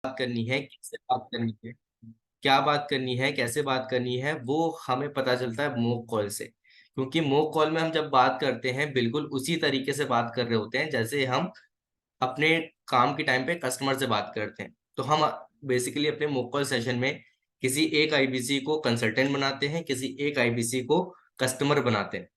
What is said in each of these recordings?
बात करनी है, कैसे बात करनी है, क्या बात करनी है, कैसे बात करनी है, वो हमें पता चलता है मॉक कॉल से। क्योंकि मॉक कॉल में हम जब बात करते हैं बिल्कुल उसी तरीके से बात कर रहे होते हैं जैसे हम अपने काम के टाइम पे कस्टमर से बात करते हैं। तो हम बेसिकली अपने मॉक कॉल सेशन में किसी एक आईबीसी को कंसल्टेंट बनाते हैं, किसी एक आईबीसी को कस्टमर बनाते हैं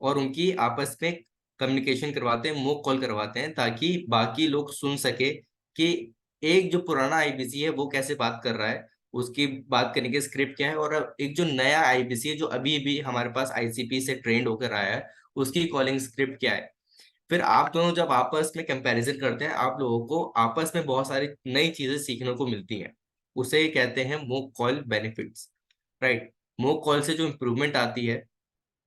और उनकी आपस में कम्युनिकेशन करवाते हैं, मॉक कॉल करवाते हैं, ताकि बाकी लोग सुन सके कि एक जो पुराना आईबीसी है वो कैसे बात कर रहा है, उसकी बात करने की स्क्रिप्ट क्या है, और अब एक जो नया आईबीसी है जो अभी भी हमारे पास आईसीपी से ट्रेंड होकर आया है उसकी कॉलिंग स्क्रिप्ट क्या है। फिर आप दोनों जब आपस में कंपैरिजन करते हैं आप लोगों को आपस में बहुत सारी नई चीजें सीखने को मिलती हैं। उसे कहते हैं mock call benefits, right. Mock call से जो इम्प्रूवमेंट आती है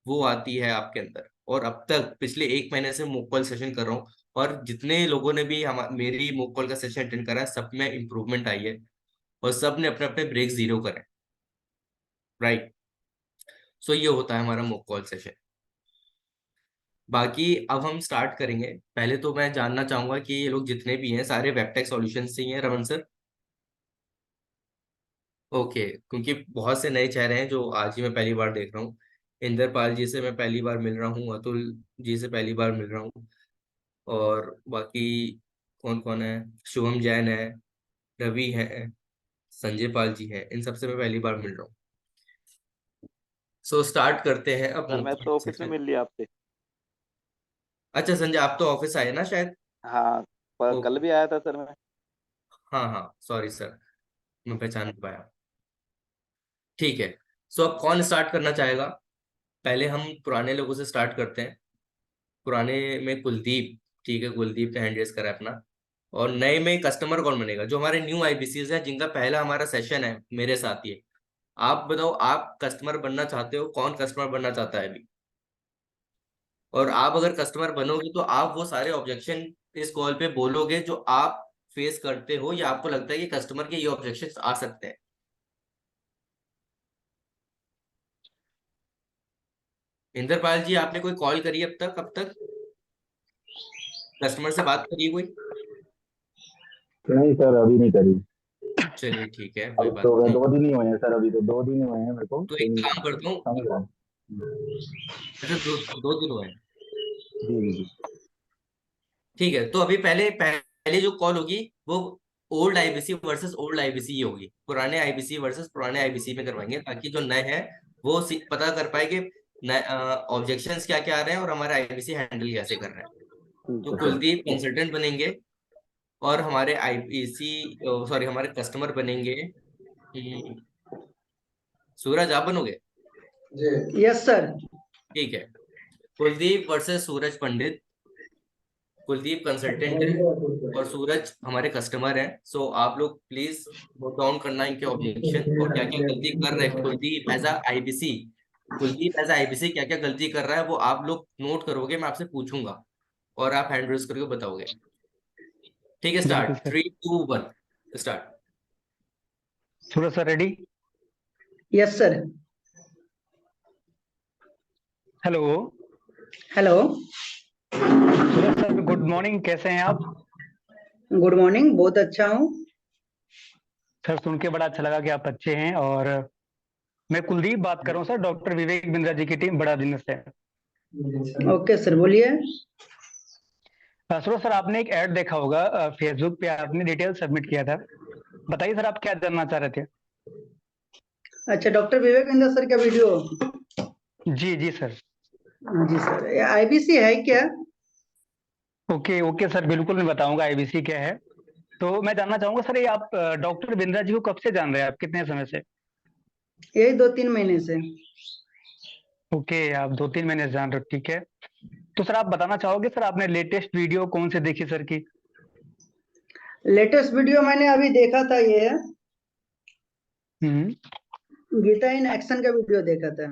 वो आती है आपके अंदर। और अब तक पिछले 1 महीने से मॉक कॉल सेशन कर रहा हूँ और जितने लोगों ने भी हम मेरी मॉक कॉल का सेशन अटेंड करा है सब में इम्प्रूवमेंट आई है और सब ने अपने अपने ब्रेक जीरो करे, राइट। सो ये होता है हमारा मॉक कॉल सेशन। बाकी अब हम स्टार्ट करेंगे। पहले तो मैं जानना चाहूंगा कि ये लोग जितने भी हैं सारे वेबटेक सॉल्यूशन से ही हैं, रमन सर? ओके, क्योंकि बहुत से नए चेहरे हैं जो आज ही मैं पहली बार देख रहा हूँ। इंदरपाल जी से मैं पहली बार मिल रहा हूँ, अतुल जी से पहली बार मिल रहा हूँ, और बाकी कौन कौन है, शुभम जैन है, रवि है, संजय पाल जी है, इन सबसे मैं पहली बार मिल रहा हूँ। सो स्टार्ट करते हैं अब सर मैं मुख्य तो ऑफिस में सेशन। मिल लिया आपसे। अच्छा संजय, आप तो ऑफिस आए ना शायद? हाँ, पर कल ओके, भी आया था सर मैं। हाँ हाँ सॉरी सर, मैं पहचान नहीं पाया। ठीक है। सो अब कौन स्टार्ट करना चाहेगा? पहले हम पुराने लोगों से स्टार्ट करते हैं। पुराने में कुलदीप, ठीक है, कुलदीप ने हैंड रेस करा है अपना। और नए में कस्टमर कौन बनेगा? जो हमारे न्यू आईबीसीज हैं जिनका पहला हमारा सेशन है मेरे साथ ये। आप बताओ, आप कस्टमर बनना चाहते हो? कौन कस्टमर बनना चाहता है अभी? और आप अगर कस्टमर बनोगे तो आप वो सारे ऑब्जेक्शन इस कॉल पे बोलोगे जो आप फेस करते हो या आपको लगता है कि कस्टमर के ये ऑब्जेक्शन आ सकते हैं। इंद्रपाल जी, आपने कोई कॉल करी अब तक कस्टमर से बात करी है कोई? नहीं सर, अभी नहीं करी। चलिए ठीक है, कोई अब बात तो नहीं। 2 दिन ही हुए हैं सर, अभी तो 2 दिन ही हुए हैं मेरे को, तो एक लेकिन काम करता हूँ। समझ रहा हूँ। अच्छा, दो दिन हुए हैं। जी जी जी। ठीक है, तो अभी पहले पहले जो कॉल होगी वो old IBC versus old IBC ही होगी। पुराने आईबीसी वर्सेस पुराने आईबीसी में करवाएंगे ताकि जो नए हैं वो पता कर पाए कि ऑब्जेक्शंस क्या क्या आ रहे हैं और हमारा आईबीसी हैंडल कैसे कर रहे हैं। ठीक तो है सर। कुलदीप कंसल्टेंट बनेंगे और हमारे आईबीसी, सॉरी, हमारे कस्टमर बनेंगे। सूरज, आप बनोगे? Yes sir. ठीक है, कुलदीप वर्सेस सूरज पंडित। कुलदीप कंसल्टेंट है और सूरज हमारे कस्टमर हैं। सो आप लोग प्लीज नोट डाउन करना इनके ऑब्जेक्शन और क्या क्या गलती कर रहे हैं Kuldeep as IBC. Kuldeep as IBC क्या क्या गलती कर रहा है वो आप लोग नोट करोगे, मैं आपसे पूछूंगा और आप हैंड रेज करके बताओगे। ठीक है, बिल्कुल start, sir. 3 2 1 start. Suraj sir ready? Yes sir. Hello. Hello. Suraj sir good morning, कैसे हैं आप? गुड मॉर्निंग, बहुत अच्छा हूँ। सर सुन के बड़ा अच्छा लगा कि आप अच्छे हैं। और मैं कुलदीप बात कर रहा हूँ सर, डॉक्टर विवेक बिंद्रा जी की टीम बड़ा दिन से। ओके सर, बोलिए। सूरज सर आपने एक ऐड देखा होगा फेसबुक पे, आपने डिटेल सबमिट किया था। बताइए सर, आप क्या जानना चाह रहे थे? अच्छा, डॉक्टर विवेक बिंदा सर का वीडियो। जी जी सर। हाँ जी सर, ये आईबीसी है क्या? ओके ओके सर, बिल्कुल मैं बताऊंगा आईबीसी क्या है। तो मैं जानना चाहूंगा सर, ये आप डॉक्टर बिंद्रा जी को कब से जान रहे हैं? आप कितने समय से? यही 2-3 महीने से। ओके, आप 2-3 महीने से जान रहे हो, ठीक है। तो सर आप बताना चाहोगे सर, आपने लेटेस्ट वीडियो कौन से देखी सर की? लेटेस्ट वीडियो मैंने अभी देखा था, ये हम्म। गीता इन एक्शन का वीडियो देखा था।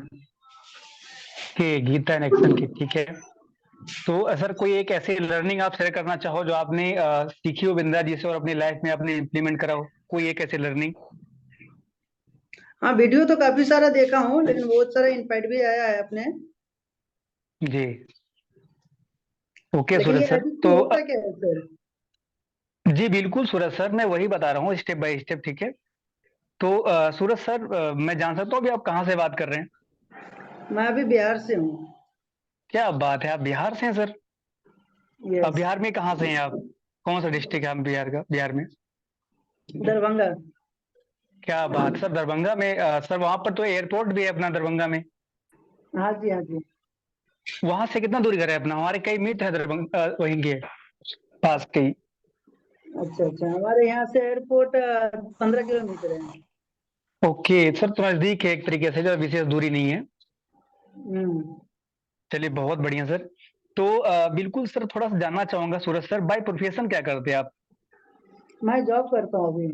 कि गीता इन एक्शन की, ठीक है। तो सर कोई एक ऐसी लर्निंग आप शेयर करना चाहो जो आपने सीखी हो बिंद्रा जी से और अपनी लाइफ में आपने इम्प्लीमेंट करा हो, कोई एक ऐसी लर्निंग? हाँ, वीडियो तो काफी सारा देखा हूँ, लेकिन बहुत सारा इनसाइट भी आया है अपने। जी। ओके लेकिन ये सूरज सर, आईबीसी तो होता क्या है सर? जी बिल्कुल सूरज सर, मैं वही बता रहा हूँ स्टेप बाय स्टेप, ठीक है। तो सूरज सर, मैं जान सकता हूँ अभी आप कहाँ से बात कर रहे हैं? मैं अभी बिहार से हूँ। क्या बात है, आप बिहार से हैं सर? अब यस। बिहार में कहाँ से हैं आप? कौन सा डिस्ट्रिक्ट है आप बिहार का, बिहार में? दरभंगा। क्या बात सर, दरभंगा में सर वहां पर तो एयरपोर्ट भी है अपना दरभंगा में। हाँ जी, हाँ जी। वहां से कितना दूरी का है अपना? हमारे कई मित्र है दरभंगा, वहीं के पास के ही। अच्छा अच्छा, हमारे यहाँ से एयरपोर्ट 15 किलोमीटर है। ओके सर, तो नजदीक है एक तरीके से, जो विशेष दूरी नहीं है। हम्म। चलिए बहुत बढ़िया सर। तो बिल्कुल सर, थोड़ा सा जानना चाहूंगा सूरज सर, बाय प्रोफेशन क्या करते हैं आप? मैं जॉब करता हूँ अभी।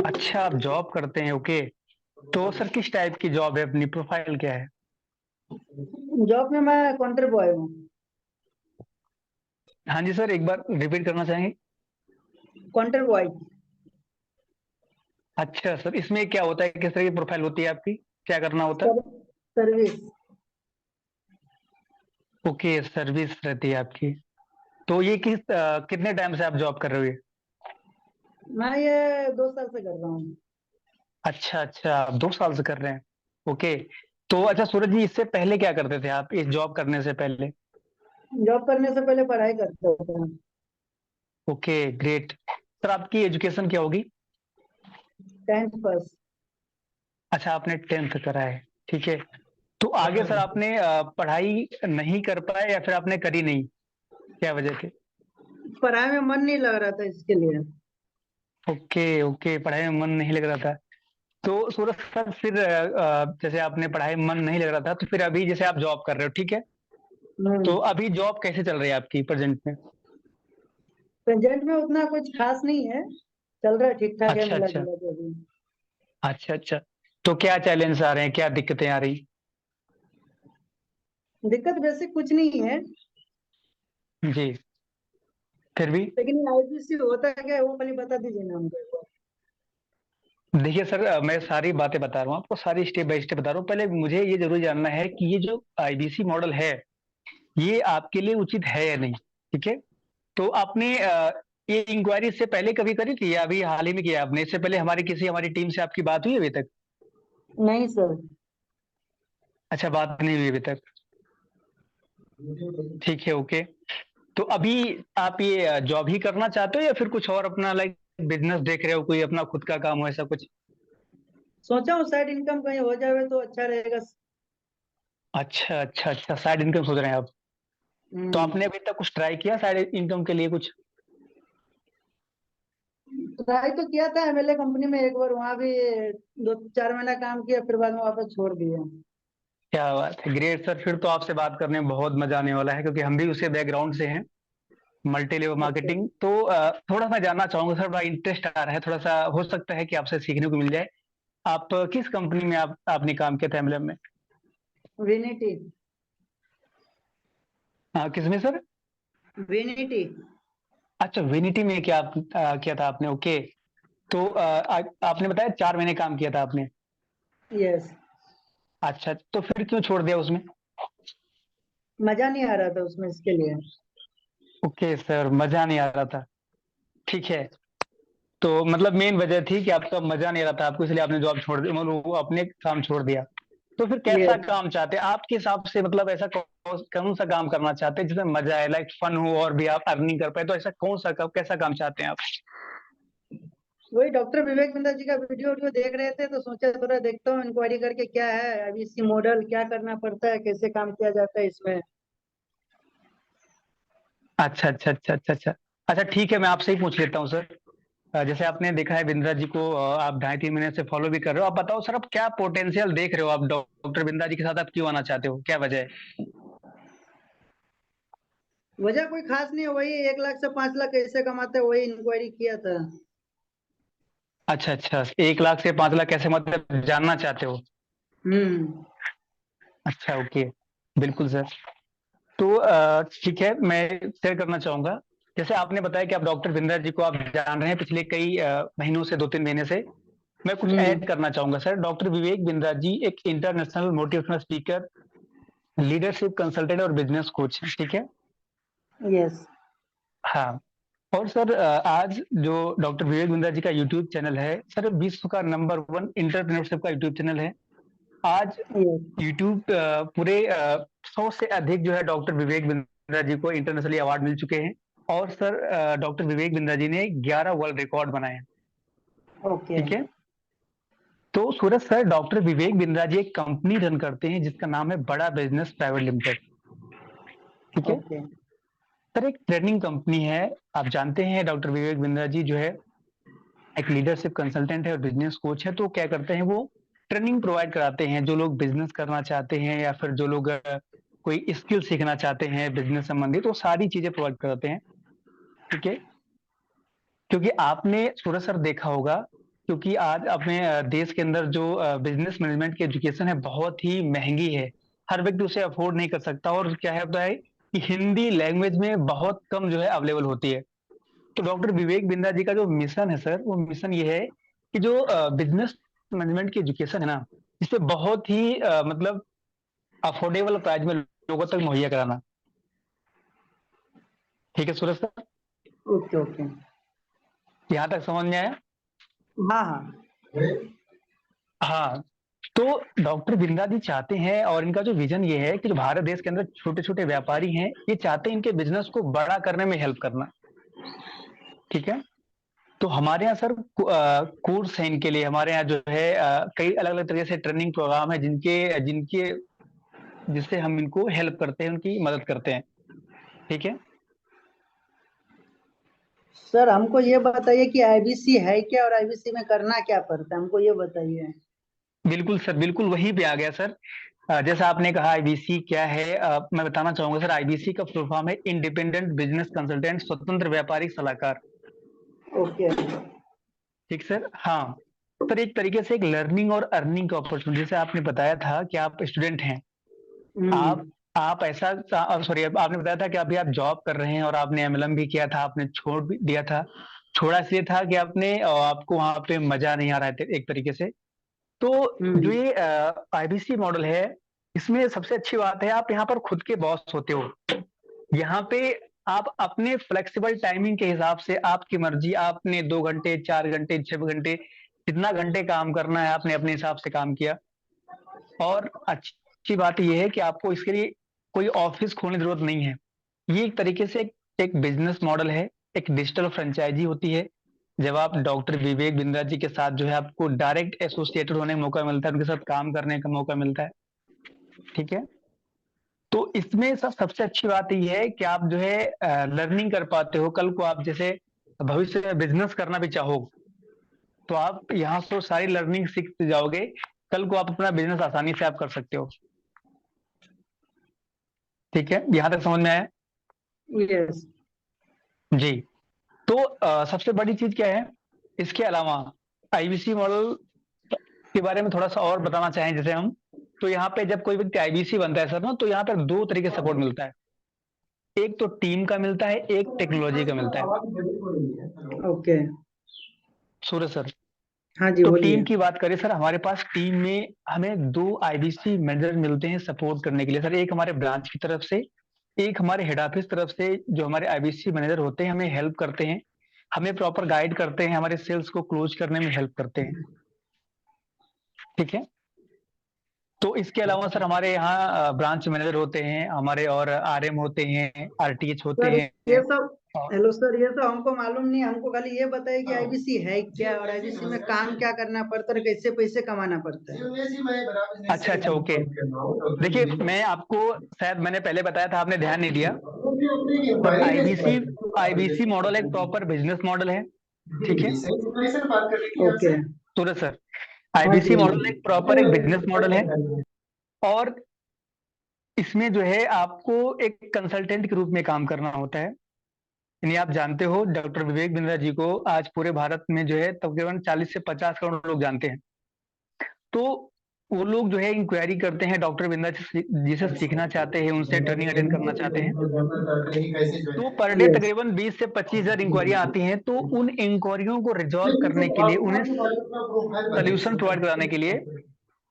अच्छा, आप जॉब करते हैं, ओके। तो सर किस टाइप की जॉब है, अपनी प्रोफाइल क्या है? जॉब में मैं काउंटर बॉय हूँ। हाँ जी सर, एक बार रिपीट करना चाहेंगे? Counter boy. अच्छा सर, इसमें क्या होता है, किस तरह की प्रोफाइल होती है आपकी, क्या करना होता है? Sir, service. ओके, सर्विस रहती है आपकी। तो ये कितने टाइम से आप जॉब कर रहे हो ये? मैं ये 2 साल से कर रहा हूँ। अच्छा अच्छा, आप 2 साल से कर रहे हैं, ओके। तो अच्छा सूरज जी, इससे पहले क्या करते थे आप, इस जॉब करने से पहले? जॉब करने से पहले पढ़ाई करता था। Okay great. सर आपकी एजुकेशन क्या होगी? 10th पास। अच्छा, आपने 10th करा है, ठीक है। तो आगे सर आपने पढ़ाई नहीं कर पाए या फिर आपने करी नहीं, क्या वजह थी? पढ़ाई में मन नहीं लग रहा था इसके लिए। ओके ओके, पढ़ाई में मन नहीं लग रहा था। तो सूरज सर फिर जैसे आपने पढ़ाई में मन नहीं लग रहा था, तो फिर अभी जैसे आप जॉब कर रहे हो, ठीक है। तो हम्म। अभी जॉब कैसे चल रही है आपकी प्रेजेंट में? प्रेजेंट में उतना कुछ खास नहीं है। चल रहा है, ठीक ठाक है, अच्छा मिला अच्छा, जुला के अभी। अच्छा अच्छा। तो क्या चैलेंज आ रहे हैं, क्या दिक्कतें आ रही? दिक्कत वैसे कुछ नहीं है। जी, फिर भी। लेकिन आईपीसी होता है क्या, वो खाली बता दीजिए ना हमको एक बार। देखिए सर, मैं सारी बातें बता रहा हूँ आपको, सारी स्टेप बाय स्टेप बता रहा हूँ। पहले मुझे ये जरूर जानना है कि ये जो आईबीसी मॉडल है, ये आपके लिए उचित है या नहीं, ठीक है। तो आपने ये इंक्वायरी इससे पहले कभी करी थी या अभी हाल ही में किया आपने? इससे पहले हमारी टीम से आपकी बात हुई अभी तक? नहीं सर। अच्छा, बात नहीं हुई अभी तक, ठीक है, ओके। तो अभी आप ये जॉब ही करना चाहते हो या फिर कुछ और अपना लाइक बिजनेस देख रहे हो, कोई अपना खुद का काम हो ऐसा कुछ? सोचा हूँ साइड इनकम कहीं हो जाए तो अच्छा रहेगा। अच्छा अच्छा अच्छा, साइड इनकम सोच रहे हैं आप। तो आपने हम्म। अभी तक कुछ ट्राई किया साइड इनकम के लिए कुछ? ट्राई तो किया था एमएलए कंपनी में एक बार, वहां भी 2-4 महीना काम किया, फिर बाद में वापस छोड़ दिया। क्या बात है, ग्रेट सर। फिर तो आपसे बात करने में बहुत मजा आने वाला है, क्योंकि हम भी उसी बैकग्राउंड से हैं, मल्टी लेवल अच्छा। मार्केटिंग। तो थोड़ा सा जानना चाहूंगा सर, बड़ा इंटरेस्ट आ रहा है, थोड़ा सा हो सकता है कि आपसे सीखने को मिल जाए। आप किस कंपनी में आपने काम किया था एमएलएम में? विनिटी। किसमें सर? विनिटी। अच्छा, विनिटी में क्या किया था आपने, ओके। तो आपने बताया 4 महीने काम किया था आपने। यस। अच्छा, तो फिर क्यों छोड़ दिया उसमें? मजा नहीं आ रहा था उसमें, इसके लिए। ओके सर, मजा नहीं आ रहा था, ठीक है। तो मतलब मेन वजह थी कि आपका मजा नहीं आ रहा था आपको, इसलिए आपने जॉब छोड़ दिया, मतलब वो अपने काम छोड़ दिया। तो फिर कैसा यस। काम चाहते हैं आपके हिसाब से, मतलब ऐसा कौन सा काम करना चाहते हैं जिसमें मजा आए, लाइक फन हो और भी आप अर्निंग कर पाए? तो ऐसा कौन सा कैसा काम चाहते हैं आप? वही डॉक्टर विवेक बिंदा जी का वीडियो वीडियो देख रहे थे, तो सोचा थोड़ा देखता हूँ, इंक्वायरी करके क्या है अभी इसी मॉडल, क्या करना पड़ता है, कैसे काम किया जाता है इसमें। अच्छा अच्छा अच्छा अच्छा अच्छा। अच्छा ठीक है, मैं आपसे ही पूछ लेता हूँ सर। जैसे आपने देखा है बिंद्रा जी को, आप 2.5-3 महीने से फॉलो भी कर रहे हो। आप बताओ सर, आप क्या पोटेंशियल देख रहे हो, आप डॉक्टर बिंद्रा जी के साथ आप क्यों आना चाहते हो, क्या वजह है? वजह कोई खास नहीं है, वही 1 लाख से 5 लाख कैसे कमाते हैं, वही इंक्वायरी किया था। अच्छा अच्छा, 1 लाख से 5 लाख कैसे, मतलब जानना चाहते हो? हम्म। अच्छा ओके, बिल्कुल सर। तो ठीक है, मैं शेयर करना चाहूंगा। जैसे आपने बताया कि आप डॉक्टर बिंद्रा जी को आप जान रहे हैं पिछले कई महीनों से, 2-3 महीने से। मैं कुछ ऐड हम्म। करना चाहूंगा सर। डॉक्टर विवेक बिंद्रा जी एक international motivational speaker, leadership consultant और बिजनेस कोच है, ठीक है। यस। हाँ। और सर आज जो डॉक्टर विवेक बिंद्रा जी का यूट्यूब चैनल है सर, विश्व का नंबर 1 इंटरप्रेन्योरशिप का यूट्यूब चैनल है। आज Yes. यूट्यूब पूरे 100 से अधिक जो है डॉक्टर विवेक बिंद्रा जी को इंटरनेशनली अवार्ड मिल चुके हैं। और सर डॉक्टर विवेक बिंद्रा जी ने 11 वर्ल्ड रिकॉर्ड बनाए हैं। Okay. ठीक है। तो सूरज सर, डॉक्टर विवेक बिंद्रा जी एक कंपनी रन करते हैं जिसका नाम है बड़ा बिजनेस प्राइवेट लिमिटेड। ठीक है। Okay. सर एक ट्रेनिंग कंपनी है। आप जानते हैं डॉक्टर विवेक बिंद्रा जी जो है एक लीडरशिप कंसल्टेंट है और बिजनेस कोच है। तो क्या करते हैं, वो ट्रेनिंग प्रोवाइड कराते हैं जो लोग बिजनेस करना चाहते हैं या फिर जो लोग कोई स्किल सीखना चाहते हैं बिजनेस संबंधित, तो सारी चीजें प्रोवाइड कराते हैं। ठीक है। क्योंकि आपने सूरज सर देखा होगा, क्योंकि आज अपने देश के अंदर जो बिजनेस मैनेजमेंट की एजुकेशन है बहुत ही महंगी है। हर व्यक्ति उसे अफोर्ड नहीं कर सकता। और क्या होता है कि हिंदी लैंग्वेज में बहुत कम जो है अवेलेबल होती है। तो डॉक्टर विवेक बिंद्रा जी का जो मिशन है सर, वो मिशन ये है कि जो बिजनेस मैनेजमेंट की एजुकेशन है ना, इसे बहुत ही मतलब अफोर्डेबल प्राइस में लोगों तक मुहैया कराना। ठीक है सूरज सर, Okay. Okay. यहाँ तक समझ में आया? हाँ हाँ। हाँ। तो डॉक्टर बिंद्रा जी चाहते हैं और इनका जो विजन ये है कि जो भारत देश के अंदर छोटे छोटे व्यापारी हैं, ये चाहते हैं इनके बिजनेस को बड़ा करने में हेल्प करना। ठीक है। तो हमारे यहाँ सर कोर्स है इनके लिए। हमारे यहाँ जो है कई अलग अलग तरीके से ट्रेनिंग प्रोग्राम है जिनके जिनके जिससे हम इनको हेल्प करते हैं, उनकी मदद करते हैं। ठीक है। सर हमको ये बताइए कि आईबीसी है क्या और आईबीसी में करना क्या पड़ता है, हमको ये बताइए। बिल्कुल सर, बिल्कुल वहीं पे आ गया सर। जैसा आपने कहा आईबीसी क्या है, मैं बताना चाहूंगा सर। आईबीसी का फुल फॉर्म है इंडिपेंडेंट बिजनेस कंसल्टेंट, स्वतंत्र व्यापारिक सलाहकार। ओके। ठीक सर। हाँ सर, एक तरीके से एक लर्निंग और अर्निंग का अपॉर्चुनिटी। जैसे आपने बताया था कि आप स्टूडेंट हैं, आप आप ऐसा सॉरी, आपने बताया था कि अभी आप जॉब कर रहे हैं और आपने एमएलएम भी किया था, आपने छोड़ भी दिया था। छोड़ा इसलिए था कि आपको वहां पे मजा नहीं आ रहा था एक तरीके से। तो जो ये आईबीसी मॉडल है, इसमें सबसे अच्छी बात है आप यहाँ पर खुद के बॉस होते हो। यहाँ पे आप अपने फ्लेक्सिबल टाइमिंग के हिसाब से आपकी मर्जी, आपने 2 घंटे 4 घंटे 6 घंटे कितना घंटे काम करना है आपने अपने हिसाब से काम किया। और अच्छी बात यह है कि आपको इसके लिए कोई ऑफिस खोलने की जरूरत नहीं है। ये एक तरीके से एक बिजनेस मॉडल है, एक डिजिटल फ्रेंचाइजी होती है। जब आप डॉक्टर विवेक बिंद्रा जी के साथ जो है आपको डायरेक्ट एसोसिएटेड होने का मौका मिलता है, उनके साथ काम करने का मौका मिलता है। ठीक है। तो इसमें सबसे अच्छी बात यह है कि आप जो है लर्निंग कर पाते हो। कल को आप जैसे भविष्य में बिजनेस करना भी चाहो तो आप यहाँ से सारी लर्निंग सीख जाओगे। कल को आप अपना बिजनेस आसानी से आप कर सकते हो। ठीक है, यहाँ तक समझ में आया? यस। जी। तो सबसे बड़ी चीज क्या है, इसके अलावा आईबीसी मॉडल के बारे में थोड़ा सा और बताना चाहें जैसे हम, तो यहाँ पे जब कोई व्यक्ति आईबीसी बनता है सर ना, तो यहाँ पर 2 तरीके से सपोर्ट मिलता है। एक तो टीम का मिलता है, एक टेक्नोलॉजी का मिलता है। ओके। सूरज सर, हाँ जी तो बोलिए। टीम की बात करें सर, हमारे पास टीम में हमें 2 आईबीसी मैनेजर मिलते हैं सपोर्ट करने के लिए सर। एक हमारे ब्रांच की तरफ से, एक हमारे हेड ऑफिस तरफ से। जो हमारे आईबीसी मैनेजर होते हैं हमें हेल्प करते हैं, हमें प्रॉपर गाइड करते हैं, हमारे सेल्स को क्लोज करने में हेल्प करते हैं। ठीक है। तो इसके अलावा सर हमारे यहाँ ब्रांच मैनेजर होते हैं हमारे, और आरएम होते हैं, आरटीएच होते सर ये हैं। सब, हेलो सर, ये सब हमको मालूम नहीं, हमको खाली ये बताइए कि आईबीसी है क्या और आईबीसी में काम क्या करना पड़ता है, कैसे पैसे कमाना पड़ता है। अच्छा अच्छा, ओके। देखिए मैं आपको, शायद मैंने पहले बताया था, आपने ध्यान नहीं दिया। सर आईबीसी आईबीसी मॉडल एक प्रॉपर बिजनेस मॉडल है। ठीक है ओके। सूरज सर, आईबीसी मॉडल एक प्रॉपर एक बिजनेस मॉडल है। और इसमें जो है आपको एक कंसल्टेंट के रूप में काम करना होता है। यानी आप जानते हो डॉक्टर विवेक बिंद्रा जी को आज पूरे भारत में जो है तकरीबन 40 से 50 करोड़ लोग जानते हैं। तो वो लोग जो है इंक्वायरी करते हैं डॉक्टर बिंद्रा जी से सीखना चाहते हैं, उनसे ट्रेनिंग अटेंड करना चाहते हैं। तो पर डे यस। तकरीबन 20 से 25 हजार इंक्वायरियां आती हैं। तो उन इंक्वायरियों को रिजॉल्व करने के लिए, उन्हें सोल्यूशन प्रोवाइड कराने के लिए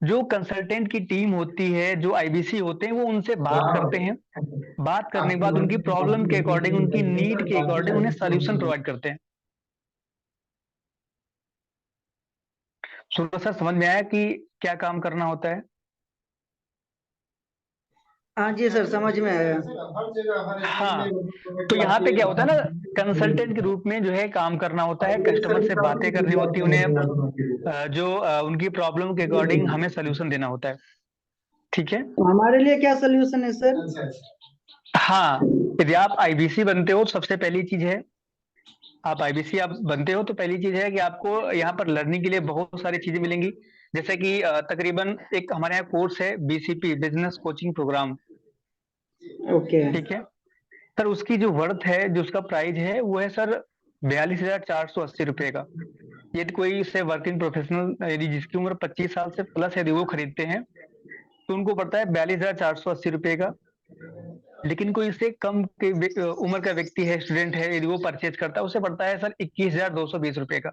जो कंसल्टेंट की टीम होती है, जो आईबीसी होते हैं, वो उनसे बात करते हैं। बात करने के बाद उनकी प्रॉब्लम के अकॉर्डिंग, उनकी नीड के अकॉर्डिंग उन्हें सॉल्यूशन प्रोवाइड करते हैं। सूरज सर, समझ में आया कि क्या काम करना होता है? हाँ जी सर, समझ में आया। हाँ, तो यहाँ पे क्या होता है ना, कंसल्टेंट के रूप में जो है काम करना होता है, कस्टमर से बातें करनी होती है उन्हें, उनकी प्रॉब्लम के अकॉर्डिंग हमें सोल्यूशन देना होता है। ठीक है। तो हमारे लिए क्या सोल्यूशन है सर? हाँ, यदि आप आईबीसी बनते हो, सबसे पहली चीज है, आप आईबीसी आप बनते हो तो पहली चीज है कि आपको यहाँ पर लर्निंग के लिए बहुत सारी चीजें मिलेंगी। जैसे कि तकरीबन एक हमारे यहाँ कोर्स है BCP, business coaching program. Okay. ठीक है सर, उसकी जो वर्थ है, जो उसका प्राइस है, वो है सर 42,480 रुपए का। यदि कोई से वर्किंग प्रोफेशनल, यदि जिसकी उम्र 25 साल से प्लस यदि वो खरीदते हैं तो उनको पड़ता है 42,480 रुपए का। लेकिन कोई इससे कम के उम्र का व्यक्ति है, स्टूडेंट है, यदि वो परचेज करता है, उसे पड़ता है सर 21,220 रुपए का,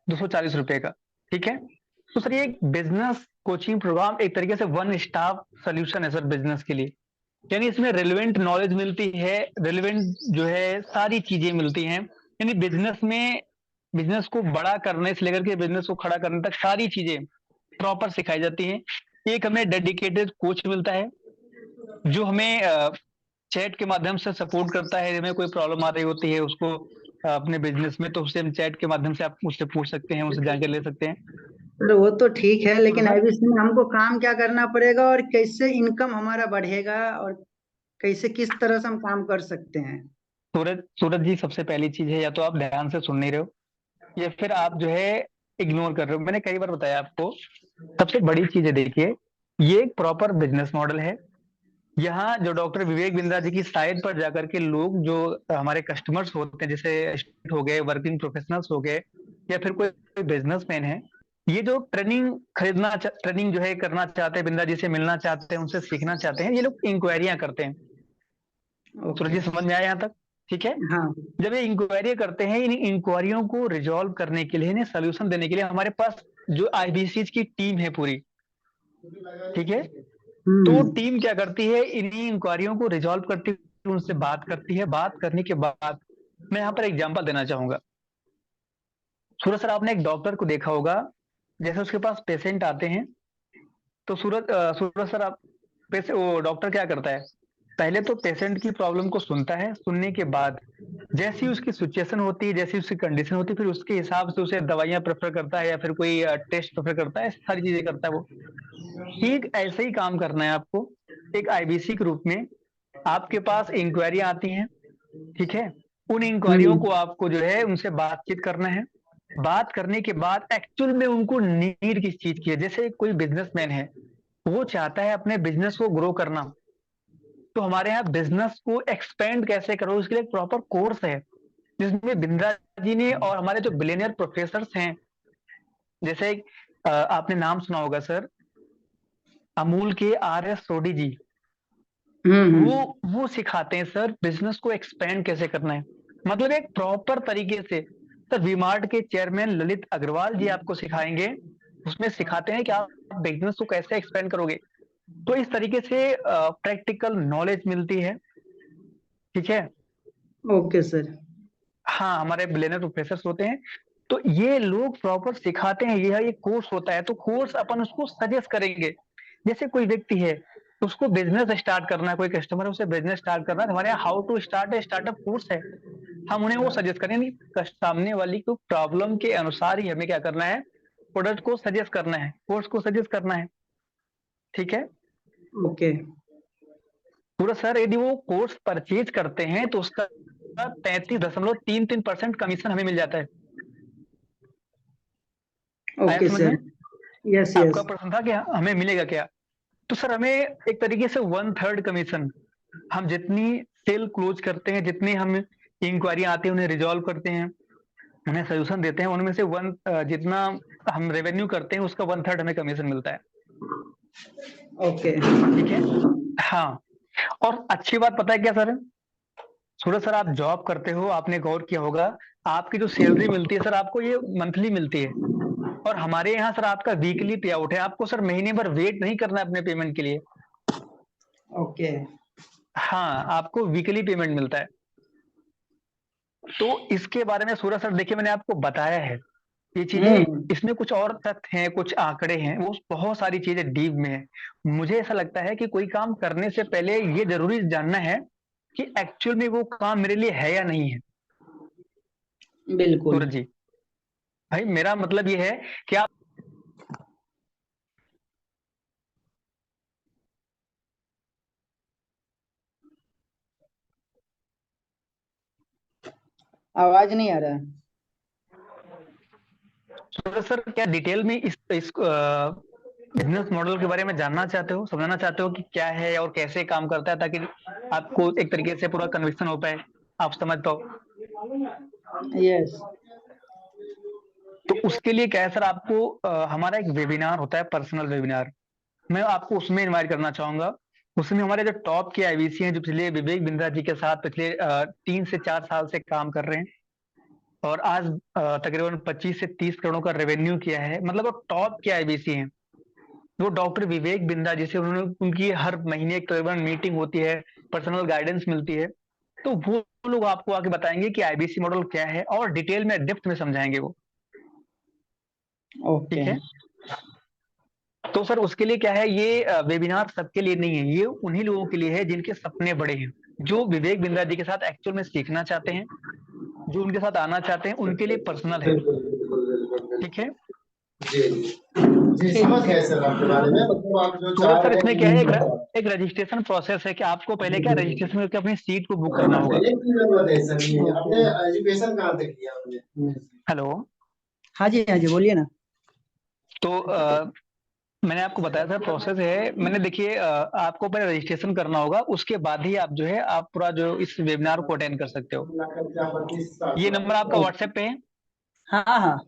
240 रुपए का। ठीक है। तो सर ये एक बिजनेस कोचिंग प्रोग्राम एक तरीके से वन स्टॉप सोल्यूशन है सर बिजनेस के लिए। यानी इसमें रेलेवेंट नॉलेज मिलती है, रेलेवेंट जो है सारी चीजें मिलती हैं। यानी बिजनेस में, बिजनेस को बड़ा करने से लेकर के बिजनेस को खड़ा करने तक सारी चीजें प्रॉपर सिखाई जाती हैं। एक हमें डेडिकेटेड कोच मिलता है जो हमें चैट के माध्यम से सपोर्ट करता है। हमें कोई प्रॉब्लम आ रही होती है उसको अपने बिजनेस में, तो उससे हम चैट के माध्यम से आप उससे पूछ सकते हैं, उससे जानकारी ले सकते हैं। तो वो तो ठीक है, तो लेकिन सर, आईबीसी में हमको काम क्या करना पड़ेगा और कैसे इनकम हमारा बढ़ेगा और कैसे किस तरह से हम काम कर सकते हैं? सूरज सूरज जी, सबसे पहली चीज है, या तो आप ध्यान से सुन नहीं रहे हो या फिर आप जो है इग्नोर कर रहे हो। मैंने कई बार बताया आपको, सबसे बड़ी चीज है, देखिए, ये एक प्रॉपर बिजनेस मॉडल है। यहाँ जो डॉक्टर विवेक बिंद्रा जी की साइट पर जाकर के लोग, जो हमारे कस्टमर्स होते हैं, जैसे स्टूडेंट हो गए, वर्किंग प्रोफेशनल्स हो गए, या फिर कोई बिजनेसमैन है, ये जो ट्रेनिंग ट्रेनिंग जो है करना चाहते हैं, बिंद्रा जी से मिलना चाहते हैं, उनसे सीखना चाहते हैं, ये लोग इंक्वायरियां करते हैं। सूरज ओके। जी, समझ में आया यहाँ तक? ठीक है। हाँ। जब ये इंक्वायरी करते हैं, इन इंक्वायरियों को रिजॉल्व करने के लिए, इन्हें सोल्यूशन देने के लिए हमारे पास जो आईबीसी की टीम है पूरी, ठीक है, तो टीम क्या करती है, इन्हीं इंक्वायरियों को रिजॉल्व करती है, उनसे बात करती है। बात करने के बाद मैं यहाँ पर एग्जांपल देना चाहूंगा। सूरज सर, आपने एक डॉक्टर को देखा होगा, जैसे उसके पास पेशेंट आते हैं, तो सूरज सर, आप वो डॉक्टर क्या करता है, पहले तो पेशेंट की प्रॉब्लम को सुनता है, सुनने के बाद जैसी उसकी सिचुएशन होती है, जैसी उसकी कंडीशन होती है, फिर उसके हिसाब से उसे दवाइयां प्रेफर करता है या फिर कोई टेस्ट प्रेफर करता है, सारी चीजें करता है वो। ठीक ऐसे ही काम करना है आपको एक आईबीसी के रूप में। आपके पास इंक्वायरी आती हैं, ठीक है, उन इंक्वायरियों को आपको जो है उनसे बातचीत करना है। बात करने के बाद एक्चुअल में उनको नीड किस चीज की है। जैसे कोई बिजनेसमैन है, वो चाहता है अपने बिजनेस को ग्रो करना, तो हमारे यहाँ बिजनेस को एक्सपेंड कैसे करो, इसके लिए एक प्रॉपर कोर्स है, जिसमें बिंद्रा जी ने और हमारे जो बिलियनियर प्रोफेसर हैं, जैसे आपने नाम सुना होगा सर, अमूल के RS सोडी जी, वो सिखाते हैं सर बिजनेस को एक्सपेंड कैसे करना है, मतलब एक प्रॉपर तरीके से। सर वीमार्ट के चेयरमैन ललित अग्रवाल जी आपको सिखाएंगे, उसमें सिखाते हैं कि आप बिजनेस को कैसे एक्सपेंड करोगे। तो इस तरीके से प्रैक्टिकल नॉलेज मिलती है। ठीक है। Okay sir. हाँ, हमारे बिलियनर प्रोफेसर होते हैं, तो ये लोग प्रॉपर सिखाते हैं। यह एक कोर्स होता है, तो कोर्स अपन उसको सजेस्ट करेंगे। जैसे कोई व्यक्ति है, उसको बिजनेस स्टार्ट करना है, कोई कस्टमर है, उसे बिजनेस स्टार्ट करना है, तो हमारे यहाँ how to start startup course है, हम उन्हें वो सजेस्ट करेंगे। सामने वाली को प्रॉब्लम के अनुसार ही हमें क्या करना है, प्रोडक्ट को सजेस्ट करना है, कोर्स को सजेस्ट करना है। ठीक है। ओके। पूरा सर, यदि वो कोर्स परचेज करते हैं तो उसका 33.33% कमीशन हमें मिल जाता है। ओके समझ सर। में? यस आपका यस। प्रश्न था कि हमें मिलेगा क्या, तो सर हमें एक तरीके से 1/3 कमीशन, हम जितनी सेल क्लोज करते हैं, जितनी हम इंक्वायरी आती है उन्हें रिजॉल्व करते हैं, उन्हें सोल्यूशन देते हैं, उनमें से जितना हम रेवेन्यू करते हैं उसका 1/3 हमें कमीशन मिलता है। ओके। ठीक है। हाँ, और अच्छी बात पता है क्या सर, सूरज सर, आप जॉब करते हो, आपने गौर किया होगा, आपकी जो सैलरी मिलती है सर, आपको ये मंथली मिलती है। और हमारे यहाँ सर आपका वीकली पे आउट है, आपको सर महीने भर वेट नहीं करना है अपने पेमेंट के लिए। ओके। हाँ, आपको वीकली पेमेंट मिलता है। तो इसके बारे में सूरज सर देखिए मैंने आपको बताया है ये चीजें, इसमें कुछ और तथ्य हैं, कुछ आंकड़े हैं, वो बहुत सारी चीजें डीप में है। मुझे ऐसा लगता है कि कोई काम करने से पहले ये जरूरी जानना है कि एक्चुअल में वो काम मेरे लिए है या नहीं है। बिल्कुल। सूरज जी भाई मेरा मतलब ये है कि आप आवाज नहीं आ रहा है। सूरज सर क्या डिटेल में इस बिजनेस मॉडल के बारे में जानना चाहते हो, समझना चाहते हो कि क्या है और कैसे काम करता है, ताकि आपको एक तरीके से पूरा कन्विक्शन हो पाए, आप समझ पाओ। यस। तो उसके लिए क्या है सर, आपको हमारा एक वेबिनार होता है, पर्सनल वेबिनार, मैं आपको उसमें इनवाइट करना चाहूंगा। उसमें हमारे जो टॉप के आईवीसी हैं, जो पिछले विवेक बिंद्रा जी के साथ पिछले 3 से 4 साल से काम कर रहे हैं और आज तकरीबन 25 से 30 करोड़ का रेवेन्यू किया है, मतलब वो टॉप के आईवीसी हैं। वो डॉक्टर विवेक बिंद्रा जी से उन्होंने उनकी हर महीने तकरीबन मीटिंग होती है, पर्सनल गाइडेंस मिलती है। तो वो लोग आपको आके बताएंगे कि आईबीसी मॉडल क्या है और डिटेल में डेप्थ में समझाएंगे वो। ओके। ठीक है। तो सर उसके लिए क्या है, ये वेबिनार सबके लिए नहीं है, ये उन्हीं लोगों के लिए है जिनके सपने बड़े हैं, जो विवेक बिंद्रा जी के साथ एक्चुअल में सीखना चाहते हैं, जो उनके साथ आना चाहते हैं, उनके लिए पर्सनल है। ठीक है। जी समझ गए सर आपके बारे में, मतलब आप जो चाह सूरज सर रहे इसमें क्या है, हैं एक रजिस्ट्रेशन प्रोसेस है कि आपको पहले क्या रजिस्ट्रेशन करके अपनी सीट को बुक करना होगा। एक की जरूरत है सर, ये आपने एजुकेशन कहाँ तक किया आपने? हेलो। हाँ जी बोलिए ना। तो मैंने आपको बताया था प्रोसेस है, मैंने देखिए आपको पहले रजिस्ट्रेशन करना होगा, उसके बाद ही आप जो है आप पूरा जो इस वेबिनार को अटेंड कर सकते हो। ये नंबर आपका व्हाट्सएप पे है। हाँ हाँ।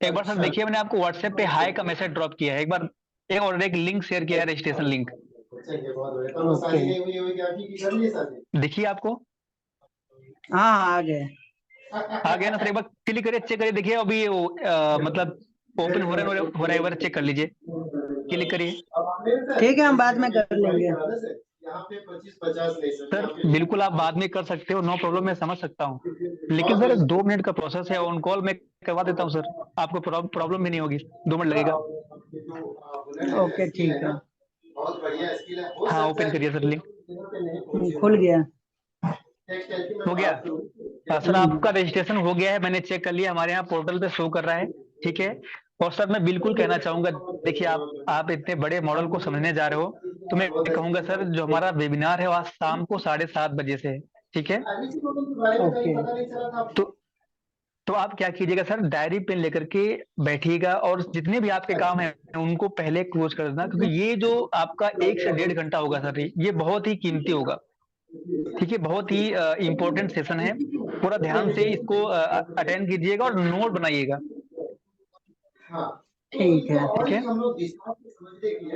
एक बार सर देखिए मैंने आपको व्हाट्सएप पे हाई का मैसेज ड्रॉप किया है, एक बार एक और एक लिंक शेयर किया है, रजिस्ट्रेशन लिंक। देखिए आपको हाँ हाँ, आ गए। आ गया ना सर, एक बार क्लिक करिए, चेक करिए, देखिए अभी वो मतलब ओपन हो रहा है, एक बार चेक कर लीजिए, क्लिक करिए। ठीक है, हम बाद में कर लेंगे। यहाँ पे 25-50 ले सकते सर हैं। बिल्कुल आप बाद में कर सकते हो, नो प्रॉब्लम, मैं समझ सकता हूँ, लेकिन सर 2 मिनट का प्रोसेस है, ऑन कॉल मैं करवा देता हूँ सर, आपको प्रॉब्लम भी नहीं होगी, 2 मिनट लगेगा। ओके ठीक है। बहुत बढ़िया स्किल है, हो हाँ सकता ओपन है करिए सर लिंक। खुल गया। हो गया। सर आपका रजिस्ट्रेशन हो गया है, मैंने चेक कर लिया, हमारे यहाँ पोर्टल पे शो कर रहा है। ठीक है। और सर मैं बिल्कुल कहना चाहूंगा, देखिए आप इतने बड़े मॉडल को समझने जा रहे हो, तो मैं कहूंगा सर जो हमारा वेबिनार है वो आज शाम को 7:30 बजे से है। ठीक है। ओके। तो तो आप क्या कीजिएगा सर, डायरी पेन लेकर के बैठिएगा और जितने भी आपके काम हैं उनको पहले क्लोज कर देना, क्योंकि ये जो आपका 1 से 1.5 घंटा होगा सर, ये बहुत ही कीमती होगा। ठीक है, बहुत ही इंपॉर्टेंट सेशन है, पूरा ध्यान से इसको अटेंड कीजिएगा और नोट बनाइएगा। ठीक है। ठीक है।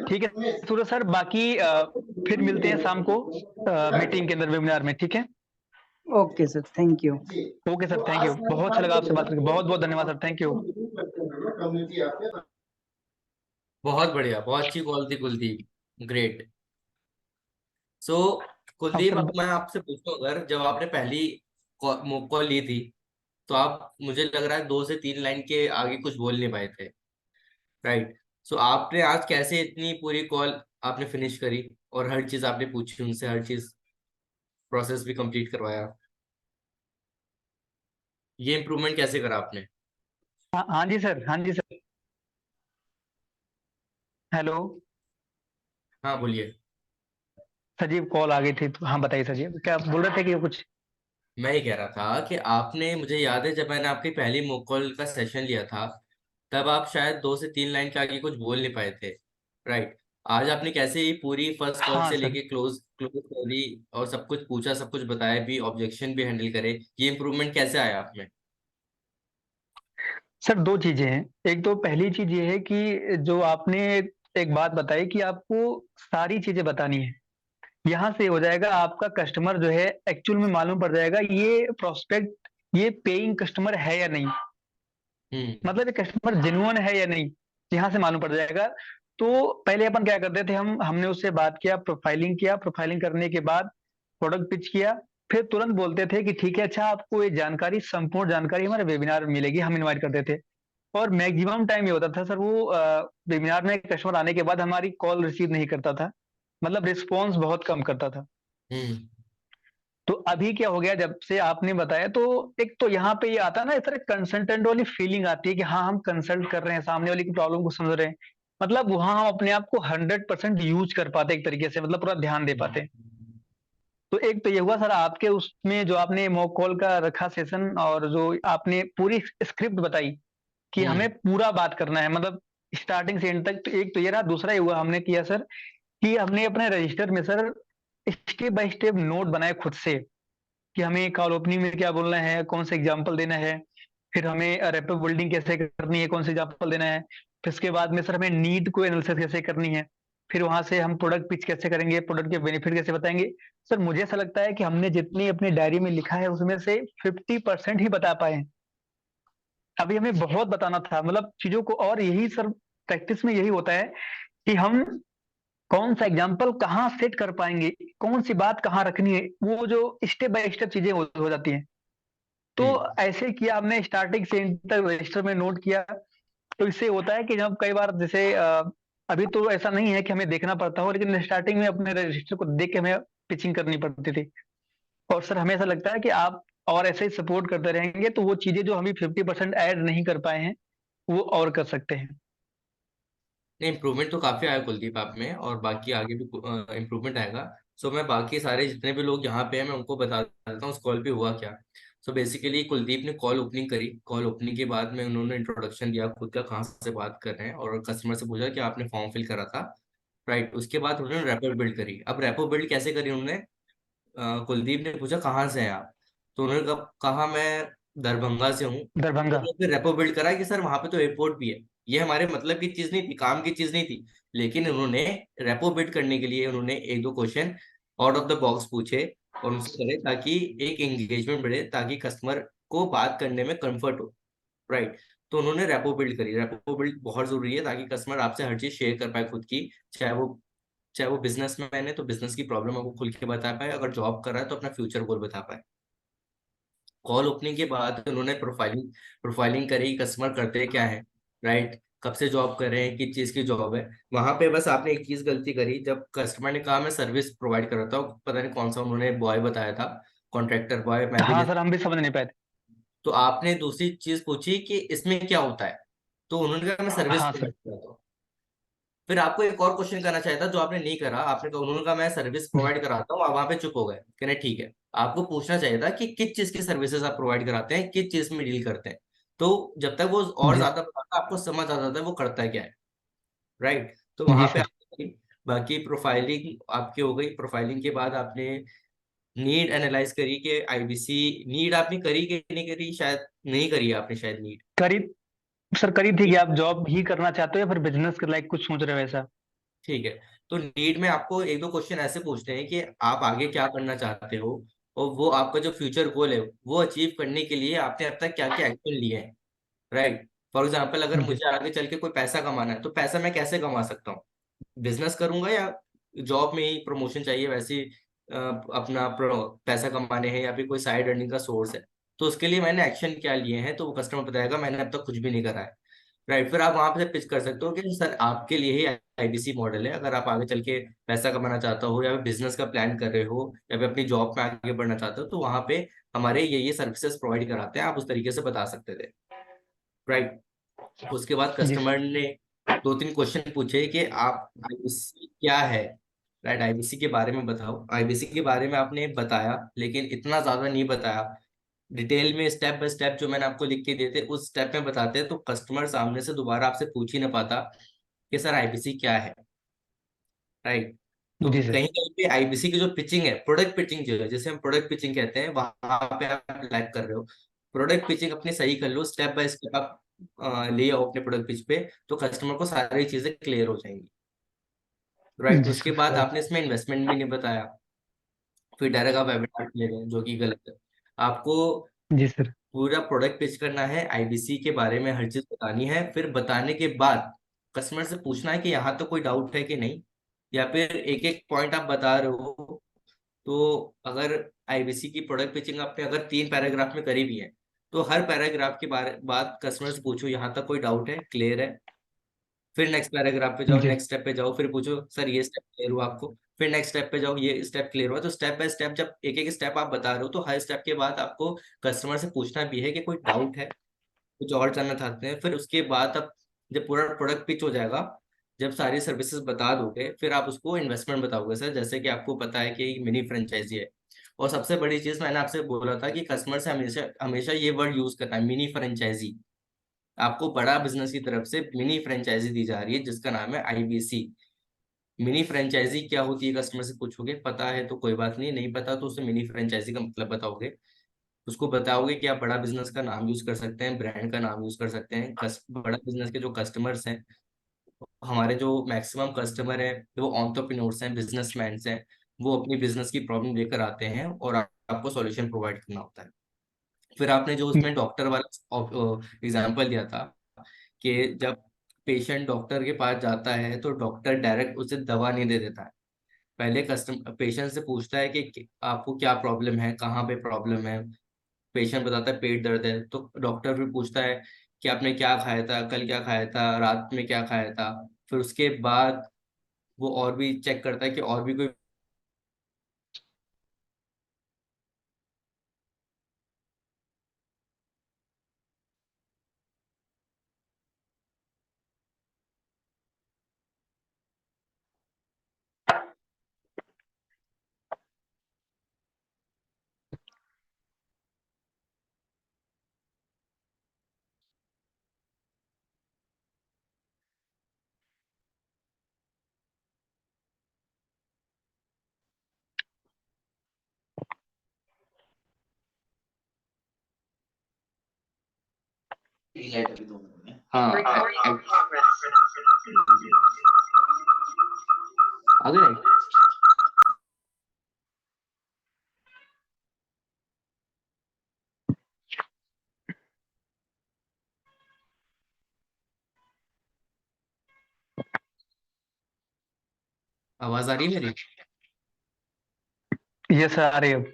ठीक है सूरज सर, बाकी फिर मिलते हैं शाम को मीटिंग के अंदर, वेबिनार में। ठीक है। Okay sir, thank you. Okay sir, thank you, बहुत अच्छा लगा आपसे बात करके, बहुत बहुत धन्यवाद सर, थैंक यू। बहुत बढ़िया, बहुत अच्छी कॉल थी कुलदीप, ग्रेट। सो अब कुलदीप, सर अब मैं आपसे पूछूं, अगर जब आपने पहली कॉल ली थी तो आप, मुझे लग रहा है 2 से 3 लाइन के आगे कुछ बोल नहीं पाए थे, राइट? सो आपने आज कैसे इतनी पूरी कॉल आपने फिनिश करी और हर चीज आपने पूछी उनसे, हर चीज प्रोसेस भी कंप्लीट करवाया, ये इम्प्रूवमेंट कैसे करा आपने? हाँ हाँ जी सर, हाँ जी सर। हेलो हाँ बोलिए। सर जी, कॉल आ गई थी, तो हाँ बताइए सर जी, क्या आप बोल रहे थे कि कुछ? मैं ही कह रहा था कि आपने, मुझे याद है जब मैंने आपकी पहली मॉक कॉल का सेशन लिया था, तब आप शायद 2 से 3 लाइन के आगे कुछ बोल नहीं पाए थे, राइट? आज आपने कैसे ही पूरी फर्स्ट कॉल हाँ से सर। लेके क्लोज क्लोज कर दी और सब कुछ पूछा, सब कुछ बताया भी, ऑब्जेक्शन भी हैंडल करे, ये इम्प्रूवमेंट कैसे आया आप में? सर 2 चीजें हैं, एक तो पहली चीज ये है कि जो आपने एक बात बताई कि आपको सारी चीजें बतानी है, यहाँ से हो जाएगा आपका कस्टमर जो है एक्चुअल में मालूम पड़ जाएगा ये प्रोस्पेक्ट, ये पेइंग कस्टमर है या नहीं। हम्म मतलब ये कस्टमर जेन्युइन है या नहीं, यहाँ से मालूम पड़ जाएगा। तो पहले अपन क्या करते थे, हमने उससे बात किया, प्रोफाइलिंग किया, प्रोफाइलिंग करने के बाद प्रोडक्ट पिच किया, फिर तुरंत बोलते थे कि ठीक है, अच्छा आपको ये जानकारी, संपूर्ण जानकारी हमारे वेबिनार में मिलेगी, हम इनवाइट करते थे। और मैक्सिमम टाइम ये होता था सर, वो वेबिनार में कस्टमर आने के बाद हमारी कॉल रिसीव नहीं करता था, मतलब रिस्पॉन्स बहुत कम करता था। हम्म तो अभी क्या हो गया, जब से आपने बताया, तो एक तो यहाँ पे ये आता है ना, इस तरह कंसल्टेंट वाली फीलिंग आती है कि हाँ हम कंसल्ट कर रहे हैं, सामने वाले की प्रॉब्लम को समझ रहे हैं। मतलब वहां हम अपने आप को 100% यूज कर पाते, एक तरीके से, मतलब पूरा ध्यान दे पाते। तो एक तो ये हुआ सर, आपके उसमें जो आपने मॉक कॉल का रखा सेशन, और जो आपने पूरी स्क्रिप्ट बताई कि हमें हम्म पूरा बात करना है, मतलब स्टार्टिंग से एंड तक। तो एक तो ये रहा, दूसरा ये हुआ हमने किया सर कि हमने अपने रजिस्टर में sir step by step note बनाए खुद से, कि हमें कॉल ओपनिंग में क्या बोलना है, कौन सा एग्जाम्पल देना है, फिर हमें रेपो बिल्डिंग कैसे करनी है, कौन सा एग्जाम्पल देना है, फिर उसके बाद में सर हमें नीड को एनालिसिस कैसे करनी है, फिर वहां से हम प्रोडक्ट पिच कैसे करेंगे, प्रोडक्ट के बेनिफिट कैसे बताएंगे। सर मुझे ऐसा लगता है कि हमने जितनी अपनी डायरी में लिखा है उसमें से 50% ही बता पाए हैं। अभी हमें बहुत बताना था, मतलब चीजों को। और यही सर प्रैक्टिस में यही होता है कि हम कौन सा एग्जाम्पल कहाँ सेट कर पाएंगे, कौन सी बात कहाँ रखनी है, वो जो स्टेप बाय स्टेप चीजें हो जाती हैं। तो हम्म ऐसे किया हमने, स्टार्टिंग से एंड तक रजिस्टर में नोट किया। तो इससे होता है कि जब कई बार जैसे अभी तो ऐसा नहीं है कि हमें देखना पड़ता हो, लेकिन स्टार्टिंग में अपने रजिस्टर को देख के हमें पिचिंग करनी पड़ती थी। और सर हमें ऐसा लगता है कि आप और ऐसे ही सपोर्ट करते रहेंगे तो वो चीजें जो हम 50% ऐड नहीं कर पाए हैं, वो और कर सकते हैं। नहीं, इम्प्रूवमेंट तो काफी आया कुलदीप आप में, और बाकी आगे भी इम्प्रूवमेंट आएगा। सो मैं बाकी सारे जितने भी लोग यहाँ पे हैं मैं उनको बता देता हूँ उस कॉल पे हुआ क्या। सो बेसिकली कुलदीप ने कॉल ओपनिंग करी, कॉल ओपनिंग के बाद में उन्होंने इंट्रोडक्शन दिया खुद का, कहाँ से बात कर रहे हैं, और कस्टमर से पूछा कि आपने फॉर्म फिल करा था, राइट। उसके बाद उन्होंने रैपो बिल्ड करी। अब रैपो बिल्ड कैसे करी उन्होंने, कुलदीप ने पूछा कहाँ से हैं आप, तो उन्होंने कहा मैं दरभंगा से हूँ। दरभंगा। तो फिर रेपो बिल्ड करा कि सर वहां पे तो एयरपोर्ट भी है। ये हमारे मतलब की चीज नहीं थी, काम की चीज नहीं थी, लेकिन उन्होंने रेपो बिल्ड करने के लिए उन्होंने एक दो question out of the box पूछे और उनसे करे, ताकि एक एंगेजमेंट बढ़े, ताकि कस्टमर को बात करने में कंफर्ट हो, राइट। तो उन्होंने रेपो बिल्ड करी। रेपो बिल्ड बहुत जरूरी है ताकि कस्टमर आपसे हर चीज शेयर कर पाए खुद की, चाहे वो बिजनेसमैन है तो बिजनेस की प्रॉब्लम आपको खुल के बता पाए, अगर जॉब कर रहा है तो अपना फ्यूचर गोल बता पाए। कॉल ओपनिंग के बाद उन्होंने प्रोफाइलिंग प्रोफाइलिंग करी, कस्टमर करते क्या है, राइट, कब से जॉब कर रहे हैं, किस चीज की जॉब है। वहां पे बस आपने एक चीज गलती करी, जब कस्टमर ने कहा मैं सर्विस प्रोवाइड कर रहा था, पता नहीं कौन सा उन्होंने बॉय बताया था, कॉन्ट्रैक्टर बॉय, मैं भी हाँ नहीं। सर, हम भी समझ नहीं पाए थे। तो आपने दूसरी चीज पूछी कि इसमें क्या होता है, तो उन्होंने कहा मैं सर्विस हाँ सर। प्रोवाइड करता हूँ। फिर आपको एक और क्वेश्चन करना चाहिए था जो आपने नहीं करा, आपने कहा, उन्होंने कहा मैं सर्विस जी। प्रोवाइड कराता हूँ, आप वहां पे चुप हो गए, कहने ठीक है। आपको पूछना चाहिए था कि किस चीज की सर्विसेज आप प्रोवाइड कराते हैं, किस चीज में डील करते हैं। तो जब तक वो और जी। ज्यादा बताता आपको समझ आ जाता है वो करता है क्या है, राइट। तो जी वहां पे सर। बाकी प्रोफाइलिंग आपकी हो गई। प्रोफाइलिंग के बाद आपने नीड एनालाइज करी कि आईबीसी नीड आपने करी कि नहीं करी, शायद नहीं करी है आपने, शायद नीड। करीब सर, करीब थी कि आप जॉब ही करना चाहते हो या फिर बिजनेस के लाइक कुछ सोच रहे हो ऐसा। ठीक है। तो नीड में आपको एक दो क्वेश्चन ऐसे पूछते हैं कि आप आगे क्या करना चाहते हो, और वो आपका जो फ्यूचर गोल है वो अचीव करने के लिए आपने अब तक क्या क्या एक्शन लिए हैं, राइट। फॉर एग्जाम्पल अगर जी। मुझे आगे चल के कोई पैसा कमाना है तो पैसा मैं कैसे कमा सकता हूँ, बिजनेस करूंगा या जॉब में ही प्रमोशन चाहिए वैसे ही, अपना पैसा कमाने हैं, या फिर कोई साइड अर्निंग का सोर्स है। तो उसके लिए मैंने एक्शन क्या लिए हैं तो वो कस्टमर बताएगा, मैंने अब तक कुछ भी नहीं करा है, राइट। फिर आप वहां पे पिच कर सकते हो कि सर आपके लिए ही आईबीसी मॉडल है, अगर आप आगे चल के पैसा कमाना चाहते हो, या फिर बिजनेस का प्लान कर रहे हो, या फिर अपनी जॉब में आगे बढ़ना चाहते हो, तो वहां पे हमारे ये सर्विसेज प्रोवाइड कराते हैं, आप उस तरीके से बता सकते थे, राइट। उसके बाद जी सर। कस्टमर ने दो तीन क्वेश्चन पूछे कि आप आईबीसी क्या है, राइट, आईबीसी के बारे में बताओ। आईबीसी के बारे में आपने बताया, लेकिन इतना ज्यादा नहीं बताया डिटेल में। स्टेप बाय स्टेप जो मैंने आपको लिख के देते उस स्टेप में बताते तो कस्टमर सामने से दोबारा आपसे पूछ ही ना पाता कि सर आईबीसी क्या है, राइट। तो जी सर। कहीं कहीं पे आईबीसी की जो पिचिंग है, प्रोडक्ट पिचिंग जो है, जैसे हम प्रोडक्ट पिचिंग कहते हैं, वहां पे आप लैग कर रहे हो। प्रोडक्ट पिचिंग अपनी सही कर लो, स्टेप बाय स्टेप आप ले आओ अपने प्रोडक्ट पिच पे, तो कस्टमर को सारी चीजें क्लियर हो जाएंगी, राइट। जी उसके सर। बाद राइट। आपने इसमें इन्वेस्टमेंट भी नहीं बताया, फिर डायरेक्ट आप वेबिनार ले रहे हैं जो कि गलत है। आपको जी सर। पूरा प्रोडक्ट पिच करना है, आईबीसी के बारे में हर चीज बतानी है। फिर बताने के बाद कस्टमर से पूछना है कि यहाँ तो कोई डाउट है कि नहीं, या फिर एक एक पॉइंट आप बता रहे हो। तो अगर आईबीसी की प्रोडक्ट पिचिंग आपने अगर 3 पैराग्राफ में करी भी है, तो हर पैराग्राफ के बारे बाद कस्टमर से पूछो यहाँ तक कोई डाउट है, क्लियर है। फिर नेक्स्ट पैराग्राफ पे जाओ, जी। नेक्स्ट स्टेप पे जाओ, फिर पूछो सर ये स्टेप क्लियर हुआ आपको। फिर नेक्स्ट स्टेप पे जाओ, ये स्टेप क्लियर हुआ। तो स्टेप बाय स्टेप जब एक एक स्टेप आप बता रहे हो, तो हर स्टेप के बाद आपको कस्टमर से पूछना भी है कि कोई डाउट है, कुछ और जानना चाहते हैं। फिर उसके बाद अब जब पूरा प्रोडक्ट पिच हो जाएगा, जब सारी सर्विसेज बता दोगे, फिर आप उसको इन्वेस्टमेंट बताओगे। सर जैसे कि आपको पता है कि मिनी फ्रेंचाइजी है, और सबसे बड़ी चीज मैंने आपसे बोला था कि कस्टमर से हमेशा हमेशा ये वर्ड यूज करना है, मिनी फ्रेंचाइजी। आपको बड़ा बिजनेस की तरफ से मिनी फ्रेंचाइजी दी जा रही है जिसका नाम है आईबीसी। मिनी फ्रेंचाइजी क्या होती है कस्टमर से पूछोगे, पता है तो कोई बात नहीं, नहीं पता तो उसे मिनी फ्रेंचाइजी का मतलब बताओगे। उसको बताओगे कि आप बड़ा बिजनेस का नाम यूज कर सकते हैं, ब्रांड का नाम यूज कर सकते हैं। बड़ा बिजनेस के जो कस्टमर्स हैं, हमारे जो मैक्सिमम कस्टमर हैं वो एंटरप्रेन्योर्स हैं, बिजनेसमैन हैं। वो अपनी बिजनेस की प्रॉब्लम लेकर आते हैं और आपको सॉल्यूशन प्रोवाइड करना होता है। फिर आपने जो उसमें डॉक्टर वाला एग्जांपल दिया था कि जब पेशेंट डॉक्टर के पास जाता है तो डॉक्टर डायरेक्ट उसे दवा नहीं दे देता है। पहले कस्टमर पेशेंट से पूछता है कि आपको क्या प्रॉब्लम है, कहाँ पे प्रॉब्लम है। पेशेंट बताता है पेट दर्द है, तो डॉक्टर फिर पूछता है कि आपने क्या खाया था, कल क्या खाया था, रात में क्या खाया था। फिर उसके बाद वो और भी चेक करता है कि और भी कोई। हाँ आगे नहीं। आवाज आ रही है मेरी? ये सर आ रही है अब।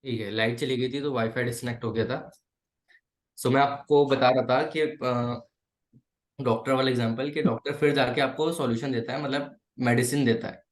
ठीक है, लाइट चली गई थी तो वाईफाई डिस्कनेक्ट हो गया था। सो मैं आपको बता रहा था कि डॉक्टर वाला एग्जांपल, कि डॉक्टर फिर जाके आपको सॉल्यूशन देता है, मतलब मेडिसिन देता है।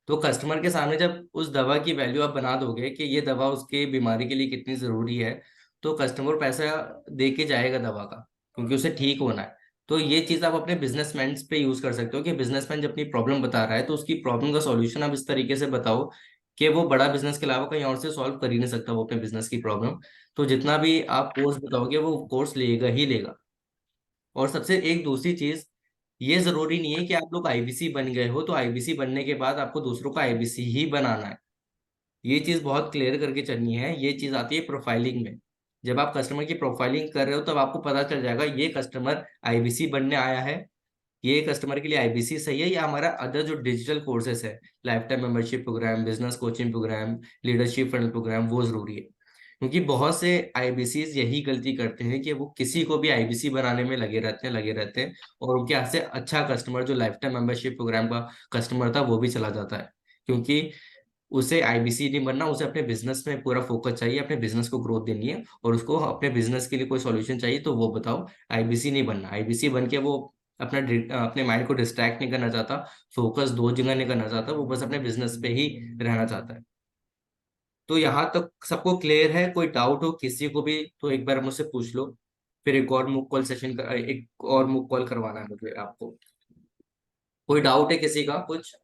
तो कस्टमर के सामने जब उस दवा की वैल्यू आप बना दोगे कि ये दवा उसके बीमारी के लिए कितनी जरूरी है, तो कस्टमर पैसा दे के जाएगा दवा का, क्योंकि उसे ठीक होना है। तो ये चीज आप अपने बिजनेसमैन पे यूज कर सकते हो कि बिजनेसमैन जब अपनी प्रॉब्लम बता रहा है तो उसकी प्रॉब्लम का सॉल्यूशन आप इस तरीके से बताओ कि वो बड़ा बिजनेस के अलावा कहीं और से सॉल्व कर ही नहीं सकता वो अपने बिजनेस की प्रॉब्लम। तो जितना भी आप कोर्स बताओगे वो कोर्स लेगा ही लेगा। और सबसे एक दूसरी चीज, ये जरूरी नहीं है कि आप लोग आईबीसी बन गए हो तो आईबीसी बनने के बाद आपको दूसरों का आईबीसी ही बनाना है। ये चीज बहुत क्लियर करके चलनी है। ये चीज आती है प्रोफाइलिंग में। जब आप कस्टमर की प्रोफाइलिंग कर रहे हो तब आपको पता चल जाएगा ये कस्टमर आईबीसी बनने आया है, ये कस्टमर के लिए आईबीसी सही है, या हमारा अदर जो डिजिटल कोर्सेस है, life time membership program, business coaching program, leadership fund program, वो जरूरी है। क्योंकि बहुत से आईबीसी यही गलती करते हैं कि वो किसी को भी आईबीसी बनाने में लगे रहते हैं और उनके हाथ से अच्छा कस्टमर जो लाइफ टाइम मेंबरशिप प्रोग्राम का कस्टमर था वो भी चला जाता है। क्योंकि उसे आईबीसी नहीं बनना, उसे अपने बिजनेस में पूरा फोकस चाहिए, अपने बिजनेस को ग्रोथ देनी है और उसको अपने बिजनेस के लिए कोई सॉल्यूशन चाहिए, तो वो बताओ। आईबीसी नहीं बनना। आईबीसी बन के वो अपने माइंड को डिस्ट्रैक्ट नहीं करना चाहता, फोकस दो जगह नहीं करना चाहता, वो बस अपने बिजनेस पे ही रहना चाहता है। तो यहाँ तक सबको क्लियर है? कोई डाउट हो किसी को भी तो एक बार मुझसे पूछ लो। फिर एक और मुक कॉल करवाना है मुझे आपको। कोई डाउट है किसी का कुछ?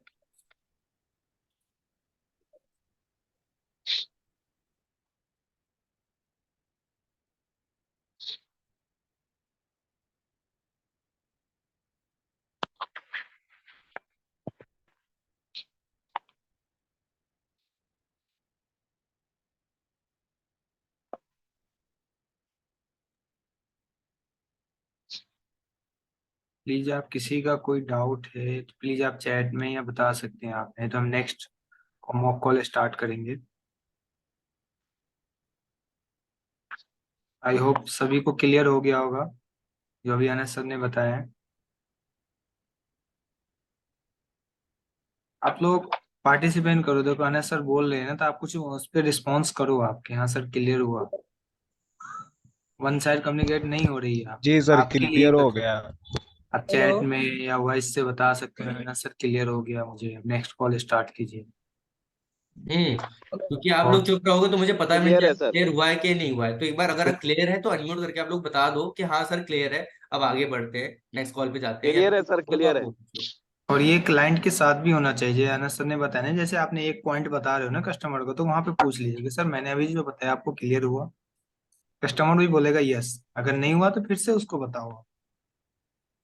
प्लीज आप किसी का कोई डाउट है तो प्लीज आप चैट में या बता सकते हैं आप, नहीं तो हम नेक्स्ट मॉक कॉल स्टार्ट करेंगे। आई होप सभी को क्लियर हो गया होगा जो अभी अनस सर ने बताया है। आप लोग पार्टिसिपेट करो, देखो अनस सर बोल रहे हैं ना तो आप कुछ उस पर रिस्पॉन्स करो आपके, हाँ सर क्लियर हुआ। वन साइड कम्युनिकेट नहीं हो रही है आप, जी सर आपके लिए क्लियर हो कर रहे गया। हैं। आप चैट में या वॉइस से बता सकते हैं अनस सर क्लियर हो गया मुझे, नेक्स्ट कॉल स्टार्ट कीजिए। क्योंकि आप लोग और चुप रहोगे तो मुझे पता नहीं क्लियर है चलेगा सर। क्लियर हुआ है कि नहीं हुआ है। तो एक बार अगर क्लियर है तो अनम्यूट करके आप लोग बता दो कि हाँ सर क्लियर है, अब आगे बढ़ते हैं, नेक्स्ट कॉल पे जाते हैं, या क्लियर है फिर सर, हो तो क्लियर आप है। वो पूछ लो। और ये क्लाइंट के साथ भी होना चाहिए, अनस सर ने बताया ना, जैसे आपने एक पॉइंट बता रहे हो ना कस्टमर को, तो वहां पे पूछ लीजिए कि सर मैंने अभी जो बताया आपको क्लियर हुआ। कस्टमर भी बोलेगा यस, अगर नहीं हुआ तो फिर से उसको बताओ।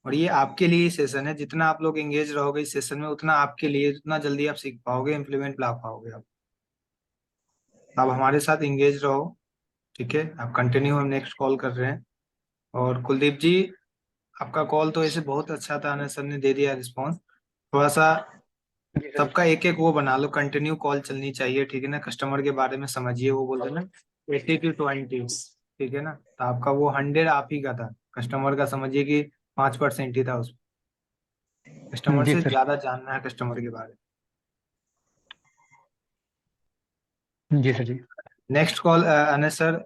और ये आपके लिए सेशन है, जितना आप लोग एंगेज रहोगे इस सेशन में उतना आपके लिए, उतना जल्दी आप सीख पाओगे, इम्प्लीमेंट ला पाओगे आप हमारे साथ एंगेज रहो। ठीक है, आप कंटिन्यू, हम नेक्स्ट कॉल कर रहे हैं। और कुलदीप जी, आपका कॉल तो ऐसे बहुत अच्छा था, अनस सर ने दे दिया रिस्पॉन्स। थोड़ा सा जी सर। सबका एक एक वो बना लो, कंटिन्यू कॉल चलनी चाहिए, ठीक है ना। कस्टमर के बारे में समझिए, वो बोल रहे ना 80-20, ठीक है ना। तो आपका वो 100 आप ही का था, कस्टमर का समझिए कि 5% ही था उसमें। कस्टमर जी से सर। ज्यादा जानना है कस्टमर के बारे जी सर। जी में। Next call Anas sir.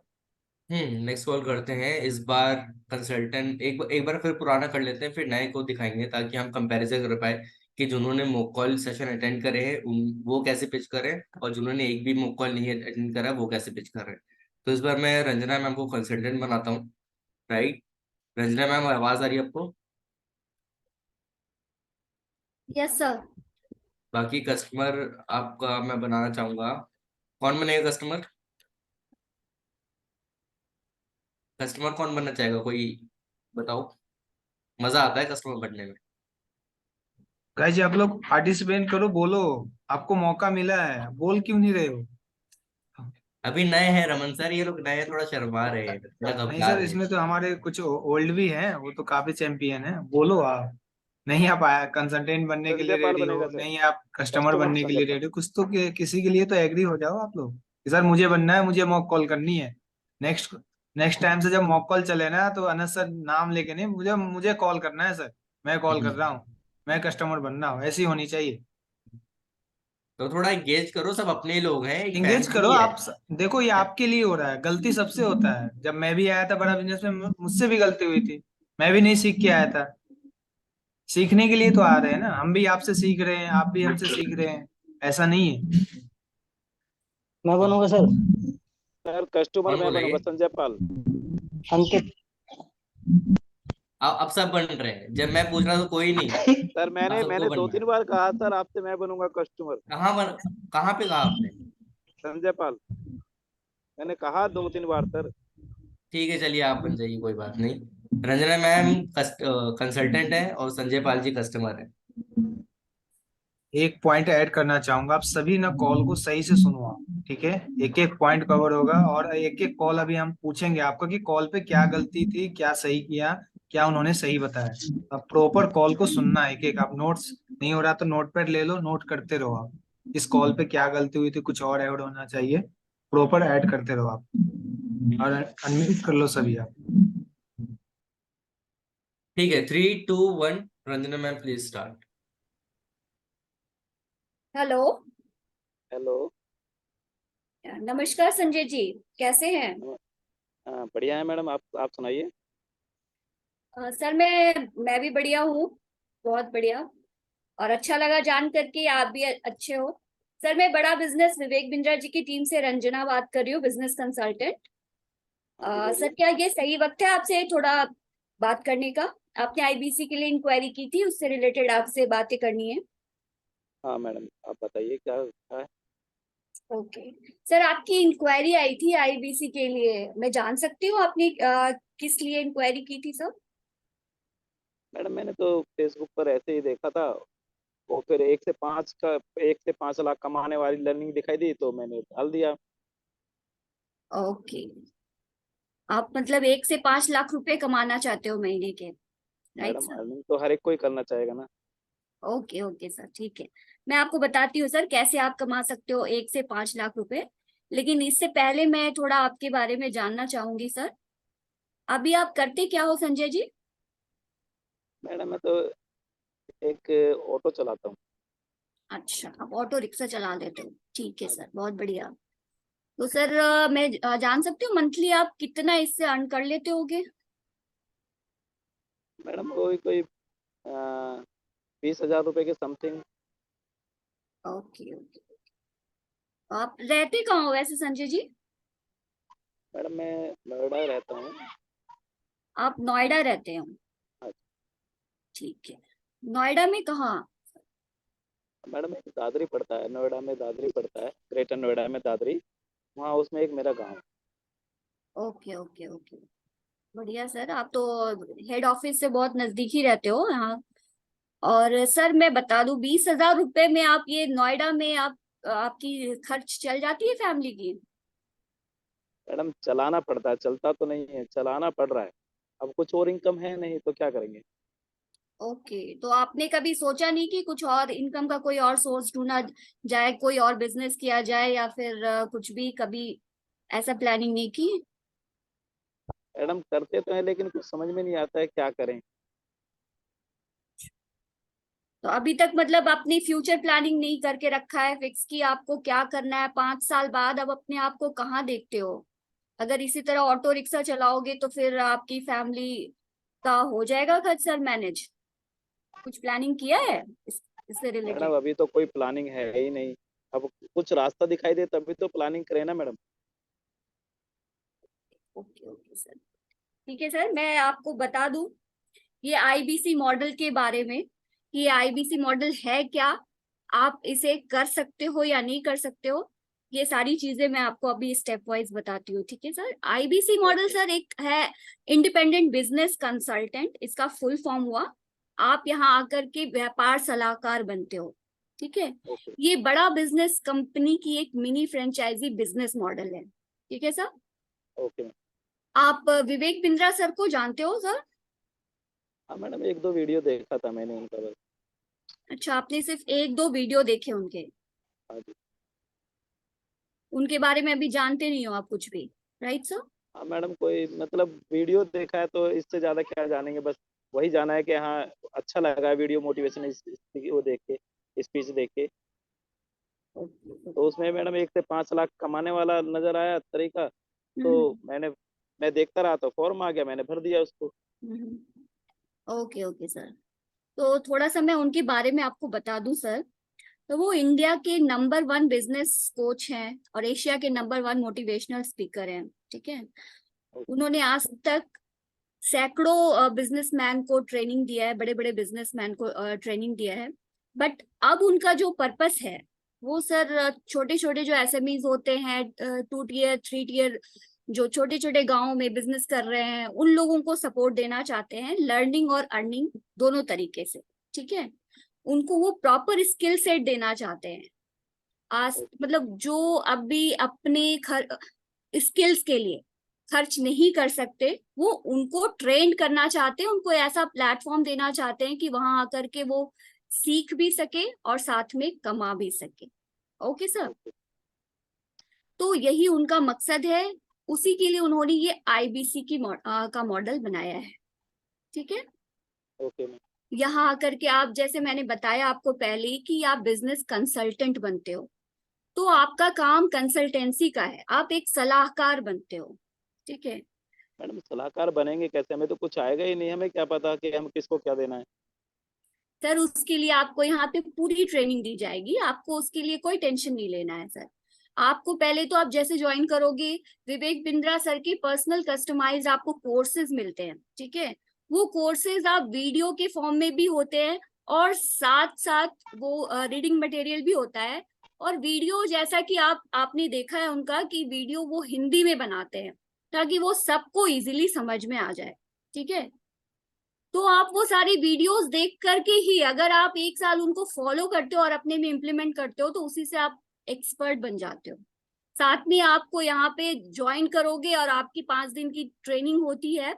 Next call करते हैं इस बार। कंसल्टेंट एक बार फिर पुराना कर लेते हैं, फिर नए को दिखाएंगे ताकि हम कंपैरिजन कर पाए कि जिन्होंने मॉक कॉल सेशन अटेंड करे हैं वो कैसे पिच करें, और जिन्होंने एक भी मॉक कॉल नहीं अटेंड करा वो कैसे पिच कर रहे हैं। तो इस बार मैं रंजना मैम को कंसल्टेंट बनाता हूँ। राइट, रंजना मैम आवाज आ रही है आपको? Yes sir. बाकी कस्टमर आपका मैं बनाना चाहूंगा। कौन बनेगा कस्टमर? कस्टमर कौन बनना चाहेगा, कोई बताओ। मजा आता है कस्टमर बनने में। गाइस जी आप लोग पार्टिसिपेट करो, बोलो, आपको मौका मिला है, बोल क्यों नहीं रहे हो। अभी नए हैं रमन सर, ये लोग नए थोड़ा शर्मा रहे हैं, थोड़ा नहीं घबरा सर, रहे हैं। इसमें तो हमारे कुछ ओल्ड भी हैं, वो तो काफी चैंपियन है, बोलो आप। नहीं आप कंसल्टेंट बनने के लिए संजय पाल रेडी हो, बनेगा सर। नहीं आप कस्टमर कस्टमर बनने के संजय लिए पाल। रेडी हो, कुछ तो किसी के लिए तो एग्री हो जाओ आप लोग कि सर मुझे बनना है, मुझे मॉक कॉल करनी है। नेक्स्ट नेक्स्ट टाइम से जब मॉक कॉल चले ना तो अनस सर नाम लेके नहीं, मुझे मुझे कॉल करना है सर, मैं कॉल कर रहा हम्म, हूँ, मैं कस्टमर बनना हूँ, ऐसी होनी चाहिए। तो थोड़ा एंगेज करो, सब अपने ही लोग हैं, एक इंगेज करो फैमिली है। आप। देखो ये आपके लिए हो रहा है, गलती सबसे होता है। जब मैं भी आया था बड़ा बिजनेस में, मुझसे भी गलती हुई थी, मैं भी नहीं सीख के आया था। सीखने के लिए तो आ रहे हैं ना, हम भी आपसे सीख रहे हैं, आप भी हमसे सीख रहे हैं, ऐसा नहीं है। मैं बनूंगा सर। सर कस्टमर कौन मैं बोलेंगे? बनूंगा, संजय पाल। अंकित। अब सब बन रहे हैं, जब मैं पूछ रहा था तो कोई नहीं। सर अब मैंने सबको मैंने दो बनना तीन है। बार कहा सर आपसे, मैं बनूंगा कस्टमर। कहाँ बन, कहाँ पे कहा आपने? संजय पाल, मैंने कहा 2-3 बार सर। ठीक है चलिए, आप बन जाइए, कोई बात नहीं। रंजना मैम कंसल्टेंट है और संजय पाल जी कस्टमर है। एक पॉइंट ऐड करना चाहूंगा, आप सभी ना कॉल को सही से सुनो आप, ठीक है। एक एक पॉइंट कवर होगा और एक एक कॉल अभी हम पूछेंगे आपको कि कॉल पे क्या गलती थी, क्या सही किया, क्या उन्होंने सही बताया। अब प्रॉपर कॉल को सुनना है, एक एक। आप नोट्स नहीं हो रहा तो नोट पैड ले लो, नोट करते रहो आप, इस कॉल पे क्या गलती हुई थी, कुछ और ऐड होना चाहिए, प्रॉपर ऐड करते रहो आप। और अनम्यूट कर लो सभी आप। ठीक है, 3, 2, 1, Ranjana ma'am please start. Hello. Hello. नमस्कार संजय जी, कैसे हैं? हाँ बढ़िया है मैडम, आप सुनाइए। सर मैं भी बढ़िया हूँ, बहुत बढ़िया। और अच्छा लगा जान करके आप भी अच्छे हो। सर मैं बड़ा बिजनेस विवेक बिंद्रा जी की टीम से रंजना बात कर रही हूँ, बिजनेस कंसल्टेंट। हाँ जी सर बोलिए। क्या ये सही वक्त है आपसे थोड़ा बात करने का? आपने आईबीसी के लिए इंक्वायरी की थी, उससे रिलेटेड आपसे बातें करनी है। हाँ मैडम, आप बताइए क्या है। ओके। सर आपकी इंक्वायरी आई थी आईबीसी के लिए, मैं जान सकती हूँ आपने किस लिए इंक्वायरी की थी सर? मैडम मैंने तो फेसबुक पर ऐसे ही देखा था, वो फिर 1 से 5 लाख कमाने वाली लर्निंग दिखाई दी तो मैंने डाल दिया। ओके। आप मतलब 1 से 5 लाख रुपए कमाना चाहते हो महीने के? Right madam sir? अर्निंग तो हर एक कोई करना चाहेगा ना। ओके ओके सर, ठीक है। मैं आपको बताती हूँ सर कैसे आप कमा सकते हो 1 से 5 लाख रुपए। लेकिन इससे पहले मैं थोड़ा आपके बारे में जानना चाहूंगी सर। अभी आप करते क्या हो संजय जी? मैडम मैं तो एक ऑटो चलाता हूँ। अच्छा, आप ऑटो रिक्शा चला लेते हो, ठीक है हाँ जी। सर, बहुत बढ़िया। तो सर मैं जान सकती हूँ मंथली आप कितना इससे अर्न कर लेते होगे? मैडम कोई कोई 20,000 रुपए के समथिंग। Okay okay. आप रहते कहाँ हो वैसे संजय जी? मैडम मैं नोएडा रहता हूँ। आप नोएडा रहते हो? हाँ जी। ठीक है। नोएडा में कहाँ? मैडम एक दादरी पड़ता है, नोएडा में दादरी पड़ता है, ग्रेटर नोएडा में दादरी। वहाँ उसमें एक मेरा गाँव है। ओके ओके ओके, बढ़िया सर, आप तो हेड ऑफिस से बहुत नजदीक ही रहते हो यहाँ। और सर मैं बता दूं, 20,000 रुपए में आप ये नोएडा में आप आपकी खर्च चल जाती है फैमिली की? मैडम चलाना पड़ता है, चलता तो नहीं है, चलाना पड़ रहा है। अब कुछ और इनकम है नहीं तो क्या करेंगे। ओके, तो आपने कभी सोचा नहीं कि कुछ और इनकम का कोई और सोर्स ढूंढा जाए, कोई और बिजनेस किया जाए, या फिर कुछ भी कभी ऐसा प्लानिंग नहीं की? मैडम करते तो हैं लेकिन कुछ समझ में नहीं आता है क्या करें। तो अभी तक मतलब अपनी फ्यूचर प्लानिंग नहीं करके रखा है फिक्स कि आपको क्या करना है 5 साल बाद? अब अपने आप को कहाँ देखते हो? अगर इसी तरह ऑटो रिक्शा चलाओगे तो फिर आपकी फैमिली का हो जाएगा खर्च सर मैनेज? कुछ प्लानिंग किया है इससे मैडम रिलेटेड? अभी तो कोई प्लानिंग है ही नहीं। अब कुछ रास्ता दिखाई दे तभी तो प्लानिंग करें ना मैडम। ओके ओके सर, ठीक है सर, मैं आपको बता दूं ये आईबीसी मॉडल के बारे में, कि ये आईबीसी मॉडल है क्या, आप इसे कर सकते हो या नहीं कर सकते हो, ये सारी चीजें मैं आपको अभी स्टेप वाइज बताती हूँ, ठीक है sir? IBC model okay. Sir एक है इंडिपेंडेंट बिजनेस कंसल्टेंट, इसका फुल फॉर्म हुआ। आप यहाँ आकर के व्यापार सलाहकार बनते हो, ठीक है? ओके। ये बड़ा बिजनेस कंपनी की एक मिनी फ्रेंचाइजी बिजनेस मॉडल है, ठीक है सर? Okay ma'am. आप विवेक बिंद्रा सर को जानते हो सर? हाँ मैडम एक दो वीडियो देखा था मैंने उनका बस। अच्छा, आपने सिर्फ 1-2 वीडियो देखे उनके? हाँ जी। उनके बारे में अभी जानते नहीं हो आप कुछ भी, राइट सर? हाँ मैडम कोई मतलब वीडियो देखा है तो इससे ज्यादा क्या जानेंगे, बस वही जाना है कि हाँ अच्छा लगा वीडियो मोटिवेशन वो देख के, स्पीच देख के। तो उसमें मैडम 1 से 5 लाख कमाने वाला नजर आया तरीका। तो मैं देखता रहा तो फॉर्म आ गया, मैंने भर दिया उसको। ओके ओके सर, तो थोड़ा सा मैं उनके बारे में आपको बता दूं सर। तो वो इंडिया के नंबर 1 बिजनेस कोच हैं और एशिया के नंबर 1 मोटिवेशनल स्पीकर हैं, ठीक है? उन्होंने आज तक सैकड़ों बिजनेसमैन को ट्रेनिंग दिया है, बड़े बड़े बिजनेसमैन को ट्रेनिंग दिया है। बट अब उनका जो पर्पस है वो सर, छोटे छोटे जो एसएमईज होते हैं, 2 टियर 3 टियर, जो छोटे छोटे गांवों में बिजनेस कर रहे हैं, उन लोगों को सपोर्ट देना चाहते हैं, लर्निंग और अर्निंग दोनों तरीके से, ठीक है? उनको वो प्रॉपर स्किल सेट देना चाहते हैं। आज मतलब जो अभी अपने स्किल्स के लिए खर्च नहीं कर सकते, वो उनको ट्रेन करना चाहते हैं, उनको ऐसा प्लेटफॉर्म देना चाहते हैं कि वहां आकर के वो सीख भी सके और साथ में कमा भी सके। ओके सर, तो यही उनका मकसद है, उसी के लिए उन्होंने ये आईबीसी का मॉडल बनाया है, ठीक है? Okay ma'am. यहाँ आकर के आप, जैसे मैंने बताया आपको पहले ही कि आप बिजनेस कंसल्टेंट बनते हो, तो आपका काम कंसल्टेंसी का है, आप एक सलाहकार बनते हो, ठीक है? मैडम सलाहकार बनेंगे कैसे, हमें तो कुछ आएगा ही नहीं, हमें क्या पता कि हम किसको क्या देना है। सर उसके लिए आपको यहाँ पे पूरी ट्रेनिंग दी जाएगी, आपको उसके लिए कोई टेंशन नहीं लेना है सर। आपको पहले तो आप जैसे ज्वाइन करोगे, विवेक बिंद्रा सर के पर्सनल कस्टमाइज आपको कोर्सेज मिलते हैं, ठीक है? वो कोर्सेज आप वीडियो के फॉर्म में भी होते हैं, और साथ साथ वो रीडिंग मटेरियल भी होता है। और वीडियो जैसा कि आपने देखा है उनका, कि वीडियो वो हिंदी में बनाते हैं ताकि वो सबको इजीली समझ में आ जाए, ठीक है? तो आप वो सारी वीडियोस देख करके ही, अगर आप 1 साल उनको फॉलो करते हो और अपने में इम्प्लीमेंट करते हो, तो उसी से आप एक्सपर्ट बन जाते हो। साथ में आपको यहाँ पे ज्वाइन करोगे और आपकी 5 दिन की ट्रेनिंग होती है,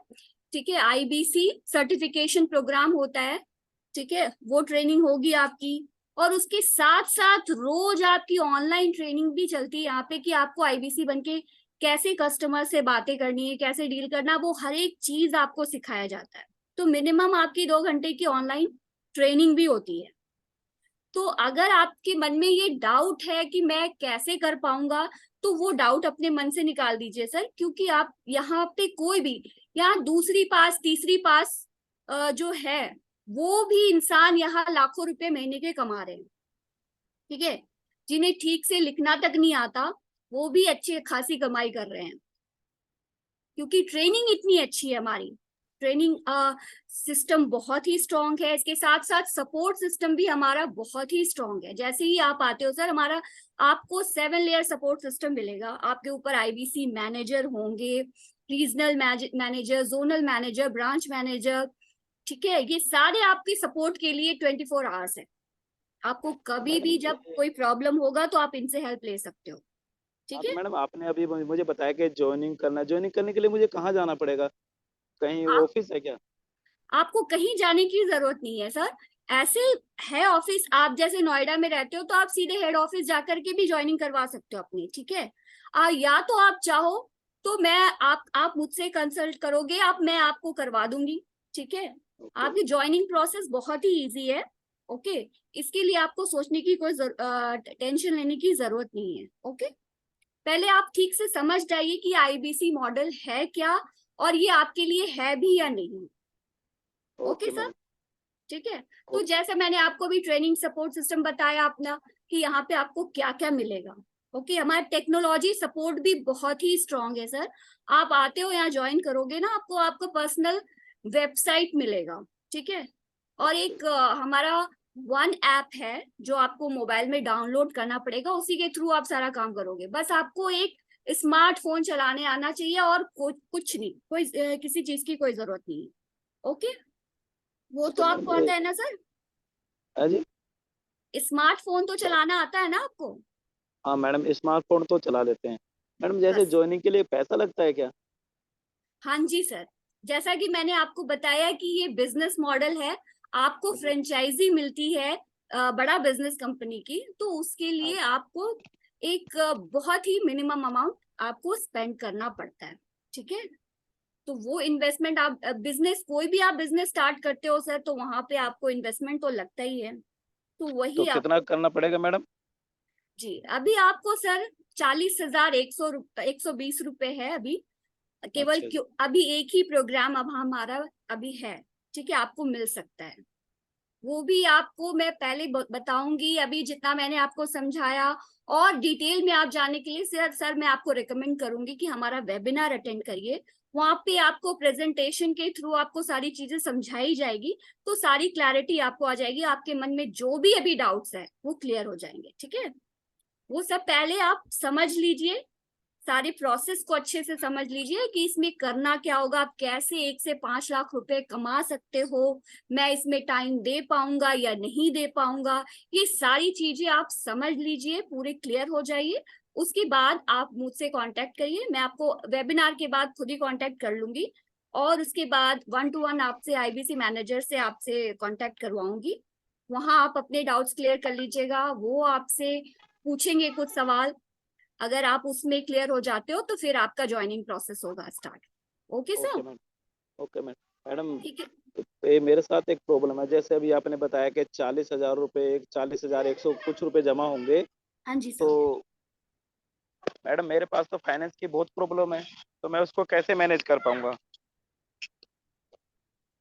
ठीक है, IBC सर्टिफिकेशन प्रोग्राम होता है, ठीक है, वो ट्रेनिंग होगी आपकी। और उसके साथ साथ रोज आपकी ऑनलाइन ट्रेनिंग भी चलती है यहाँ पे कि आपको IBC बनके कैसे कस्टमर से बातें करनी है, कैसे डील करना, वो हर एक चीज आपको सिखाया जाता है। तो मिनिमम आपकी 2 घंटे की ऑनलाइन ट्रेनिंग भी होती है। तो अगर आपके मन में ये डाउट है कि मैं कैसे कर पाऊंगा, तो वो डाउट अपने मन से निकाल दीजिए सर, क्योंकि आप यहाँ पे कोई भी, यहाँ दूसरी पास तीसरी पास जो है वो भी इंसान यहाँ लाखों रुपए महीने के कमा रहे हैं, ठीक है। जिन्हें ठीक से लिखना तक नहीं आता वो भी अच्छी खासी कमाई कर रहे हैं, क्योंकि ट्रेनिंग इतनी अच्छी है हमारी। ट्रेनिंग सिस्टम बहुत ही स्ट्रांग है, इसके साथ साथ सपोर्ट सिस्टम भी हमारा बहुत ही स्ट्रांग है। जैसे ही आप आते हो सर, हमारा आपको 7 लेयर सपोर्ट सिस्टम मिलेगा। आपके ऊपर IBC मैनेजर होंगे, regional manager, zonal manager, branch manager, ठीक है। ये सारे आपकी सपोर्ट के लिए 24 आवर्स है। आपको कभी भी जब कोई प्रॉब्लम होगा तो आप इनसे हेल्प ले सकते हो, ठीक है। मैडम आपने अभी मुझे बताया कि ज्वाइनिंग करने के लिए मुझे कहाँ जाना पड़ेगा? कहीं आप ऑफिस है क्या? आपको कहीं जाने की जरूरत नहीं है सर। ऐसे है ऑफिस, आप जैसे नोएडा में रहते हो तो आप सीधे हेड ऑफिस जाकर के भी ज्वाइनिंग करवा सकते हो अपनी, ठीक है। या तो आप चाहो तो मैं आप मुझसे कंसल्ट करोगे, मैं आपको करवा दूंगी, ठीक है। आपकी ज्वाइनिंग प्रोसेस बहुत ही इजी है, ओके। इसके लिए आपको सोचने की कोई टेंशन लेने की जरूरत नहीं है, ओके। पहले आप ठीक से समझ जाइए कि IBC मॉडल है क्या और ये आपके लिए है भी या नहीं, ओके सर, ठीक है। तो जैसे मैंने आपको भी ट्रेनिंग सपोर्ट सिस्टम बताया अपना कि यहाँ पे आपको क्या क्या मिलेगा, ओके। हमारा टेक्नोलॉजी सपोर्ट भी बहुत ही स्ट्रांग है सर। आप आते हो यहाँ ज्वाइन करोगे ना, आपको आपका पर्सनल वेबसाइट मिलेगा, ठीक है। और एक हमारा वन ऐप है जो आपको मोबाइल में डाउनलोड करना पड़ेगा, उसी के थ्रू आप सारा काम करोगे। बस आपको एक स्मार्टफोन चलाने आना चाहिए और कुछ नहीं, कोई किसी चीज की कोई जरूरत नहीं है, ओके। वो तो आपको आता है ना सर? हाँ जी, स्मार्टफोन तो चलाना आता है ना आपको? हाँ मैडम, स्मार्टफोन तो चला लेते हैं। मैडम जैसे बस, ज्वाइनिंग के लिए पैसा लगता है क्या? हाँ जी सर। जैसा कि मैंने आपको बताया कि ये बिजनेस मॉडल है, आपको फ्रेंचाइजी मिलती है बड़ा बिजनेस कंपनी की, तो उसके लिए आपको एक बहुत ही मिनिमम अमाउंट आपको स्पेंड करना पड़ता है, ठीक है। तो वो इन्वेस्टमेंट, आप बिजनेस, कोई भी आप बिजनेस स्टार्ट करते हो सर, तो वहां पे आपको इन्वेस्टमेंट तो लगता ही है, तो तो वही आप। कितना करना पड़ेगा मैडम? जी, अभी आपको सर 40,120 रुपए है अभी, केवल अच्छा जी। क्यों, अभी एक ही प्रोग्राम अब हमारा अभी है, ठीक है, आपको मिल सकता है। वो भी आपको मैं पहले बताऊंगी, अभी जितना मैंने आपको समझाया। और डिटेल में आप जाने के लिए सर मैं आपको रिकमेंड करूंगी कि हमारा वेबिनार अटेंड करिए। वहां पे आपको प्रेजेंटेशन के थ्रू आपको सारी चीजें समझाई जाएगी, तो सारी क्लैरिटी आपको आ जाएगी। आपके मन में जो भी अभी डाउट्स है वो क्लियर हो जाएंगे, ठीक है। वो सब पहले आप समझ लीजिए, सारी प्रोसेस को अच्छे से समझ लीजिए कि इसमें करना क्या होगा, आप कैसे 1 से 5 लाख रुपए कमा सकते हो, मैं इसमें टाइम दे पाऊंगा या नहीं दे पाऊंगा, ये सारी चीजें आप समझ लीजिए, पूरे क्लियर हो जाइए। उसके बाद आप मुझसे कांटेक्ट करिए, मैं आपको वेबिनार के बाद खुद ही कांटेक्ट कर लूंगी, और उसके बाद 1-to-1 आपसे IBC मैनेजर से आपसे कांटेक्ट करवाऊंगी। वहां आप अपने डाउट्स क्लियर कर लीजिएगा, वो आपसे पूछेंगे कुछ सवाल। अगर आप उसमें क्लियर हो जाते हो तो फिर आपका ज्वाइनिंग प्रोसेस होगा start, okay sir, okay madam. Okay madam, ठीक है। ये मेरे साथ एक प्रॉब्लम है। जैसे अभी आपने बताया कि 40,000 रुपये, 40,100 कुछ रुपए जमा होंगे, हाँ जी तो सर। मैडम मेरे पास तो फाइनेंस की बहुत प्रॉब्लम है, तो मैं उसको कैसे मैनेज कर पाऊंगा?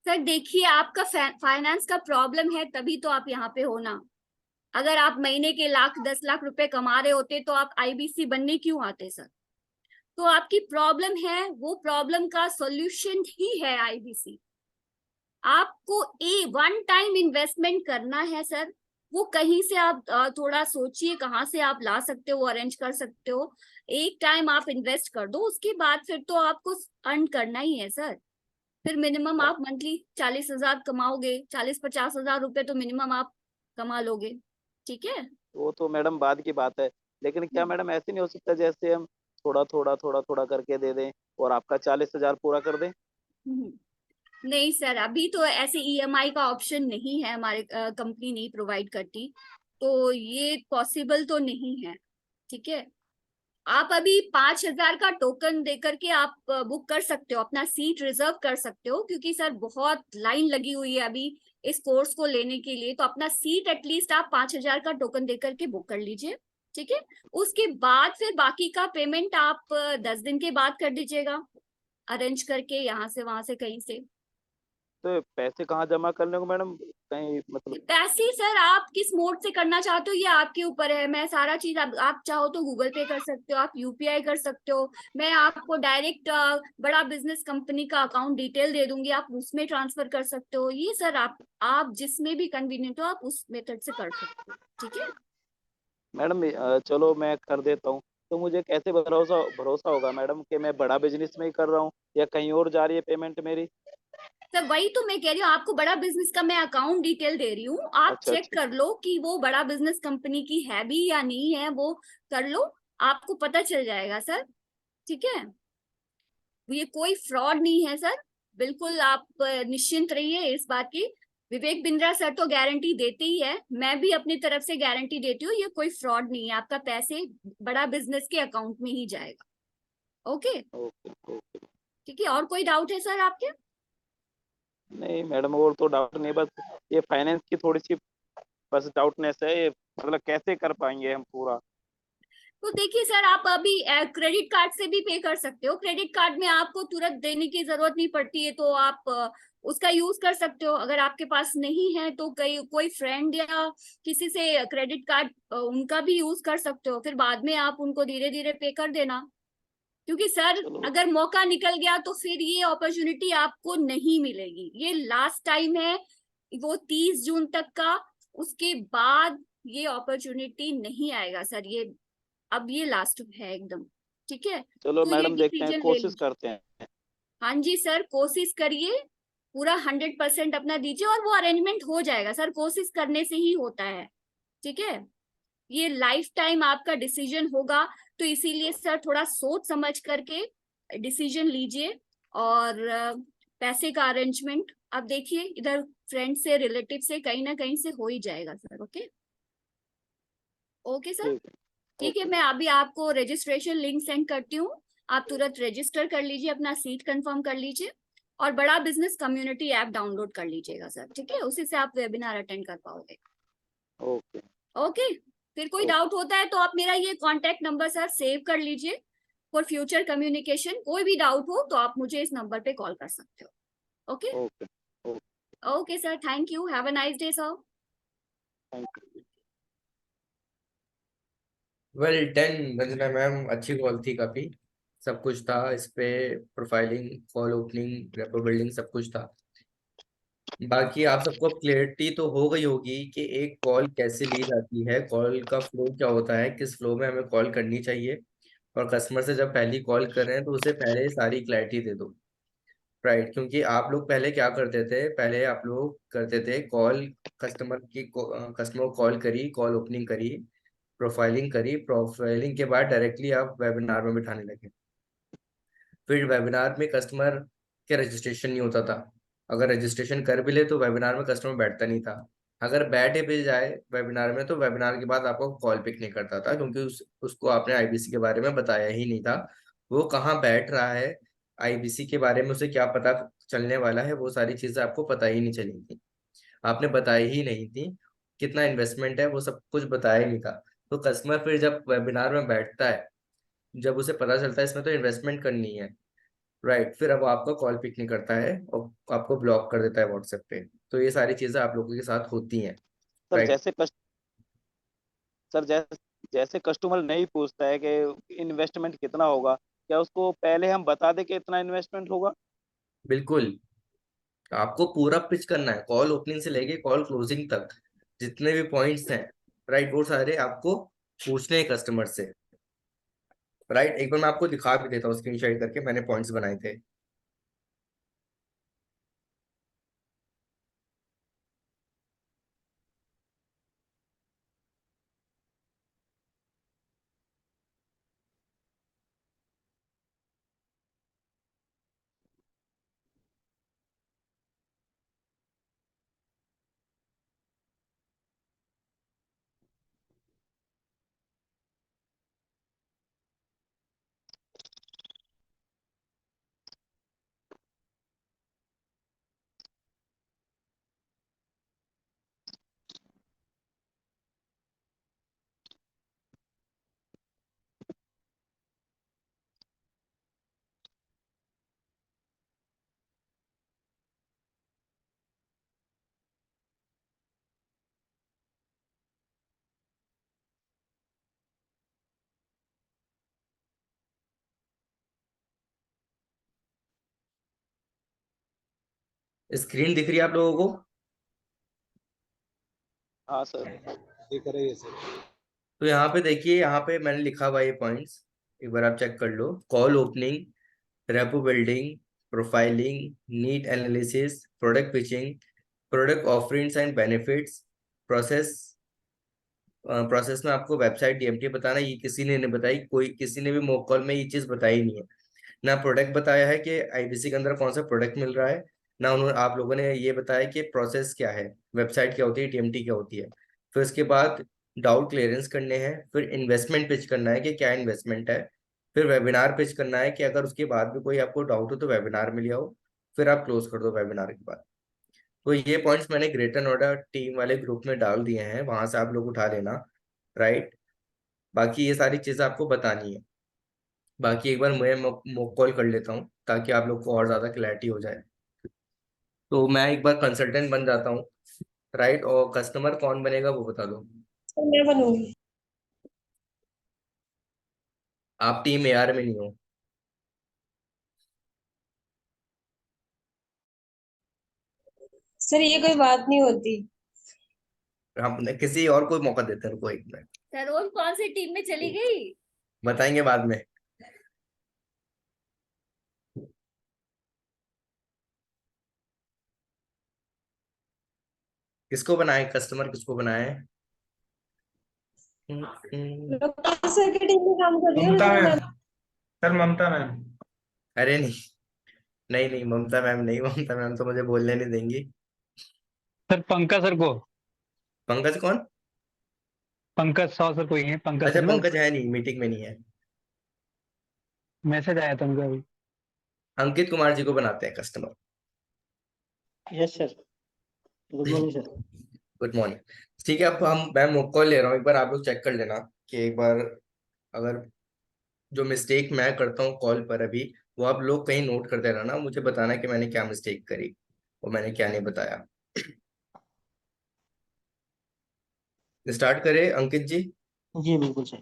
सर देखिए, आपका फाइनेंस का प्रॉब्लम है तभी तो आप यहाँ पे हो ना। अगर आप महीने के लाख 10 लाख रुपए कमा रहे होते तो आप IBC बनने क्यों आते सर? तो आपकी प्रॉब्लम है, वो प्रॉब्लम का सॉल्यूशन ही है IBC। आपको वन टाइम इन्वेस्टमेंट करना है सर, वो कहीं से आप थोड़ा सोचिए कहाँ से आप ला सकते हो, अरेंज कर सकते हो। एक टाइम आप इन्वेस्ट कर दो, उसके बाद फिर तो आपको अर्न करना ही है सर। फिर मिनिमम आप मंथली 40,000 कमाओगे, 40-50 हजार रुपए तो मिनिमम आप कमा लोगे, ठीक है। वो तो मैडम बाद की बात है, लेकिन क्या मैडम ऐसे नहीं हो सकता जैसे हम थोड़ा थोड़ा करके दे दें और आपका 40,000 पूरा कर दें? हम्म। नहीं सर, अभी तो ऐसे ईएमआई का ऑप्शन नहीं है, हमारे कंपनी नहीं प्रोवाइड करती, तो ये पॉसिबल तो नहीं है। ठीक है, आप अभी 5,000 का टोकन देकर के आप बुक कर सकते हो, अपना सीट रिजर्व कर सकते हो, क्योंकि सर बहुत लाइन लगी हुई है अभी इस कोर्स को लेने के लिए। तो अपना सीट एटलीस्ट आप 5,000 का टोकन देकर के बुक कर लीजिए। ठीक है, उसके बाद फिर बाकी का पेमेंट आप 10 दिन के बाद कर दीजिएगा, अरेंज करके यहाँ से वहां से कहीं से। तो पैसे कहाँ जमा करने को मैडम, कहीं मतलब? पैसे सर आप किस मोड से करना चाहते हो ये आपके ऊपर है। मैं सारा चीज, आप चाहो तो गूगल पे कर सकते हो, आप यूपीआई कर सकते हो, मैं आपको डायरेक्ट बड़ा बिजनेस कंपनी का अकाउंट डिटेल दे दूंगी, आप उसमें ट्रांसफर कर सकते हो। ये सर आप जिसमें भी कन्वीनियंट हो आप उस मेथड से कर सकते हो। ठीक है मैडम चलो मैं कर देता हूँ। तो मुझे कैसे भरोसा भरोसा होगा मैडम कि मैं बड़ा बिजनेस में ही कर रहा हूँ या कहीं और जा रही है पेमेंट मेरी? सर, वही तो मैं कह रही हूँ, आपको बड़ा बिजनेस का मैं अकाउंट डिटेल दे रही हूँ, आप अच्छा चेक अच्छा कर लो कि वो बड़ा बिजनेस कंपनी की है भी या नहीं है, वो कर लो, आपको पता चल जाएगा सर। ठीक है, ये कोई फ्रॉड नहीं है सर, बिल्कुल आप निश्चिंत रहिए इस बात की। विवेक बिंद्रा सर तो गारंटी देते ही है, मैं भी अपनी तरफ से गारंटी देती हूँ, ये कोई फ्रॉड नहीं है, आपका पैसे बड़ा बिजनेस के अकाउंट में ही जाएगा। Okay, okay okay. ठीक है, और कोई डाउट है सर आपके? नहीं मैडम, और तो डाउट नहीं, बस ये फाइनेंस की थोड़ी सी बस डाउटनेस है ये, मतलब कैसे कर पाएंगे हम पूरा? तो देखिए सर, आप अभी क्रेडिट कार्ड से भी पे कर सकते हो, क्रेडिट कार्ड में आपको तुरंत देने की जरूरत नहीं पड़ती है, तो आप उसका यूज कर सकते हो। अगर आपके पास नहीं है तो कोई फ्रेंड या किसी से क्रेडिट कार्ड उनका भी यूज कर सकते हो, फिर बाद में आप उनको धीरे धीरे पे कर देना। क्योंकि सर चलो अगर मौका निकल गया तो फिर ये अपॉर्चुनिटी आपको नहीं मिलेगी, ये लास्ट टाइम है, वो 30 जून तक का, उसके बाद ये अपॉर्चुनिटी नहीं आएगा सर, ये अब ये लास्ट है एकदम। ठीक है, चलो तो ये मैडम, देखते हैं, डिसीजन ले कोशिश लीजिए। करते हैं। हाँ जी सर, कोशिश करिए, पूरा 100% अपना दीजिए और वो अरेंजमेंट हो जाएगा सर, कोशिश करने से ही होता है। ठीक है, ये लाइफ टाइम आपका डिसीजन होगा, तो इसीलिए सर थोड़ा सोच समझ करके डिसीजन लीजिए। और पैसे का अरेंजमेंट आप देखिए, इधर फ्रेंड से रिलेटिव से कहीं ना कहीं से हो ही जाएगा सर। ओके, ओके सर, ठीक है। ठीक है, ओके। मैं अभी आपको रजिस्ट्रेशन लिंक सेंड करती हूँ, आप तुरंत रजिस्टर कर लीजिए, अपना सीट कंफर्म कर लीजिए, और बड़ा बिजनेस कम्युनिटी ऐप डाउनलोड कर लीजिएगा सर। ठीक है, उसी से आप वेबिनार अटेंड कर पाओगे। ओके ओके, फिर कोई ओके। डाउट होता है तो आप मेरा ये कांटेक्ट नंबर सर सेव कर लीजिए, फॉर फ्यूचर कम्युनिकेशन कोई भी डाउट हो तो आप मुझे इस नंबर पे कॉल कर सकते हो। Okay, okay okay. Okay sir, thank you, have a nice day sir. Thank you. Well done Ranjana ma'am, अच्छी कॉल थी काफी, सब कुछ था इस पे, profiling, call opening, rapport building, सब कुछ था। बाकी आप सबको अब क्लियरिटी तो हो गई होगी कि एक कॉल कैसे ली जाती है, कॉल का फ्लो क्या होता है, किस फ्लो में हमें कॉल करनी चाहिए, और कस्टमर से जब पहली कॉल कर रहे हैं तो उसे पहले सारी क्लैरिटी दे दो। राइट, क्योंकि आप लोग पहले क्या करते थे, पहले आप लोग करते थे कॉल, कस्टमर को कॉल करी, कॉल ओपनिंग करी, प्रोफाइलिंग करी, प्रोफाइलिंग के बाद डायरेक्टली आप वेबिनार में बिठाने लगे। फिर वेबिनार में कस्टमर के रजिस्ट्रेशन नहीं होता था, अगर रजिस्ट्रेशन कर भी ले तो वेबिनार में कस्टमर बैठता नहीं था, अगर बैठे भी जाए वेबिनार में तो वेबिनार के बाद आपको कॉल पिक नहीं करता था, क्योंकि उसको आपने आईबीसी के बारे में बताया ही नहीं था, वो कहाँ बैठ रहा है, आईबीसी के बारे में उसे क्या पता चलने वाला है, वो सारी चीजें आपको पता ही नहीं चली थी, आपने बताई ही नहीं थी, कितना इन्वेस्टमेंट है वो सब कुछ बताया ही नहीं था। तो कस्टमर फिर जब वेबिनार में बैठता है, जब उसे पता चलता है इसमें तो इन्वेस्टमेंट करनी है, राइट, फिर अब आपका कॉल पिक नहीं करता है और आपको ब्लॉक कर देता है व्हाट्सएप पे। तो ये सारी चीजें आप लोगों के साथ होती हैं। सर राइट, जैसे सर जैसे कस्टमर नहीं पूछता है कि इन्वेस्टमेंट कितना होगा, क्या उसको पहले हम बता दें कि इतना इन्वेस्टमेंट होगा? बिल्कुल, आपको पूरा पिच करना है, कॉल ओपनिंग से लेके कॉल क्लोजिंग तक, जितने भी पॉइंट्स हैं, राइट, वो सारे आपको पूछने हैं कस्टमर से। राइट, एक बार मैं आपको दिखा भी देता हूँ स्क्रीन शेयर करके, मैंने पॉइंट्स बनाए थे। स्क्रीन दिख रही है आप लोगों को? हाँ सर। दिख रही है सर। तो यहाँ पे देखिए, यहाँ पे मैंने लिखा हुआ ये पॉइंट्स, एक बार आप चेक कर लो। Call opening, rapport building, profiling, need analysis, product pitching, product offerings and benefits, process. Process में आपको वेबसाइट डीएमटी बताना, ये किसी ने नहीं बताई, कोई किसी ने भी मॉक कॉल में ये चीज बताई नहीं है। ना प्रोडक्ट बताया है कि आईबीसी के अंदर कौन सा प्रोडक्ट मिल रहा है, ना उन्होंने आप लोगों ने ये बताया कि प्रोसेस क्या है, वेबसाइट क्या होती है, टीएमटी क्या होती है। फिर उसके बाद डाउट क्लियरेंस करने हैं, फिर इन्वेस्टमेंट पिच करना है कि क्या इन्वेस्टमेंट है, फिर वेबिनार पिच करना है कि अगर उसके बाद भी कोई आपको डाउट हो तो वेबिनार में ले आओ, फिर आप क्लोज कर दो वेबिनार के बाद। तो ये पॉइंट्स मैंने ग्रेटर नोएडा टीम वाले ग्रुप में डाल दिए हैं, वहां से आप लोग उठा लेना। राइट। बाकी ये सारी चीजें आपको बतानी है। बाकी एक बार मैं मॉक कॉल कर लेता हूँ ताकि आप लोग को और ज्यादा क्लैरिटी हो जाए। तो मैं एक बार कंसल्टेंट बन जाता हूँ। राइट। और कस्टमर कौन बनेगा वो बता दो। सर मैं बनूंगी। आप टीम एआर में नहीं हो। सर ये कोई बात नहीं होती। हम किसी और को मौका देते हैं, रुको एक मिनट, सरोज कौन सी टीम में चली गई? बताएंगे बाद में। किसको बनाए, कस्टमर किसको बनाए? लोग कौन सर की टीम में काम कर रही है ममता मुझे मैम। बता। सर ममता मैम। अरे नहीं, नहीं नहीं, ममता मैम नहीं, ममता मैम तो मुझे बोलने नहीं देंगी। सर पंकज सर को। पंकज कौन? पंकज साव सर कोई है, पंकज अच्छा, सर ना। पंकज है नहीं, मीटिंग में नहीं है। मैसेज आया था उनका अभी। अंकित कुमार जी को बनाते हैं customer. Yes sir. Good morning sir. Good morning. ठीक है, अब मैं मुक कॉल ले रहा हूँ, एक बार आप लोग चेक कर लेना कि एक बार अगर जो मिस्टेक मैं करता हूँ कॉल पर अभी, वो आप लोग कहीं नोट करते रहना, मुझे बताना कि मैंने क्या मिस्टेक करी और मैंने क्या नहीं बताया। स्टार्ट करें अंकित जी। जी बिल्कुल सर।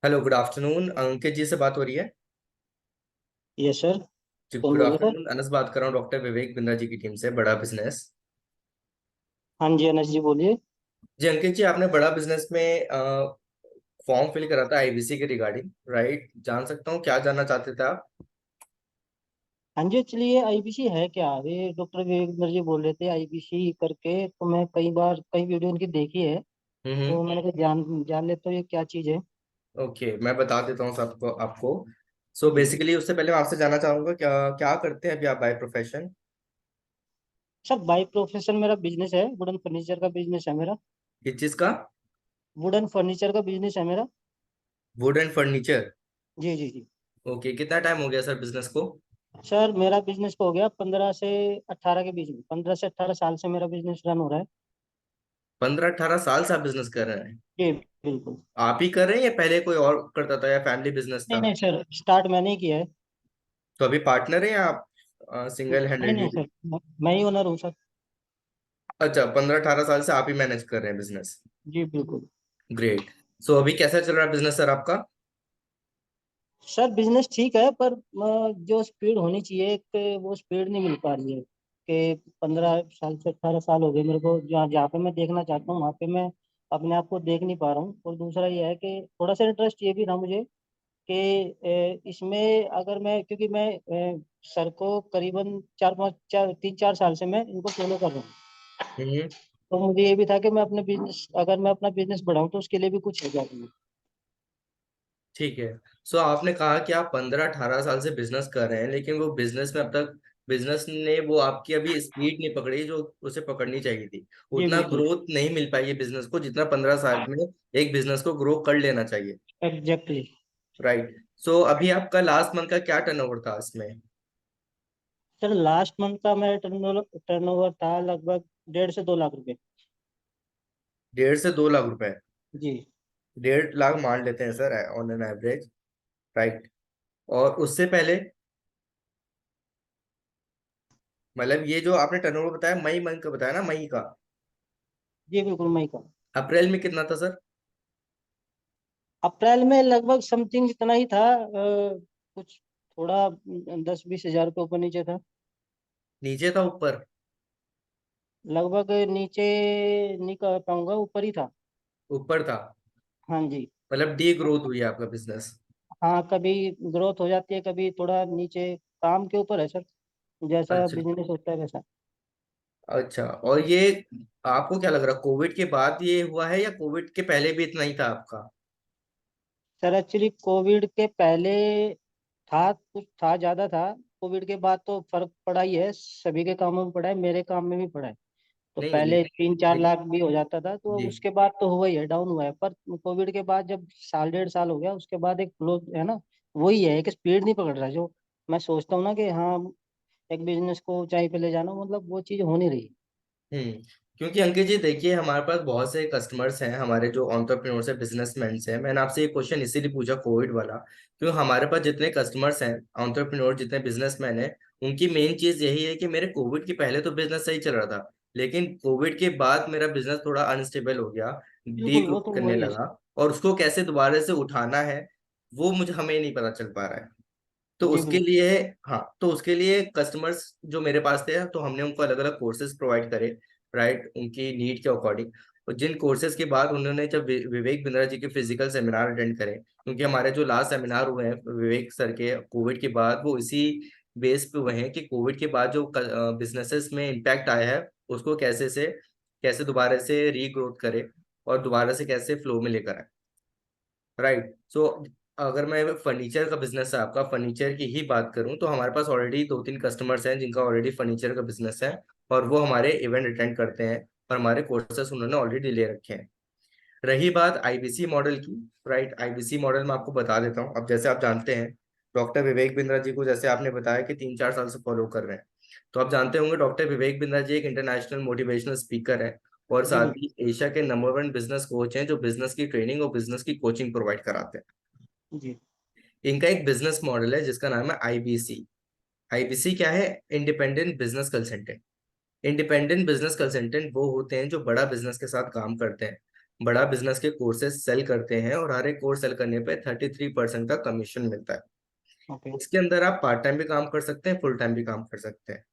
हेलो, गुड आफ्टरनून, अंकित जी से बात हो रही है? Yes sir. जी कौन गुड बोल रहे सर? आफ्टरनून, अनस बात कर रहा हूँ डॉक्टर विवेक बिंद्रा जी की टीम से, बड़ा बिजनेस। हाँ जी अनस जी बोलिए। जी अंकित जी, आपने बड़ा बिजनेस में फॉर्म फिल करा था आईबीसी के रिगार्डिंग, राइट? जान सकता हूँ क्या जानना चाहते थे आप? हाँ जी एक्चुअली ये आईबीसी है क्या? ये डॉक्टर विवेक जी बोल रहे थे आईबीसी करके, तो मैं कई बार कई वीडियो उनकी देखी है, हम्म। तो मैंने कहा जान जान लेता हूँ ये क्या चीज़ है। ओके, मैं बता देता हूँ सबको आपको। सो जी बेसिकली उससे पहले मैं आपसे जानना चाहूंगा क्या क्या करते हैं अभी आप by profession? Sir by profession मेरा बिजनेस है, वुडन फर्नीचर का बिजनेस है मेरा। किस चीज का? वुडन फर्नीचर का बिजनेस है मेरा। Wood and furniture. जी जी जी। ओके, कितना टाइम हो गया सर बिजनेस को? सर मेरा बिजनेस हो गया 15 से 18 के बीच में, 15 से 18 साल से मेरा बिजनेस रन हो रहा है। 15-18 साल से आप बिजनेस कर रहे हैं? जी बिल्कुल। आप ही कर रहे हैं या पहले कोई और करता था या फैमिली बिजनेस नहीं था? नहीं सर, स्टार्ट मैंने ही किया है। तो अभी पार्टनर है या आप सिंगल नहीं नहीं हैंडेडली? सर, मैं ही ओनर हूँ सर। अच्छा, 15-18 साल से आप ही मैनेज कर रहे हैं बिजनेस। जी बिल्कुल। ग्रेट। सो अभी कैसा चल रहा है बिजनेस सर आपका? सर बिजनेस ठीक है, पर जो स्पीड होनी चाहिए वो स्पीड नहीं मिल पा रही है कि 15 साल से 18 साल हो गए मेरे को, जहाँ जहाँ पे मैं देखना चाहता हूँ वहाँ पे मैं अपने आप को देख नहीं पा रहा हूँ। और दूसरा ये है कि थोड़ा सा इंटरेस्ट ये भी था मुझे कि इसमें अगर मैं, क्योंकि मैं सर को करीबन 3-4 साल से मैं इनको फॉलो कर रहा हूँ, हम्म। तो मुझे ये भी था कि मैं अपने बिजनेस, अगर मैं अपना बिजनेस बढ़ाऊँ तो उसके लिए भी कुछ है जाए। ठीक है। सो आपने कहा कि आप 15-18 साल से बिजनेस कर रहे हैं, लेकिन वो बिजनेस में अब तक बिजनेस ने वो आपकी अभी स्पीड नहीं पकड़ी जो उसे पकड़नी चाहिए थी। जी उतना बिल्कुल। ग्रोथ नहीं मिल पाई है बिजनेस को जितना 15 साल में एक बिजनेस को ग्रो कर लेना चाहिए। एग्जैक्टली। राइट। सो अभी आपका लास्ट मंथ का क्या टर्नओवर था इसमें? सर लास्ट मंथ का मेरा टर्नओवर था लगभग 1.5 से 2 लाख रुपए। 1.5 से 2 लाख रुपए? जी। 1.5 लाख मान लेते हैं sir on an average. Right. और उससे पहले, मतलब ये जो आपने टर्नओवर बताया मई मंथ का बताया ना, मई का? जी बिल्कुल, मई का। अप्रैल में कितना था सर? अप्रैल में लगभग समथिंग इतना ही था, कुछ थोड़ा 10-20 हजार के ऊपर नीचे था। नीचे था ऊपर? लगभग नीचे नहीं कह पाऊंगा, ऊपर ही था। ऊपर था। हाँ जी। मतलब डी ग्रोथ हुई है आपका बिजनेस? हाँ, कभी ग्रोथ हो जाती है, कभी थोड़ा नीचे। काम के ऊपर है सर, जैसा अच्छा। बिजनेस होता है वैसा। अच्छा, और ये आपको क्या लग रहा है, कोविड के बाद ये हुआ है या कोविड के पहले भी इतना ही था आपका? सर एक्चुअली कोविड के पहले था, कुछ था, ज्यादा था। कोविड के बाद तो फर्क पड़ा ही है, सभी के कामों में पड़ा है, मेरे काम में भी पड़ा है। तो नहीं पहले लेकिन 3-4 लाख लेकिन भी हो जाता था, तो जी। उसके बाद तो हुआ ही है, डाउन हुआ है। पर कोविड के बाद जब साल 1.5 साल हो गया, उसके बाद एक फ्लो है ना, वही है कि स्पीड नहीं पकड़ रहा। जो मैं सोचता हूँ ना कि हाँ, एक बिजनेस को ऊंचाई पे ले जाना, मतलब वो चीज हो नहीं रही। हम्म। क्योंकि अंकित जी देखिए, हमारे पास बहुत से कस्टमर्स हैं, हमारे जो एंटरप्रेन्योर्स हैं, बिजनेसमैन हैं। मैंने आपसे ये क्वेश्चन इसीलिए पूछा कोविड वाला, क्योंकि हमारे पास जितने कस्टमर्स हैं, एंटरप्रेन्योर, जितने बिजनेसमैन हैं, उनकी मेन चीज यही है कि मेरे कोविड के पहले तो बिजनेस सही चल रहा था, लेकिन कोविड के बाद मेरा बिजनेस थोड़ा अनस्टेबल हो गया, डी बिल्कुल, वो ग्रोथ तो करने वही है लगा, सर। और उसको कैसे दोबारा से उठाना है वो मुझे हमें नहीं पता चल पा रहा है। तो जी उसके बिल्कुल। लिए, हाँ, तो उसके लिए कस्टमर्स जो मेरे पास थे, तो हमने उनको अलग अलग कोर्सेज प्रोवाइड करे, राइट, उनकी नीड के अकॉर्डिंग। और जिन कोर्सेज के बाद उन्होंने जब विवेक बिंद्रा जी के फिजिकल सेमिनार अटेंड करे, क्योंकि हमारे जो लास्ट सेमिनार हुए हैं विवेक सर के कोविड के बाद, वो इसी बेस पे हुए हैं कि कोविड के बाद जो बिजनेसेस में इम्पैक्ट आया है, उसको कैसे दोबारा से रीग्रोथ करे और दोबारा से कैसे फ्लो में लेकर आए, राइट। सो अगर मैं फर्नीचर का बिजनेस है आपका, फर्नीचर की ही बात करूं, तो हमारे पास ऑलरेडी 2-3 कस्टमर्स हैं जिनका ऑलरेडी फर्नीचर का बिजनेस है, और वो हमारे इवेंट अटेंड करते हैं, और हमारे कोर्सेस उन्होंने ऑलरेडी ले रखे हैं। रही बात आईबीसी मॉडल की, राइट, आईबीसी मॉडल मैं आपको बता देता हूँ। अब जैसे आप जानते हैं, डॉक्टर विवेक बिंद्रा जी को जैसे आपने बताया कि 3-4 साल से फॉलो कर रहे हैं, तो आप जानते होंगे डॉक्टर विवेक बिंद्रा जी एक इंटरनेशनल मोटिवेशनल स्पीकर है, और जी साथ बिल्कुल। ही एशिया के नंबर 1 बिजनेस कोच हैं, जो बिजनेस की ट्रेनिंग और बिजनेस की कोचिंग प्रोवाइड कराते हैं। जी इनका एक बिजनेस मॉडल है जिसका नाम है आईबीसी। आईबीसी क्या है? Independent business consultant. Independent business consultant वो होते हैं जो बड़ा बिजनेस के साथ काम करते हैं, बड़ा बिजनेस के कोर्सेज सेल करते हैं, और हर एक कोर्स सेल करने पे 33% का कमीशन मिलता है। ओके। इसके अंदर आप पार्ट टाइम भी काम कर सकते हैं, फुल टाइम भी काम कर सकते हैं,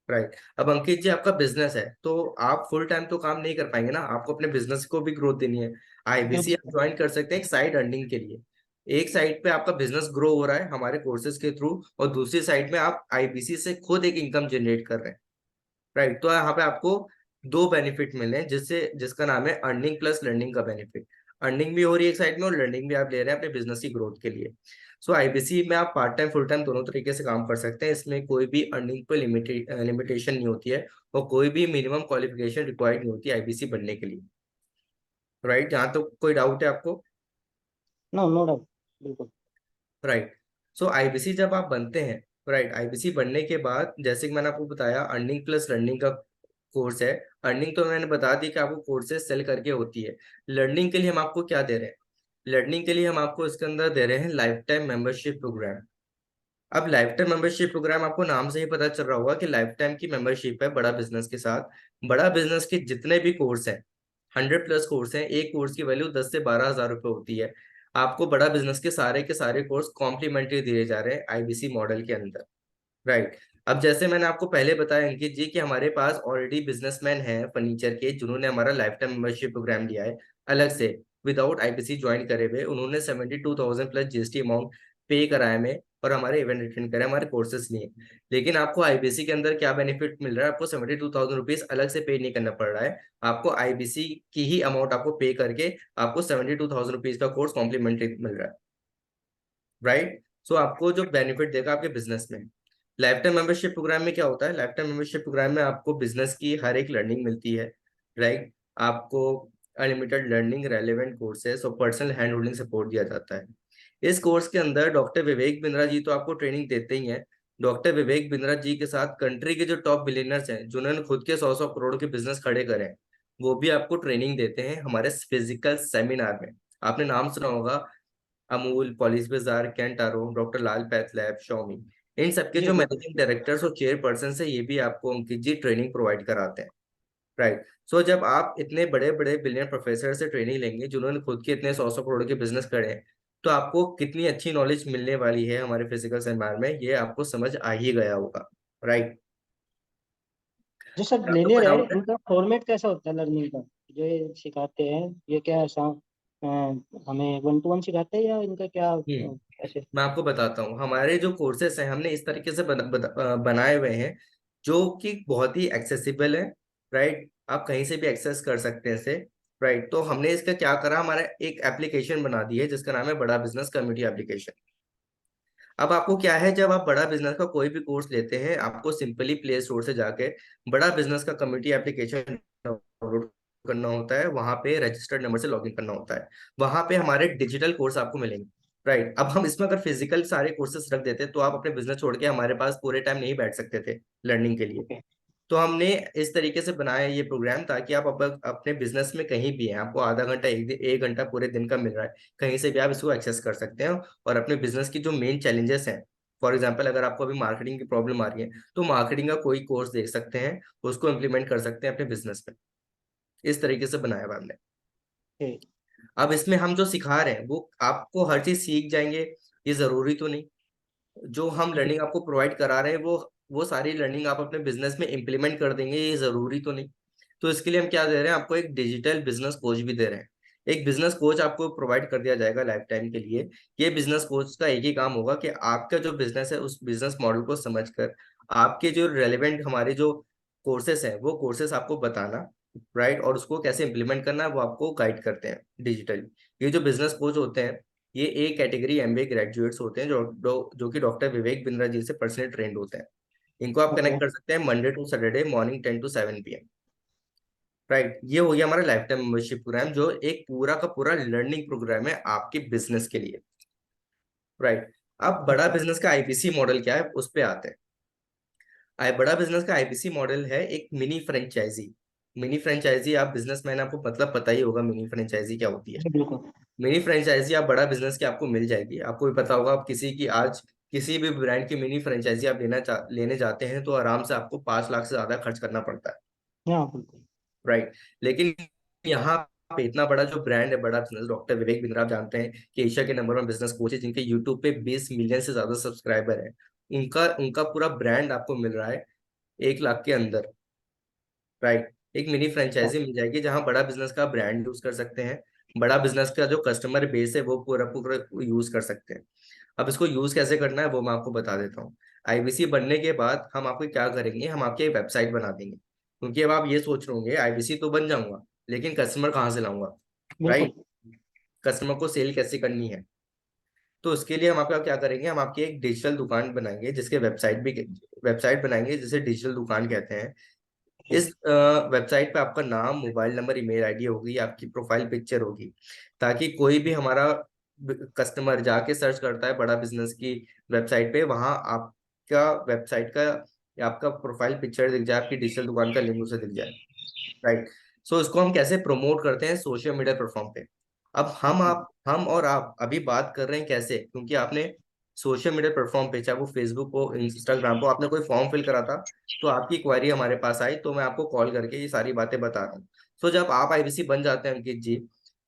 राइट। अब अंकित जी, आपका बिजनेस है तो आप फुल टाइम तो काम नहीं कर पाएंगे ना, आपको अपने बिजनेस को भी ग्रोथ देनी है। आईबीसी आप बिल्कुल। ज्वाइन कर सकते हैं एक साइड अर्निंग के लिए। एक साइड पे आपका बिजनेस ग्रो हो रहा है हमारे कोर्सेज के थ्रू, और दूसरी साइड में आप आईबीसी से खुद एक इनकम जनरेट कर रहे हैं, राइट। तो यहाँ पे आपको दो बेनिफिट मिले हैं, जिसका नाम है अर्निंग प्लस लर्निंग का बेनिफिट। अर्निंग भी हो रही है एक साइड में, और लर्निंग भी आप ले रहे हैं अपने बिजनेस की ग्रोथ के लिए। सो आईबीसी में आप पार्ट टाइम फुल टाइम दोनों तरीके से काम कर सकते हैं, इसमें कोई भी अर्निंग पे लिमिटेशन नहीं होती है, और कोई भी मिनिमम क्वालिफिकेशन रिक्वायर्ड नहीं होती आईबीसी बनने के लिए, राइट। यहाँ तो कोई डाउट है आपको? No, no doubt. बिल्कुल। राइट। सो आईबीसी जब आप बनते हैं, राइट, आईबीसी बनने के बाद जैसे कि मैंने आपको बताया अर्निंग प्लस लर्निंग का कोर्स है। अर्निंग तो मैंने बता दी कि आपको कोर्सेज सेल करके होती है। लर्निंग के लिए हम आपको क्या दे रहे हैं? लर्निंग के लिए हम आपको इसके अंदर दे रहे हैं लाइफ टाइम मेंबरशिप प्रोग्राम। अब लाइफ टाइम मेंबरशिप प्रोग्राम, आपको नाम से ही पता चल रहा होगा कि लाइफ टाइम की मेंबरशिप है बड़ा बिजनेस के साथ। बड़ा बिजनेस के जितने भी कोर्स हैं, 100+ कोर्स हैं, एक कोर्स की वैल्यू 10 से 12 हज़ार रुपये होती है। आपको बड़ा बिजनेस के सारे कोर्स कॉम्प्लीमेंट्री दिए जा रहे हैं आईबीसी मॉडल के अंदर, राइट। अब जैसे मैंने आपको पहले बताया अंकित जी कि हमारे पास ऑलरेडी बिजनेसमैन हैं फर्नीचर के, जिन्होंने हमारा लाइफ टाइम मेंबरशिप प्रोग्राम लिया है अलग से, विदाउट आईबीसी ज्वाइन करे हुए। उन्होंने 72,000 प्लस जीएसटी अमाउंट पे कराया में, और हमारे इवेंट अटेंड करे, हमारे कोर्सेज लिए। लेकिन आपको आईबीसी के अंदर क्या बेनिफिट मिल रहा है? आपको 72,000 रुपीज अलग से पे नहीं करना पड़ रहा है, आपको आईबीसी की ही अमाउंट आपको पे करके आपको 72,000 रुपीज का कोर्स कॉम्प्लीमेंट्री मिल रहा है, राइट। सो आपको जो बेनिफिट देगा आपके बिजनेस में, लाइफ टाइम मेंबरशिप प्रोग्राम में क्या होता है? लाइफ टाइम मेंबरशिप प्रोग्राम में आपको बिजनेस की हर एक लर्निंग मिलती है, राइट। आपको अनलिमिटेड लर्निंग, रेलेवेंट कोर्सेस और पर्सनल हैंड होल्डिंग सपोर्ट दिया जाता है। इस कोर्स के अंदर डॉक्टर विवेक बिंद्रा जी तो आपको ट्रेनिंग देते ही हैं। डॉक्टर विवेक बिंद्रा जी के साथ कंट्री के जो टॉप बिलियनर्स हैं, जिन्होंने खुद के 100-100 करोड़ के बिजनेस खड़े करे हैं, वो भी आपको ट्रेनिंग देते हैं हमारे फिजिकल सेमिनार में। आपने नाम सुना होगा, अमूल, पॉलिस बाजार, कैंटारो, डॉक्टर लाल पैथ लैब, शॉमी, इन सबके जी जो बिल्कुल। मैनेजिंग डायरेक्टर्स और चेयरपर्सन है, ये भी आपको अंकित जी ट्रेनिंग प्रोवाइड कराते हैं। राइट। सो जब आप इतने बड़े बड़े बिलियन प्रोफेसर से ट्रेनिंग लेंगे जिन्होंने खुद के इतने 100 करोड़ के बिजनेस करे हैं, तो आपको कितनी अच्छी नॉलेज मिलने वाली है हमारे फिजिकल सेमिनार में, ये आपको समझ आ ही गया होगा। राइट। जो सर आपको लिनियर पता है, होता है। इनका फॉर्मेट कैसा होता है लर्निंग का, जो ये सिखाते हैं, ये क्या ऐसा हमें 1 to 1 सिखाते हैं या इनका क्या कैसे? मैं आपको बताता हूँ, हमारे जो कोर्सेस हैं हमने इस तरीके से बनाए हुए हैं जो कि बहुत ही एक्सेसिबल है। राइट, आप कहीं से भी एक्सेस कर सकते हैं इसे। राइट, तो हमने इसका क्या करा, हमारा एक एप्लीकेशन बना दी है जिसका नाम है बड़ा बिजनेस कम्युनिटी एप्लीकेशन। अब आपको क्या है, जब आप बड़ा बिजनेस का कोई भी कोर्स लेते हैं आपको सिंपली प्ले स्टोर से जाके बड़ा बिजनेस का कम्युनिटी एप्लीकेशन डाउनलोड करना होता है, वहां पे रजिस्टर्ड नंबर से लॉगिन करना होता है, वहां पे हमारे डिजिटल कोर्स आपको मिलेंगे। राइट, अब हम इसमें अगर फिजिकल सारे कोर्सेस रख देते तो आप अपने बिजनेस छोड़ के हमारे पास पूरे टाइम नहीं बैठ सकते थे लर्निंग के लिए। ओके। तो हमने इस तरीके से बनाया ये प्रोग्राम ताकि आप अपने बिजनेस में कहीं भी हैं, आपको आधा घंटा एक घंटा पूरे दिन का मिल रहा है, कहीं से भी आप इसको एक्सेस कर सकते हैं और अपने बिजनेस की जो मेन चैलेंजेस हैं, फॉर एग्जाम्पल अगर आपको अभी मार्केटिंग की प्रॉब्लम आ रही है तो मार्केटिंग का कोई कोर्स देख सकते हैं, उसको इम्प्लीमेंट कर सकते हैं अपने बिजनेस में। इस तरीके से बनाया हुआ हमने। ठीक। अब इसमें हम जो सिखा रहे हैं वो आपको हर चीज सीख जाएंगे ये जरूरी तो नहीं। जो हम ठीक। लर्निंग आपको प्रोवाइड करा रहे हैं वो सारी लर्निंग आप अपने बिजनेस में इम्प्लीमेंट कर देंगे ये जरूरी तो नहीं। तो इसके लिए हम क्या दे रहे हैं, आपको एक डिजिटल बिजनेस कोच भी दे रहे हैं। एक बिजनेस कोच आपको प्रोवाइड कर दिया जाएगा लाइफ टाइम के लिए। ये बिजनेस कोच का एक ही काम होगा कि आपका जो बिजनेस है उस बिजनेस मॉडल को समझकर आपके जो रेलेवेंट हमारे जो कोर्सेस हैं वो कोर्सेस आपको बताना। राइट, और उसको कैसे इंप्लीमेंट करना है वो आपको गाइड करते हैं डिजिटली। ये जो बिजनेस कोच होते हैं ये एक कैटेगरी एमबीए ग्रेजुएट्स होते हैं जो कि डॉक्टर विवेक बिंद्रा जी से पर्सनली ट्रेंड होते हैं। इनको आप ओके। कनेक्ट कर सकते हैं Monday to Saturday morning 10 to 7 PM। Right, ये हो गया हमारा लाइफ टाइम मेंबरशिप प्रोग्राम जो एक पूरा का पूरा लर्निंग प्रोग्राम है आपके बिजनेस के लिए। राइट, अब बड़ा ओके। बिजनेस का आईपीसी मॉडल क्या है उस पे आते हैं। बड़ा बिजनेस का आईपीसी मॉडल है एक मिनी फ्रेंचाइजी। मिनी फ्रेंचाइजी, आप बिजनेसमैन, आपको मतलब पता ही होगा मिनी फ्रेंचाइजी क्या होती है। जी बिल्कुल। मिनी फ्रेंचाइजी आप बड़ा बिजनेस की आपको मिल जाएगी, आपको भी पता होगा, आप किसी की आज किसी भी ब्रांड की मिनी फ्रेंचाइजी आप लेने जाते हैं तो आराम से आपको 5 लाख से ज्यादा खर्च करना पड़ता है। हाँ बिल्कुल। राइट, लेकिन यहाँ पे इतना बड़ा जो ब्रांड है बड़ा बिजनेस, डॉक्टर विवेक बिंद्रा, आप जानते हैं कि एशिया के नंबर 1 बिजनेस कोच है जिनके यूट्यूब पे 20 मिलियन से ज्यादा सब्सक्राइबर है। उनका उनका पूरा ब्रांड आपको मिल रहा है 1 लाख के अंदर। राइट, एक मिनी हाँ। फ्रेंचाइजी मिल जाएगी जहां बड़ा बिजनेस का ब्रांड यूज कर सकते हैं, बड़ा बिजनेस का जो कस्टमर बेस है वो पूरा पूरा यूज कर सकते हैं। अब इसको यूज कैसे करना है वो मैं आपको बता देता हूँ। आईबीसी बनने के बाद हम आपको क्या करेंगे, हम आपकी एक वेबसाइट बना देंगे, क्योंकि अब आप ये सोच रहे होंगे आईबीसी तो बन जाऊंगा लेकिन कस्टमर कहाँ से लाऊंगा। बिल्कुल। राइट, कस्टमर को सेल कैसे करनी है। तो उसके लिए हम आपका क्या करेंगे, हम आपकी एक डिजिटल दुकान बनाएंगे जिसके वेबसाइट बनाएंगे जिसे डिजिटल दुकान कहते हैं। इस वेबसाइट पे आपका नाम, मोबाइल नंबर, ईमेल आईडी होगी, आपकी प्रोफाइल पिक्चर होगी, ताकि कोई भी हमारा कस्टमर जाके सर्च करता है बड़ा बिजनेस की वेबसाइट पे, वहां आपका वेबसाइट का या आपका प्रोफाइल पिक्चर दिख जाए, आपकी डिजिटल दुकान का लिंक उसे दिख जाए। राइट, सो इसको हम कैसे प्रमोट करते हैं सोशल मीडिया प्लेटफॉर्म पे। अब ओके। हम और आप अभी बात कर रहे हैं कैसे, क्योंकि आपने सोशल मीडिया प्लेटफॉर्म पे, चाहे वो फेसबुक हो, इंस्टाग्राम हो, आपने कोई फॉर्म फिल करा था तो आपकी क्वेरी हमारे पास आई तो मैं आपको कॉल करके ये सारी बातें बता रहा हूँ। सो जब आप आईबीसी बन जाते हैं अंकित जी,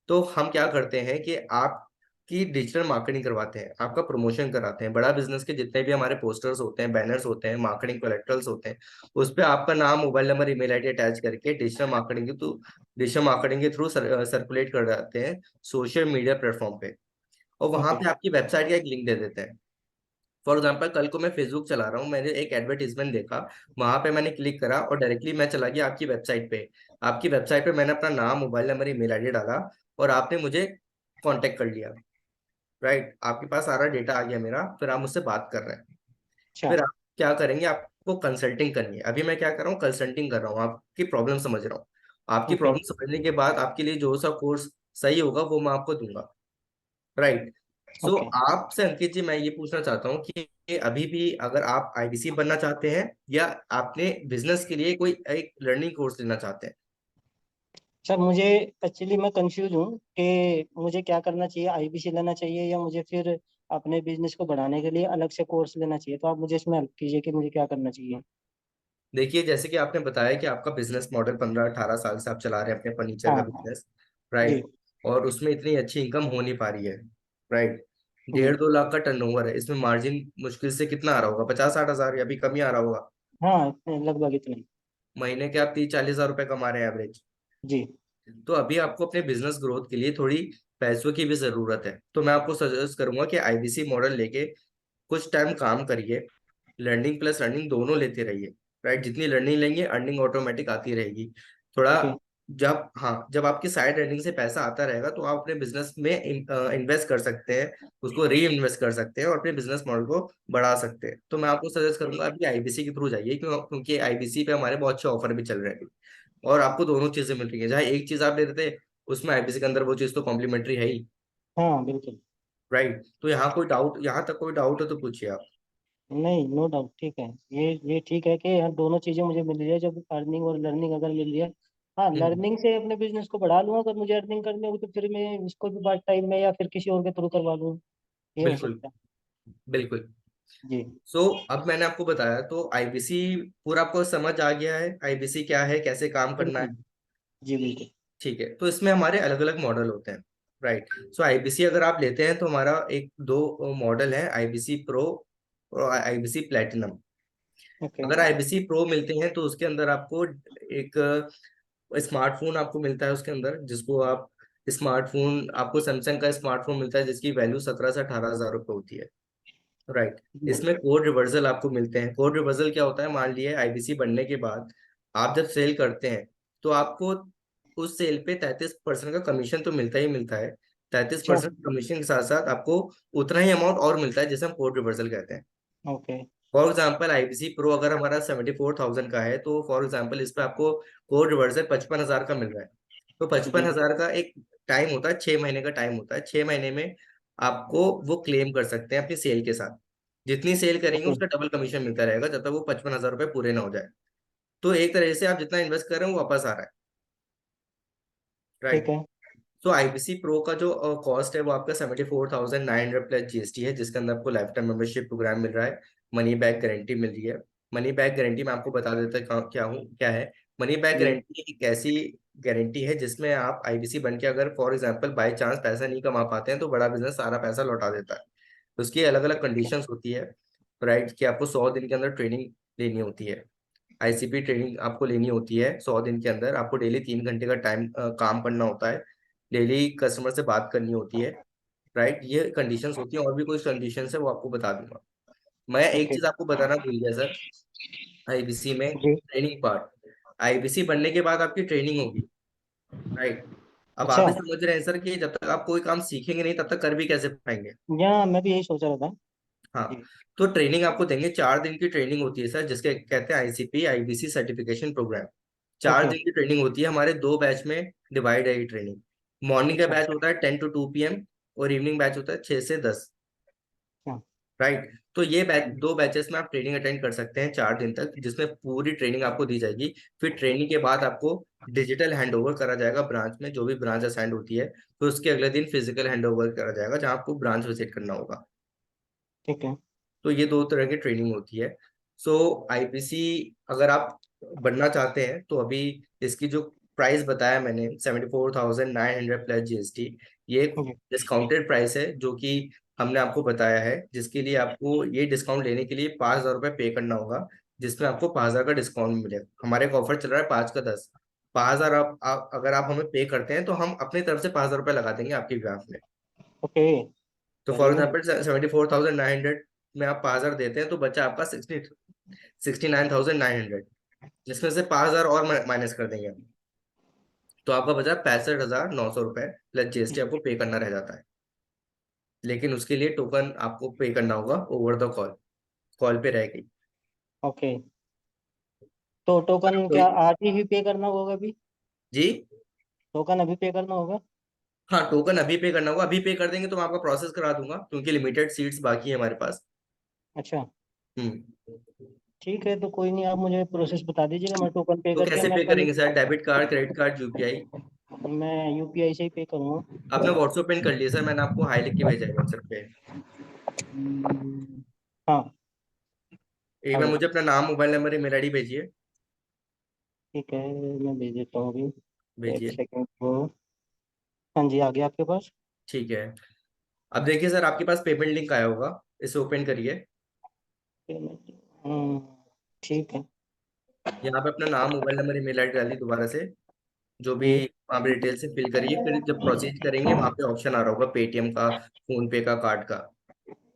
तो हम क्या करते हैं कि आपकी डिजिटल मार्केटिंग करवाते हैं, आपका प्रमोशन कराते हैं। बड़ा बिजनेस के जितने भी हमारे पोस्टर्स होते हैं, बैनर्स होते हैं, मार्केटिंग कोलेक्टरल्स होते हैं, उस पर आपका नाम, mobile number, email ID attach करके डिजिटल मार्केटिंग के थ्रू सर्कुलेट कर जाते हैं सोशल मीडिया प्लेटफॉर्म पे, और वहां ओके। पे आपकी वेबसाइट का एक लिंक दे देते हैं। फॉर एग्जाम्पल कल को मैं फेसबुक चला रहा हूँ, मैंने एक एडवर्टीजमेंट देखा, वहां पे मैंने क्लिक करा और डायरेक्टली मैं चला गया आपकी वेबसाइट पे। आपकी वेबसाइट पे मैंने अपना नाम, मोबाइल नंबर, ईमेल आईडी डाला और आपने मुझे कांटेक्ट कर लिया। राइट, आपके पास सारा डेटा आ गया मेरा, फिर आप मुझसे बात कर रहे हैं। अच्छा। फिर आप क्या करेंगे, आपको कंसल्टिंग करनी है। अभी मैं क्या कर रहा हूँ, कंसल्टिंग कर रहा हूँ, आपकी प्रॉब्लम समझ रहा हूँ। आपकी ओके। प्रॉब्लम समझने के बाद आपके लिए जो सा कोर्स सही होगा वो मैं आपको दूंगा। Right, so okay. आपसे अंकित जी मैं ये पूछना चाहता हूँ कि अभी भी अगर आप आईबीसी बनना चाहते हैं या आपने बिजनेस के लिए कोई एक लर्निंग कोर्स लेना चाहते हैं। सर मुझे एक्चुअली मैं कंफ्यूज हूँ कि मुझे क्या करना चाहिए, आईबीसी लेना चाहिए या मुझे फिर अपने बिजनेस को बढ़ाने के लिए अलग से कोर्स लेना चाहिए, तो आप मुझे इसमें हेल्प कीजिए कि मुझे क्या करना चाहिए। देखिए, जैसे कि आपने बताया कि आपका बिजनेस मॉडल 15-18 साल से आप चला रहे हैं अपने फर्नीचर हाँ का हाँ बिजनेस, जी राइट। और उसमें इतनी अच्छी इनकम हो नहीं पा रही है, राइट। जी 1.5-2 लाख का टर्नओवर है, इसमें मार्जिन मुश्किल से कितना आ रहा होगा, 50-60 हजार या भी कम ही आ रहा होगा। हाँ इतने लगभग इतने ही। महीने के आप 30-40 हजार रुपए कमा रहे हैं एवरेज। जी तो अभी आपको अपने बिजनेस ग्रोथ के लिए थोड़ी पैसों की भी जरूरत है, तो मैं आपको सजेस्ट करूंगा कि आईबीसी मॉडल लेके कुछ टाइम काम करिए। लर्निंग प्लस अर्निंग दोनों लेते रहिए, राइट। जितनी लर्निंग लेंगे अर्निंग ऑटोमेटिक आती रहेगी। थोड़ा ओके जब आपकी साइड अर्निंग से पैसा आता रहेगा तो आप अपने बिजनेस में इन्वेस्ट कर सकते हैं, उसको री इन्वेस्ट कर सकते हैं और अपने बिजनेस मॉडल को बढ़ा सकते हैं। तो मैं आपको सजेस्ट करूंगा अभी आईबीसी के थ्रू जाइए, क्योंकि आईबीसी पे हमारे बहुत अच्छे ऑफर भी चल रहे हैं और आपको दोनों चीजें मिल रही है। जहाँ एक चीज आप ले रहे थे, उसमें आईबीसी के अंदर वो चीज तो कॉम्प्लीमेंट्री है ही, हाँ बिल्कुल। राइट। तो यहाँ तक कोई डाउट हो तो पूछिए आप। नहीं नो डाउट ठीक है। ये ठीक है कि यहाँ दोनों चीजें मुझे मिल रही है, जब अर्निंग और लर्निंग अगर मिल रही है। हाँ हम्म, लर्निंग से अपने बिजनेस को बढ़ा लूंगा, अगर मुझे अर्निंग करनी होगी तो फिर मैं इसको भी पार्ट टाइम में या फिर किसी और के थ्रू करवा लूँ, ये हो बिल्कुल सकता है। बिल्कुल। जी सो अब मैंने आपको बताया तो आईबीसी पूरा आपको समझ आ गया है, आईबीसी क्या है, कैसे काम करना है। बिल्कुल। जी बिल्कुल। ठीक है, तो इसमें हमारे अलग अलग मॉडल होते हैं, राइट। सो आईबीसी अगर आप लेते हैं तो हमारा एक दो मॉडल है, आईबीसी प्रो और आईबीसी प्लेटिनम। ओके अगर आईबीसी प्रो मिलते हैं तो उसके अंदर आपको एक स्मार्टफोन आपको मिलता है उसके अंदर, जिसको आप स्मार्टफोन आपको सैमसंग का स्मार्टफोन मिलता है जिसकी वैल्यू 17 से 18 हजार रुपये होती है, राइट। इसमें कोड रिवर्सल आपको मिलते हैं। कोड रिवर्सल क्या होता है, मान लिए आईबीसी बनने के बाद आप जब सेल करते हैं तो आपको उस सेल पे 33% का कमीशन तो मिलता ही मिलता है। तैतीस अच्छा परसेंट कमीशन के साथ साथ आपको उतना ही अमाउंट और मिलता है जिसे हम कोड रिवर्सल कहते हैं। Okay for example IBC pro अगर हमारा 74,000 का है तो फॉर एग्जाम्पल इस पे आपको कोड रिवर्सल 55 हजार का मिल रहा है। तो पचपन जी हजार का एक टाइम होता है, 6 महीने का टाइम होता है। 6 महीने में आपको वो क्लेम कर सकते हैं अपनी सेल के साथ। जितनी सेल करेंगे ओके उसका डबल कमीशन मिलता रहेगा जब तक वो 55 हजार रुपये पूरे ना हो जाए। तो एक तरह से आप जितना इन्वेस्ट कर रहे हो वो वापस आ रहा है, ठीक राइट। है। तो आईबीसी प्रो का जो कॉस्ट है वो आपका 74,900 प्लस जीएसटी है, जिसके अंदर आपको लाइफ टाइम मेंबरशिप प्रोग्राम मिल रहा है, मनी बैक गारंटी मिल रही है। मनी बैक गारंटी मैं आपको बता देता क्या है। मनी बैक जी गारंटी एक ऐसी गारंटी है जिसमें आप आईबीसी बन के अगर फॉर एग्जांपल बाय चांस पैसा नहीं कमा पाते हैं तो बड़ा बिजनेस सारा पैसा लौटा देता है। उसकी अलग अलग कंडीशंस होती है, राइट। कि आपको 100 दिन के अंदर ट्रेनिंग लेनी होती है, आईसीपी ट्रेनिंग आपको लेनी होती है। 100 दिन के अंदर आपको डेली 3 घंटे का टाइम काम करना होता है, डेली कस्टमर से बात करनी होती है, राइट। ये कंडीशंस होती हैं, और भी कुछ कंडीशंस है वो आपको बता दूंगा। मैं एक ओके चीज आपको बताना भूल गया सर, आईबीसी में जी ट्रेनिंग पार्ट। आईबीसी बनने के बाद आपकी ट्रेनिंग होगी, राइट। अब आप अच्छा। भी समझ रहे हैं सर कि जब तक आप कोई काम सीखेंगे नहीं तब तक कर भी कैसे पाएंगे। यहाँ मैं भी यही सोच रहा था। हाँ, जी तो ट्रेनिंग आपको देंगे, 4 दिन की ट्रेनिंग होती है सर, जिसके कहते हैं आईसीपी आईबीसी सर्टिफिकेशन प्रोग्राम। चार ओके दिन की ट्रेनिंग होती है, हमारे 2 बैच में डिवाइड है ये ट्रेनिंग। मॉर्निंग का अच्छा बैच होता है 10 to 2 PM और इवनिंग बैच होता है 6 से 10, अच्छा राइट। तो ये 2 बैचेस में आप ट्रेनिंग अटेंड कर सकते हैं 4 दिन तक, जिसमें पूरी ट्रेनिंग आपको दी जाएगी। फिर ट्रेनिंग के बाद आपको डिजिटल हैंडओवर करा जाएगा ब्रांच में, जो भी ब्रांच असाइंड होती है। फिर उसके अगले दिन फिजिकल हैंडओवर करा जाएगा जहाँ आपको ब्रांच विजिट करना होगा। ठीक है। तो ये 2 तरह की ट्रेनिंग होती है। सो आईपीसी अगर आप बनना चाहते हैं तो अभी इसकी जो प्राइस बताया मैंने 74,900 प्लस जीएसटी, ये जी डिस्काउंटेड प्राइस है जो कि हमने आपको बताया है, जिसके लिए आपको ये डिस्काउंट लेने के लिए 5,000 रुपये पे करना होगा, जिसमें आपको 5,000 का डिस्काउंट मिलेगा। हमारे एक ऑफर चल रहा है 5 का 10। 5,000 अगर आप हमें पे करते हैं तो हम अपनी तरफ से 5,000 रुपये लगा देंगे आपके ग्राफ में। ओके तो वेरी फॉर गुड। एग्जाम्पल 74,900 में आप 5,000 देते हैं तो बचा आपका 69,900, जिसमें से 5,000 और माइनस कर देंगे हम, तो आपका बचा 65,900 रुपये प्लस जीएसटी आपको पे करना रह जाता है। लेकिन उसके लिए टोकन आपको पे करना होगा ओवर द कॉल, कॉल पे रहेगी। ओके तो टोकन तो क्या आज ही पे करना होगा अभी? जी, टोकन अभी पे करना होगा? हाँ टोकन अभी पे करना होगा। अभी पे कर देंगे तो मैं आपका प्रोसेस करा दूंगा क्योंकि लिमिटेड सीट्स बाकी है हमारे पास। अच्छा हम्म। ठीक है, तो कोई नहीं, आप मुझे प्रोसेस बता दीजिएगा, मैं टोकन पे तो करके कैसे मैं पे कल। करेंगे sir, debit card, credit card, UPI? मैं यूपीआई से ही पे करूँगा। आपने व्हाट्सएप पिन कर लिया सर, मैंने आपको हाई लिख के भेजा है व्हाट्सएप पे। हाँ एक आ बार गया। मुझे अपना नाम, मोबाइल नंबर, ईमेल आईडी भेजिए। ठीक है, मैं भेज देता हूँ अभी, एक भेजिए। सेकंड को। हाँ जी, आ गया आपके पास। ठीक है, अब देखिए सर आपके पास पेमेंट लिंक आया होगा, इसे ओपन करिए। पेमेंट, ठीक है। यहाँ पे अपना नाम, मोबाइल नंबर, ईमेल आईडी डालिए दोबारा से, जो भी जी वहाँ पे डिटेल से फिल करिए। फिर जब प्रोसीड करेंगे वहाँ पे ऑप्शन आ रहा होगा पेटीएम का, फोन पे का, कार्ड का।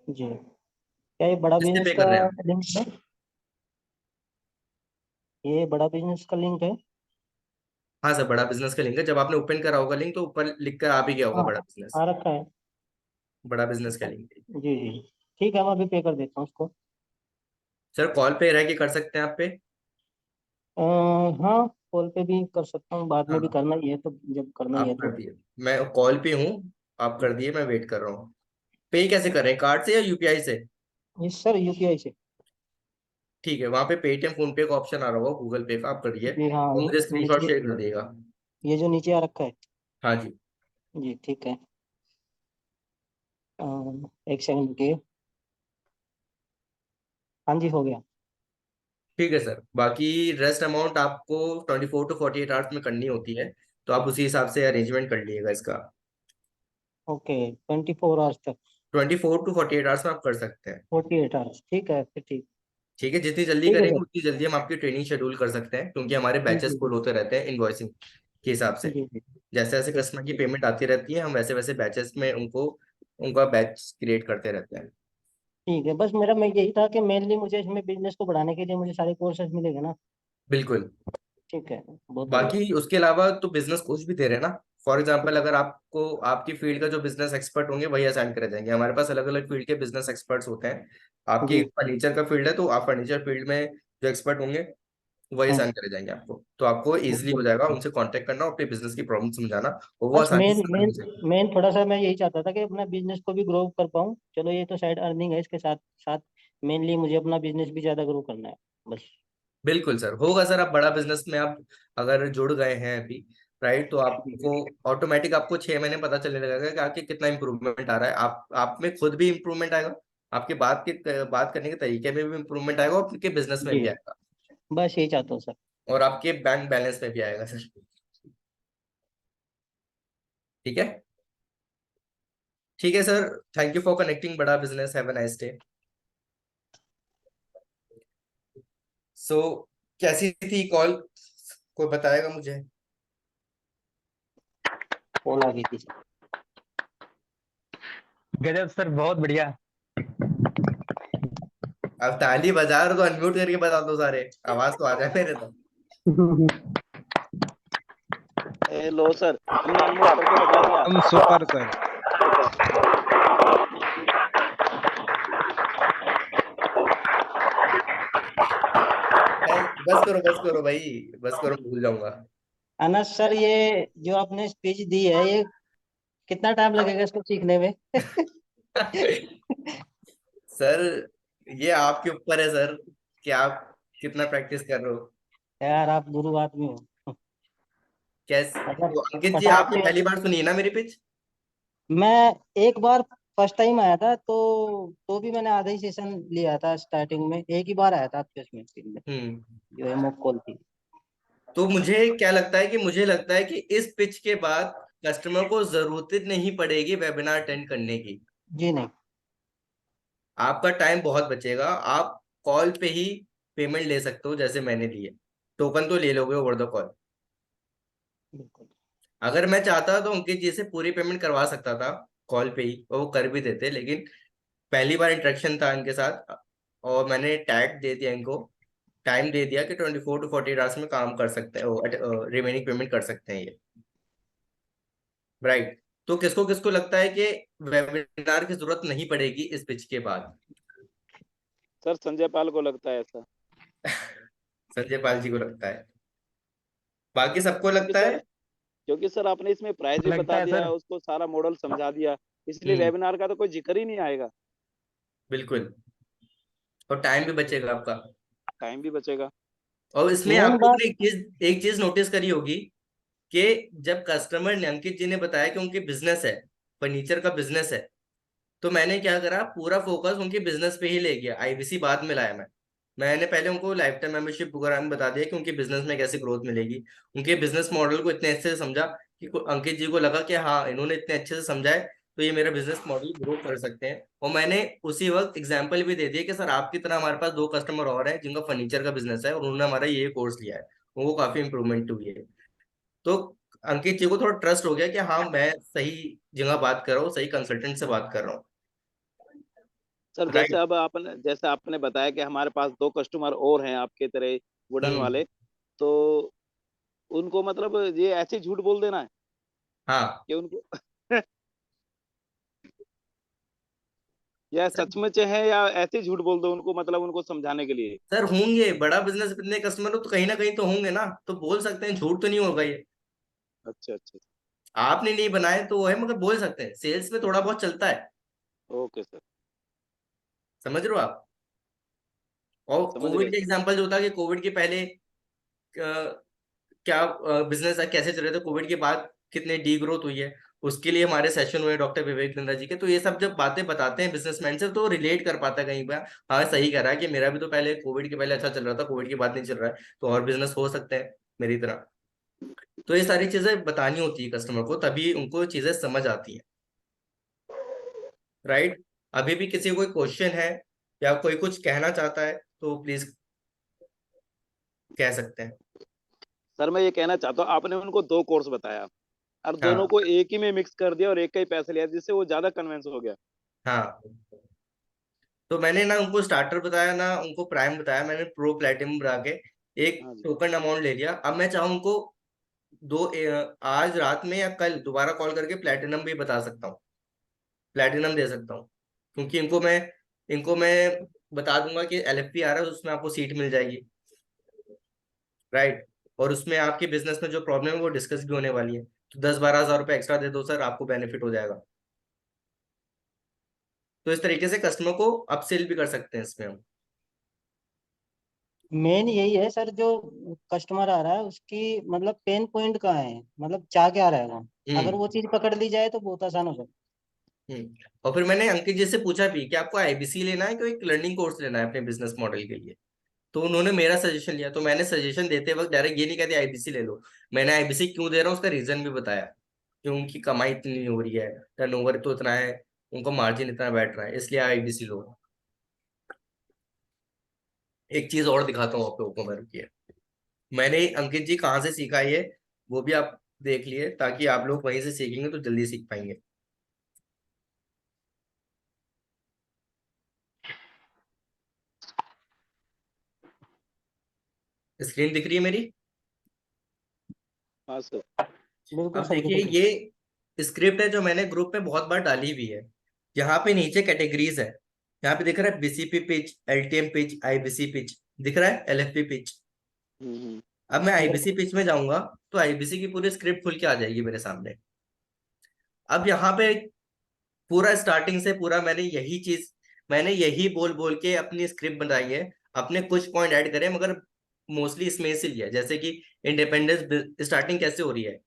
जी, क्या ये बड़ा किससे बिजनेस पे का कर रहे हैं आप? लिंक है? ये बड़ा बिजनेस का लिंक है? हाँ सर, बड़ा बिजनेस का लिंक है। जब आपने ओपन करा होगा लिंक तो ऊपर लिख कर आ भी गया होगा हाँ, बड़ा बिजनेस। आ रखा है। बड़ा बिजनेस का लिंक है। जी जी, ठीक है, मैं अभी पे कर देता हूँ उसको। सर कॉल पे रह के कर सकते हैं आप पे? हाँ, कॉल पे भी कर सकता हूँ, बाद में भी हाँ, करना ही है तो, जब करना ही है आप कर तो। दिए, मैं कॉल पे हूँ, आप कर दिए, मैं वेट कर रहा हूँ। पे कैसे कर रहे हैं, कार्ड से या यूपीआई से? जी सर, यूपीआई से। ठीक है, वहाँ पे पेटीएम, फोन पे का ऑप्शन आ रहा होगा, गूगल पे का, आप करिए जी हाँ, और मुझे स्क्रीनशॉट नीचे, शेयर कर दिएगा। ये जो नीचे आ रखा है। हाँ जी। जी ठीक है। एक सेकंड रुकिए। हाँ जी, हो गया। ठीक है सर, बाकी रेस्ट अमाउंट आपको 24 to 48 आवर्स में करनी होती है, तो आप उसी हिसाब से अरेंजमेंट कर लीजिएगा इसका। ओके, 24 आवर्स तक? 24 to 48 आवर्स में आप कर सकते हैं। 48 आवर्स, ठीक है फिर, ठीक। ठीक है, जितनी जल्दी ठीक है करेंगे सर। उतनी जल्दी हम आपकी ट्रेनिंग शेड्यूल कर सकते हैं, क्योंकि हमारे जी बैचेस जी फुल होते रहते हैं इनवॉइसिंग के हिसाब से। जी जी, जैसे जैसे ठीक कस्टमर की पेमेंट आती रहती है, हम वैसे वैसे बैचेस में उनको, उनका बैच क्रिएट करते रहते हैं। ठीक है, बस मेरा मैं यही था कि मेनली मुझे इसमें बिजनेस को बढ़ाने के लिए मुझे सारे कोर्सेज मिलेंगे ना? बिल्कुल। ठीक है, बहुत बढ़िया। बाकी उसके अलावा तो बिजनेस कोच भी दे रहे हैं ना। फॉर एग्जाम्पल, अगर आपको आपकी फील्ड का जो बिजनेस एक्सपर्ट होंगे वही असाइन करे जाएंगे। हमारे पास अलग अलग फील्ड के बिजनेस एक्सपर्ट्स होते हैं। आपकी जी। फर्नीचर का फील्ड है तो आप फर्नीचर फील्ड में जो एक्सपर्ट होंगे वही हाँ, असाइन करे जाएंगे आपको, तो आपको बहुत इजीली हो बढ़िया। जाएगा उनसे कांटेक्ट करना और अपने बिजनेस की प्रॉब्लम समझाना, और वो बस आसानी मेन से समझ मेन भी जाएंगे। मेन थोड़ा सा मैं यही चाहता था कि अपना बिजनेस को भी ग्रो कर पाऊँ। चलो, ये तो साइड अर्निंग है, इसके साथ साथ मेनली मुझे अपना बिजनेस भी ज्यादा ग्रो करना है, बस। बिल्कुल सर, होगा सर। आप बड़ा बिजनेस में आप अगर जुड़ गए हैं अभी, राइट, तो आपको ऑटोमेटिक आपको 6 महीने पता चलने लगेगा कि आपके कितना इंप्रूवमेंट आ रहा है। आप में खुद भी इंप्रूवमेंट आएगा, आपके बात करने के तरीके में भी इंप्रूवमेंट आएगा, और आपके बिजनेस में जी, भी आएगा, बस यही चाहता हूँ सर। और आपके बैंक बैलेंस में भी आएगा सर। ठीक है। ठीक है sir, thank you for connecting Bada business, have a nice day. So कैसी थी कॉल, कोई बताएगा मुझे? कॉल आ गई थी। गजब सर, बहुत बढ़िया। अब ताली बजा रहे हो तो अनम्यूट करके बता दो सारे, आवाज तो आ जाए मेरे तो। लो सर, हमने अनम्यूट करके बता दिया। हम सुपर सर। बस करो बस करो भाई, बस करो, भूल जाऊंगा। अनस सर, ये जो आपने स्पीच दी है, ये कितना टाइम लगेगा इसको सीखने में? सर ये आपके ऊपर है सर, कि आप कितना प्रैक्टिस कर रहे हो। यार, आप गुरु आदमी हो। कैसे अगर तो अंकित जी, अगर आपने आपके, पहली बार सुनी है ना मेरी पिच? मैं एक बार फर्स्ट टाइम आया था तो भी मैंने आधा ही सेशन लिया था, स्टार्टिंग में एक ही बार आया था आपके उसमें में, हम्म। जो है मॉक कॉल थी। तो मुझे क्या लगता है कि मुझे लगता है कि इस पिच के बाद कस्टमर को जरूरत नहीं पड़ेगी वेबिनार अटेंड करने की। जी नहीं। आपका टाइम बहुत बचेगा, आप कॉल पे ही पेमेंट ले सकते हो, जैसे मैंने लिए। टोकन तो ले लोगे ओवर द कॉल। बिल्कुल। अगर मैं चाहता तो अंकित जी से पूरी पेमेंट करवा सकता था कॉल पे ही, और वो कर भी देते, लेकिन पहली बार इंटरेक्शन था इनके साथ, और मैंने टैग दे दिया इनको, टाइम दे दिया कि 24 to 48 आवर्स में काम कर सकते हैं, रिमेनिंग पेमेंट कर सकते हैं ये, राइट। तो किसको किसको लगता है कि वेबिनार की जरूरत नहीं पड़ेगी इस पिच के बाद? सर संजय पाल को लगता है ऐसा। संजय पाल जी को लगता है, बाकी सबको क्योंकि लगता सर है। क्योंकि सर आपने इसमें प्राइस भी लगता बता है दिया, सर। उसको सारा मॉडल समझा दिया, इसलिए हम्म। वेबिनार का तो कोई जिक्र ही नहीं आएगा। बिल्कुल, और टाइम भी बचेगा आपका। टाइम भी बचेगा। और इसमें मेन आप लोगों बात। ने एक चीज नोटिस करी होगी, कि जब कस्टमर ने, अंकित जी ने बताया कि उनकी बिजनेस है, फर्नीचर का बिजनेस है, तो मैंने क्या करा, पूरा फोकस उनके बिजनेस पे ही ले गया, आईबीसी बाद में लाया मैं। मैंने पहले उनको लाइफ टाइम मेंबरशिप प्रोग्राम बता दिया कि उनके बिजनेस में कैसे ग्रोथ मिलेगी। उनके बिजनेस मॉडल को इतने अच्छे से समझा कि अंकित जी को लगा कि हाँ इन्होंने इतने अच्छे से समझा है तो ये मेरा बिजनेस मॉडल ग्रो कर सकते हैं। और मैंने उसी वक्त एग्जाम्पल भी दे दिया कि सर आपकी तरह हमारे पास 2 कस्टमर और हैं जिनका फर्नीचर का बिजनेस है और उन्होंने हमारा ये कोर्स लिया है, उनको काफी इंप्रूवमेंट हुई है। तो अंकित जी को थोड़ा ट्रस्ट हो गया कि हाँ मैं सही जगह बात कर रहा हूँ, सही कंसल्टेंट से बात कर रहा हूँ। Sir right. जैसे आपने बताया कि हमारे पास 2 कस्टमर और हैं आपके तरह वुडन हम्म। वाले, तो उनको मतलब ये ऐसे झूठ बोल देना है हाँ कि उनको या सर। सच में है, या ऐसे ही झूठ बोल दो उनको, मतलब उनको समझाने के लिए? सर होंगे, बड़ा बिजनेस इतने कस्टमर हो तो कहीं ना कहीं तो होंगे ना, तो बोल सकते हैं, झूठ तो नहीं होगा ये। अच्छा अच्छा। आपने नहीं बनाए तो वो है, मगर बोल सकते हैं, सेल्स में थोड़ा बहुत चलता है। Okay sir. समझ रहे हो आप। और समझ कोविड गए के सर। एग्जांपल जो था कि कोविड के पहले क्या बिजनेस कैसे चल रहे थे, कोविड के बाद कितने डी ग्रोथ हुई है, उसके लिए हमारे सेशन हुए डॉक्टर विवेक बिंद्रा जी के। तो ये सब जब बातें बताते हैं बिजनेसमैन से तो रिलेट कर पाता है कहीं पर, हाँ सही कह रहा है कि मेरा भी तो पहले कोविड के पहले अच्छा चल रहा था, कोविड के बाद नहीं चल रहा है, तो और बिजनेस हो सकते हैं मेरी तरह। तो ये सारी चीजें बतानी होती है कस्टमर को, तभी उनको चीजें समझ आती हैं। राइट। अभी भी किसी को कोई क्वेश्चन है या कोई कुछ कहना चाहता है तो प्लीज कह सकते हैं। सर मैं ये कहना चाहता हूँ, आपने उनको 2 कोर्स बताया और दोनों हाँ को एक ही में मिक्स कर दिया और एक का ही पैसे लिया, जिससे वो ज्यादा कन्विंस हो गया। हाँ। तो मैंने ना उनको स्टार्टर बताया ना उनको प्राइम बताया, मैंने प्रो प्लेटिनम बना के एक हाँ जी। टोकन अमाउंट ले लिया। अब मैं चाहूँ उनको आज रात में या कल दोबारा कॉल करके प्लेटिनम भी बता सकता हूँ, प्लेटिनम दे सकता हूँ। क्योंकि इनको मैं बता दूंगा कि एलएफपी आ रहा है, उसमें आपको सीट मिल जाएगी। राइट। और उसमें आपके बिजनेस में जो प्रॉब्लम है वो डिस्कस भी होने वाली है, तो 10-12 हज़ार रुपये एक्स्ट्रा दे दो सर, आपको बेनिफिट हो जाएगा। तो इस तरीके से कस्टमर को अपसेल भी कर सकते हैं इसमें हम। मेन यही है सर, जो कस्टमर आ रहा है उसकी मतलब पेन पॉइंट कहाँ है, मतलब चाह क्या रहा है वो। अगर हम्म। वो चीज पकड़ ली जाए तो बहुत आसान हो जाए। और फिर मैंने अंकित जी से पूछा भी कि आपको आईबीसी लेना है कि एक लर्निंग कोर्स लेना है अपने बिजनेस मॉडल के लिए। तो उन्होंने मेरा सजेशन लिया, तो मैंने सजेशन देते वक्त डायरेक्ट ये नहीं कहते आईबीसी ले लो, मैंने आईबीसी क्यों दे रहा हूँ उसका रीजन भी बताया कि उनकी कमाई इतनी नहीं हो रही है, टर्नओवर तो इतना है, उनका मार्जिन इतना बैठ रहा है, इसलिए आईबीसी लो। एक चीज और दिखाता हूँ आप लोगों को मैं, रुकिए। मैंने अंकित जी कहाँ से सीखा ये वो भी आप देख लिए, ताकि आप लोग वहीं से सीखेंगे तो जल्दी सीख पाएंगे। स्क्रीन दिख रही है मेरी। हाँ सर। बिल्कुल अब सर देखिए बिल्कुल। ये स्क्रिप्ट है जो मैंने ग्रुप में बहुत बार डाली हुई है। यहाँ पे नीचे कैटेगरीज है, यहाँ पे दिख रहा है BCP pitch, LTM pitch, IBC pitch, दिख रहा है एलएफपी पिच। हम्म। अब मैं आईबीसी बिल्कुल। पिच में जाऊंगा तो आईबीसी की पूरी स्क्रिप्ट खुल के आ जाएगी मेरे सामने। अब यहाँ पे पूरा स्टार्टिंग से पूरा मैंने यही बोल बोल के अपनी स्क्रिप्ट बनाई है, अपने कुछ पॉइंट ऐड करे, मगर मोस्टली इसमें से लिया, जैसे कि इंडिपेंडेंस स्टार्टिंग कैसे हो रही है।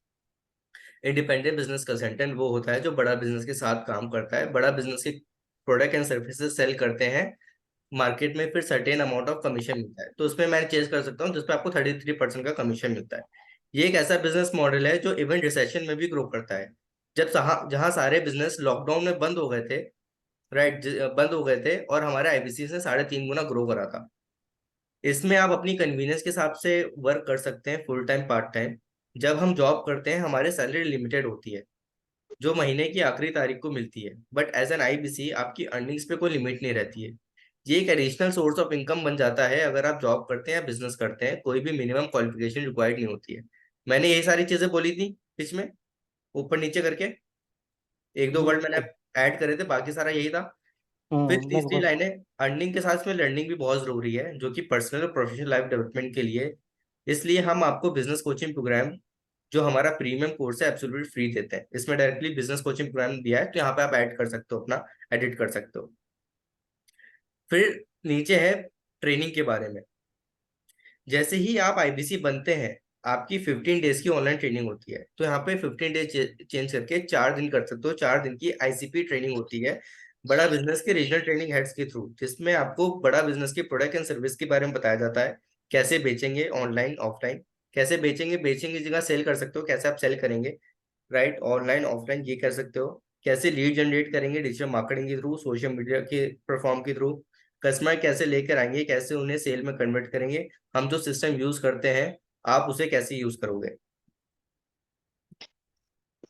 इंडिपेंडेंट बिजनेस कंसल्टेंट वो होता है जो बड़ा बिजनेस के साथ काम करता है, बड़ा बिजनेस के प्रोडक्ट एंड सर्विसेज सेल करते हैं मार्केट में, फिर सर्टेन अमाउंट ऑफ कमीशन मिलता है। तो उसमें मैं चेंज कर सकता हूँ जिसपे आपको 33% का कमीशन मिलता है। ये एक ऐसा बिजनेस मॉडल है जो इवन रिसेशन में भी ग्रो करता है। जब जहां सारे बिजनेस लॉकडाउन में बंद हो गए थे, राइट, बंद हो गए थे, और हमारे आईबीसी ने 3.5 गुना ग्रो करा था। इसमें आप अपनी कन्वीनियंस के हिसाब से वर्क कर सकते हैं, फुल टाइम पार्ट टाइम। जब हम जॉब करते हैं हमारी सैलरी लिमिटेड होती है जो महीने की आखिरी तारीख को मिलती है, बट एज एन आईबीसी आपकी अर्निंग्स पे कोई लिमिट नहीं रहती है। ये एक एडिशनल सोर्स ऑफ इनकम बन जाता है अगर आप जॉब करते हैं या बिजनेस करते हैं, कोई भी मिनिमम क्वालिफिकेशन रिक्वायर्ड नहीं होती है। मैंने यही सारी चीजें बोली थी बीच में, ऊपर नीचे करके एक दो जी वर्ड मैंने बिल्कुल। ऐड करे थे, बाकी सारा यही था। फिर तीसरी बिल्कुल। लाइन है, अर्निंग के साथ में लर्निंग भी बहुत जरूरी है जो कि पर्सनल और प्रोफेशनल लाइफ डेवलपमेंट के लिए। इसलिए हम आपको बिजनेस कोचिंग प्रोग्राम जो हमारा प्रीमियम कोर्स है एब्सोल्यूट फ्री देते हैं। इसमें डायरेक्टली बिजनेस कोचिंग प्रोग्राम दिया है, तो यहाँ पे आप ऐड कर सकते हो, अपना एडिट कर सकते हो। फिर नीचे है ट्रेनिंग के बारे में। जैसे ही आप आईबीसी बनते हैं आपकी 15 डेज की ऑनलाइन ट्रेनिंग होती है, तो यहाँ पे 15 डेज चेंज करके 4 दिन कर सकते हो, 4 दिन की आईसीपी ट्रेनिंग होती है बड़ा बिजनेस के रीजनल ट्रेनिंग हेड्स के थ्रू, जिसमें आपको बड़ा बिजनेस के प्रोडक्ट एंड सर्विस के बारे में बताया जाता है। कैसे बेचेंगे ऑनलाइन ऑफलाइन, कैसे बेचेंगे, बेचेंगे की जगह सेल कर सकते हो, कैसे आप सेल करेंगे, राइट, ऑनलाइन ऑफलाइन ये कर सकते हो। कैसे लीड जनरेट करेंगे डिजिटल मार्केटिंग के थ्रू, सोशल मीडिया के प्लेटफॉर्म के थ्रू, कस्टमर कैसे लेकर आएंगे, कैसे उन्हें सेल में कन्वर्ट करेंगे, हम जो सिस्टम यूज करते हैं आप उसे कैसे यूज करोगे।